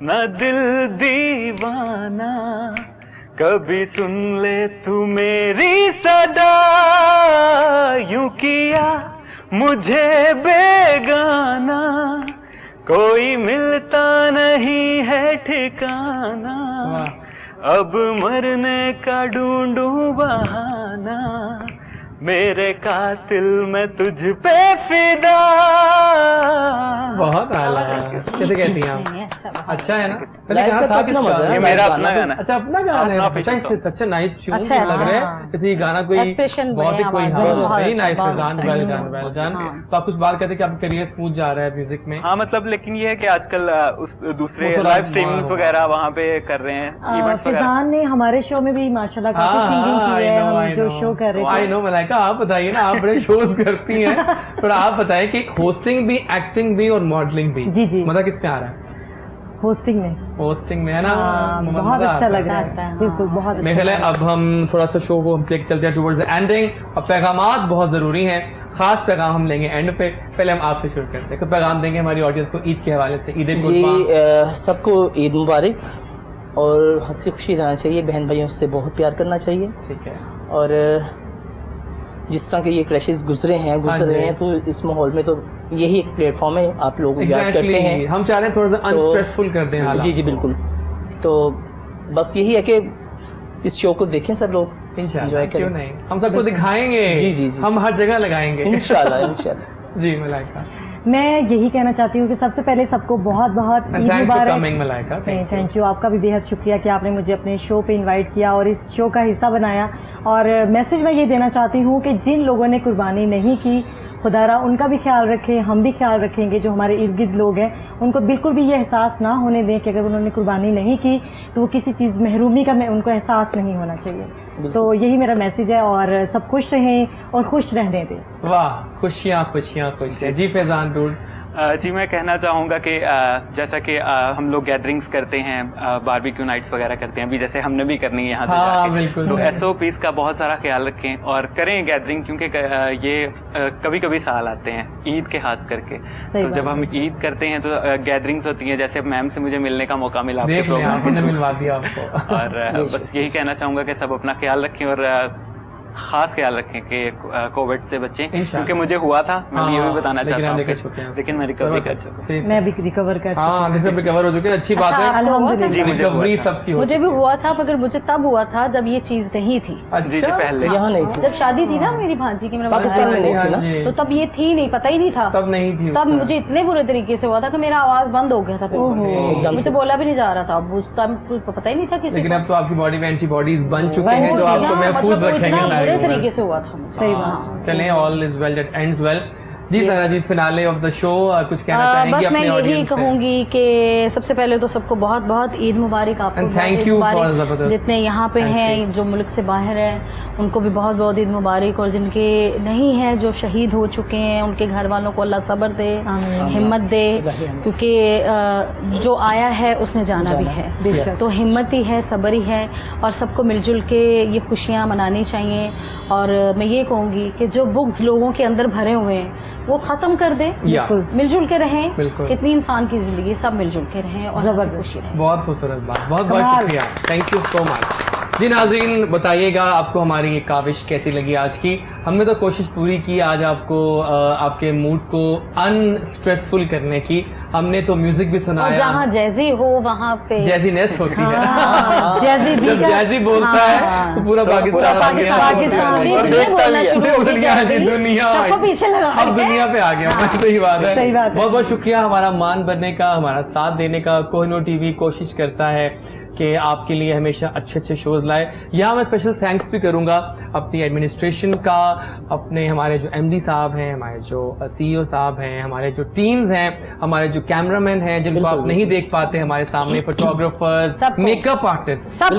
न दिल दीवाना, कभी सुन ले तू मेरी सदा, यूं किया मुझे बेगाना, कोई मिलता नहीं है ठिकाना, अब मरने का ढूंढूं बहाना, मेरे कातिल मैं तुझ पे फिदा। बहुत आला। कैसे कहती हैं आप? अच्छा है ना? पहले गाना था किसका? ये मेरा अपना गाना। अच्छा, अपना गाना है। अच्छा नाइस ट्यून लग रहा है। किसी गाना कोई बहुत ही कोई very nice. Fizaan, well done well done. तो आप कुछ बात करते कि आपका करियर स्मूथ जा रहा है म्यूजिक में? हाँ, मतलब लेकिन ये है कि आजकल उस दूसरे लाइव स्ट्रीमिंग्स वगैरह वहाँ पे कर रहे हैं, इवेंट्स वगैरह। फिजान ने हमारे शो में भी माशाल्लाह काफी सिंगिंग की है, हम जो शो कर रहे थे। आई नो मलाइका, आप बताइए ना, आप बड़े शोज करती हैं, पर आप बताएं कि होस्टिंग भी, एक्टिंग भी और मॉडलिंग भी। जी जी। मतलब किस पे आ रहा है? होस्टिंग में। होस्टिंग में है ना? बहुत अच्छा लग रहा है। बिल्कुल बहुत अच्छा। मेरे ख्याल अब हम थोड़ा सा शो को हम चलते हैं टुवर्ड्स द एंडिंग, और पैगामात बहुत जरूरी हैं। खास पैगाम हम लेंगे एंड पे। पहले हम आपसे शुरू करते हैं, तो पैगाम देंगे हमारी ऑडियंस को ईद के हवाले से। ईद जी, सबको ईद मुबारक, और हंसी खुशी रहना चाहिए, बहन भाइयों से बहुत प्यार करना चाहिए। ठीक है। और जिस तरह के ये क्रैशेस गुजर रहे हैं, तो इस माहौल में तो यही एक प्लेटफॉर्म है, आप लोग याद करते हैं। हम चाह रहे हैं थोड़ा सा अनस्ट्रेसफुल कर दें हालात। जी जी बिल्कुल। तो बस यही है कि इस शो को देखें सब लोग, एंजॉय करें। क्यों नहीं, हम सबको दिखाएंगे। जी जी जी, हम हर जगह लगाएंगे इंशाल्लाह इंशाल्लाह। जी मलाइका, मैं यही कहना चाहती हूँ कि सबसे पहले सबको बहुत बहुत ईद मुबारक। थैंक यू, आपका भी बेहद शुक्रिया कि आपने मुझे अपने शो पे इनवाइट किया और इस शो का हिस्सा बनाया। और मैसेज मैं ये देना चाहती हूँ कि जिन लोगों ने कुर्बानी नहीं की, खुदारा उनका भी ख्याल रखें, हम भी ख्याल रखेंगे। जो हमारे इर्द गिर्द लोग हैं, उनको बिल्कुल भी ये एहसास ना होने दें कि अगर उन्होंने कुर्बानी नहीं की तो वो किसी चीज़ महरूमी का उनको एहसास नहीं होना चाहिए। तो यही मेरा मैसेज है, और सब खुश रहें और खुश रहने दें। वाह, खुशियाँ खुशियाँ खुशियाँ। जी फैजान डूड। जी, मैं कहना चाहूँगा कि जैसा कि हम लोग गैदरिंग्स करते हैं, बारबेक्यू नाइट्स वगैरह करते हैं, अभी जैसे हमने भी करनी है यहाँ से जाके, तो SOPs का बहुत सारा ख्याल रखें और करें गैदरिंग, क्योंकि ये कभी कभी साल आते हैं, ईद के खास करके। तो जब हम ईद करते हैं तो गैदरिंग्स होती हैं, जैसे मैम से मुझे मिलने का मौका मिला आपके प्रोग्राम में, मिलवा दिया आपको। और बस यही कहना चाहूँगा कि सब अपना ख्याल रखें और खास ख्याल रखें कि कोविड से बचें, क्योंकि मुझे हुआ था। मैं ये भी बताना चाहता हूँ, लेकिन मैं रिकवर कर चुका हूँ। मैं भी रिकवर कर चुका हूँ। रिकवर हो चुके, अच्छी बात है। रिकवरी सबकी मुझे भी हुआ था, मगर मुझे तब हुआ था जब ये चीज नहीं थी। जी पहले यहाँ नहीं थी, जब शादी थी ना मेरी भांजी की, पाकिस्तान में नहीं थी ना, तो तब ये थी नहीं, पता ही नहीं था। तब नहीं थी। तब मुझे इतने बुरे तरीके से हुआ था कि मेरा आवाज बंद हो गया था, मुझे बोला भी नहीं जा रहा था। उस टाइम पता ही नहीं था किसी। लेकिन अब तो आपकी बॉडी में एंटीबॉडीज बन चुके हैं, तो आपको महफूज रखेंगे। बुरे तरीके से हुआ था। सही बात। चलें, all is well that ends well. जी Sara ji, finale of the show कुछ कहना चाहेंगी बस मैं अपने यही ऑडियंस से? कहूंगी कि सबसे पहले तो सबको बहुत बहुत ईद मुबारक आपको, थैंक यू फॉर जबरदस्त। जितने यहाँ पे हैं जो मुल्क से बाहर हैं उनको भी बहुत बहुत ईद मुबारक, और जिनके नहीं हैं जो शहीद हो चुके हैं उनके घर वालों को अल्लाह सब्र दे, हिम्मत दे, क्योंकि जो आया है उसने जाना भी है, तो हिम्मत ही है, सब्र ही है, और सबको मिलजुल के ये खुशियाँ मनानी चाहिए। और मैं ये कहूँगी कि जो बुग्स लोगों के अंदर भरे हुए हैं वो ख़त्म कर दें, मिलजुल के रहें, कितनी इंसान की ज़िंदगी, सब मिलजुल के रहें और हंसी खुशी रहें। बहुत खूबसूरत बात, बहुत बहुत शुक्रिया, थैंक यू सो मच। जी नाज़रीन, बताइएगा आपको हमारी ये काविश कैसी लगी आज की। हमने तो कोशिश पूरी की आज आपको आपके मूड को अनस्ट्रेसफुल करने की। हमने तो म्यूजिक भी सुनाया, जहाँ जैजी हो वहाँ पे जैजीनेस होती है। जब जैजी बोलता है तो पूरा पाकिस्तान दुनिया सबको पीछे लगा, अब दुनिया पे आ गया। सही बात है, बहुत बहुत शुक्रिया हमारा मान बनने का, हमारा साथ देने का। कोहिनूर टीवी कोशिश करता है कि आपके लिए हमेशा अच्छे अच्छे शोज लाए। यहाँ मैं स्पेशल थैंक्स भी करूँगा अपनी एडमिनिस्ट्रेशन का, अपने हमारे जो एमडी साहब हैं, हमारे जो सीईओ साहब हैं, हमारे जो टीम्स हैं, हमारे जो कैमरामैन हैं जिनको आप नहीं देख पाते हमारे सामने, फोटोग्राफर्स, मेकअप आर्टिस्ट, सब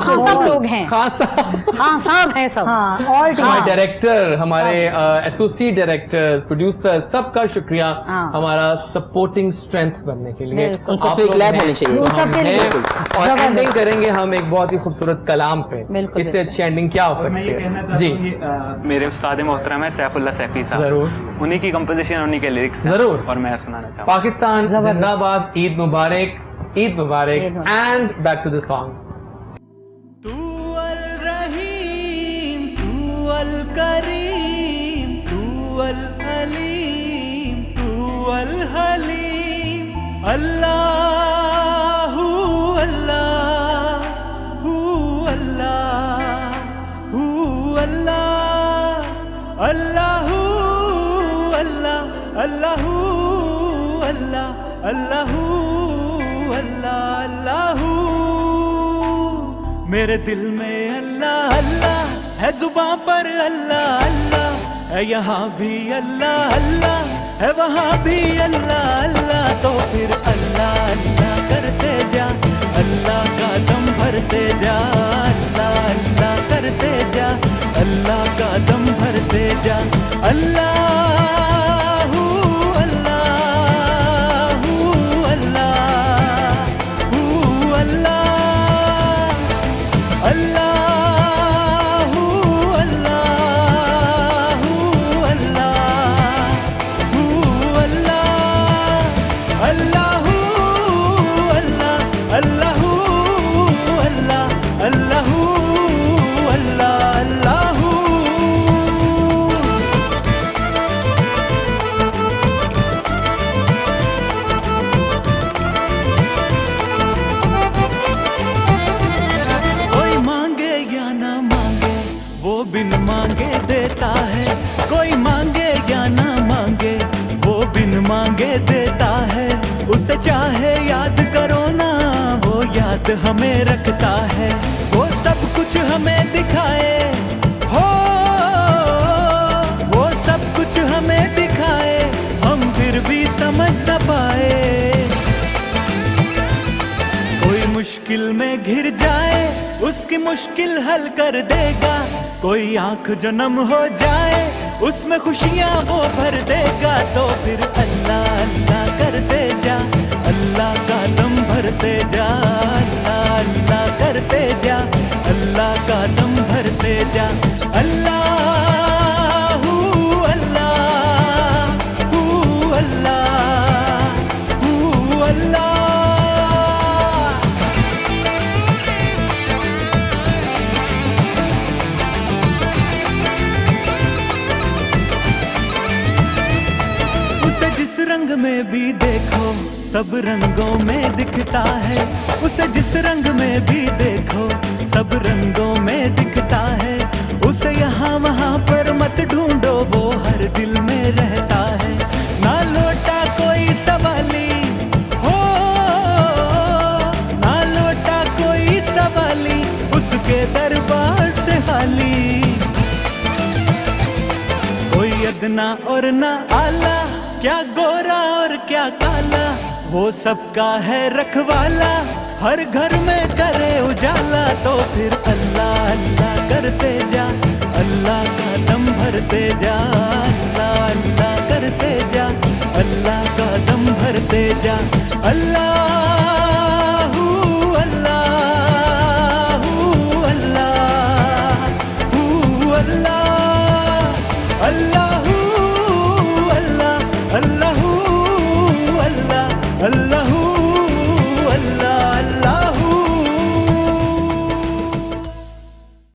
लोग हैं, खास साहब हैं सब, हमारे डायरेक्टर, हमारे एसोसिएट डायरेक्टर्स, प्रोड्यूसर्स, सबका शुक्रिया हमारा सपोर्टिंग स्ट्रेंथ बनने के लिए। आप लोग और एंडिंग करेंगे हम एक बहुत ही खूबसूरत कलाम पे, इससे अच्छी एंडिंग क्या हो सकती है? जी, मेरे उस्ताद मोहतरम है सैफुल्लाह सैफी साहब, जरूर, उन्हीं की कंपोजिशन, उन्हीं के लिरिक्स जरूर, और मैं सुनाना चाहूँगा। पाकिस्तान जिंदाबाद, ईद मुबारक, ईद मुबारक, and back to the song. तू अल रहीम, तू अल करीम, तू अल अलीम, तू अल हलीम, अल्लाहू अल्लाह, हू अल्लाह, हू अल्लाह, अल्लाहू अल्लाह, अल्लाहू अल्लाह, अल्लाहू अल्लाह, अल्लाहू। मेरे दिल में अल्लाह अल्लाह है, जुबां पर अल्लाह अल्लाह है, यहाँ भी अल्लाह अल्लाह है, वहाँ भी अल्लाह अल्लाह। तो फिर अल्लाह अल्लाह करते जा, अल्लाह का दम भरते जा, अल्लाह अल्लाह करते जा, अल्लाह का दम भरते जा, अल्लाह हू अल्लाह, हू अल्लाह, हू अल्लाह, अल्लाह हू अल्लाह, हू अल्लाह, हू अल्लाह, अल्लाह हू अल्लाह, अल्लाह हू अल्लाह, अल्लाह हू अल्लाह, अल्लाह हू। कोई मांगे या ना मांगे वो बिन मांगे देता है, कोई मांगे या ना मांगे वो बिन मांगे देता है, उसे चाहे याद करो ना वो याद हमें रखता है, वो सब कुछ हमें दिखाए हो, वो सब कुछ हमें दिखाए, हम फिर भी समझ न पाए। कोई मुश्किल में घिर जाए उसकी मुश्किल हल कर देगा, कोई आंख जो नम हो जाए उसमें खुशियां वो भर देगा। तो फिर अल्लाह अल्लाह करते जा, अल्लाह का दम भरते जा, अल्लाह अल्लाह करते जा, अल्लाह का दम भरते जा, अल्लाह हू अल्लाह, हू अल्लाह, हू अल्लाह। उसे जिस रंग में भी देखो सब रंगों में दिखता है, उसे जिस रंग में भी देखो सब रंगों में दिखता है, उसे यहाँ वहाँ पर मत ढूंढो वो हर दिल में रहता है। ना लौटा कोई सवाली हो, ना लौटा कोई सवाली उसके दरबार से खाली, कोई अदना और ना आला क्या गोरा और क्या काला, वो सबका है रखवाला, हर घर में करे उजाला। तो फिर अल्लाह अल्लाह करते जा, अल्लाह का दम भरते जा, अल्लाह अल्लाह करते जा, अल्लाह का दम भरते जा। अल्लाह अल्लाह अल्लाह अल्लाह अल्लाह अल्लाह अल्लाह अल्लाह अल्लाह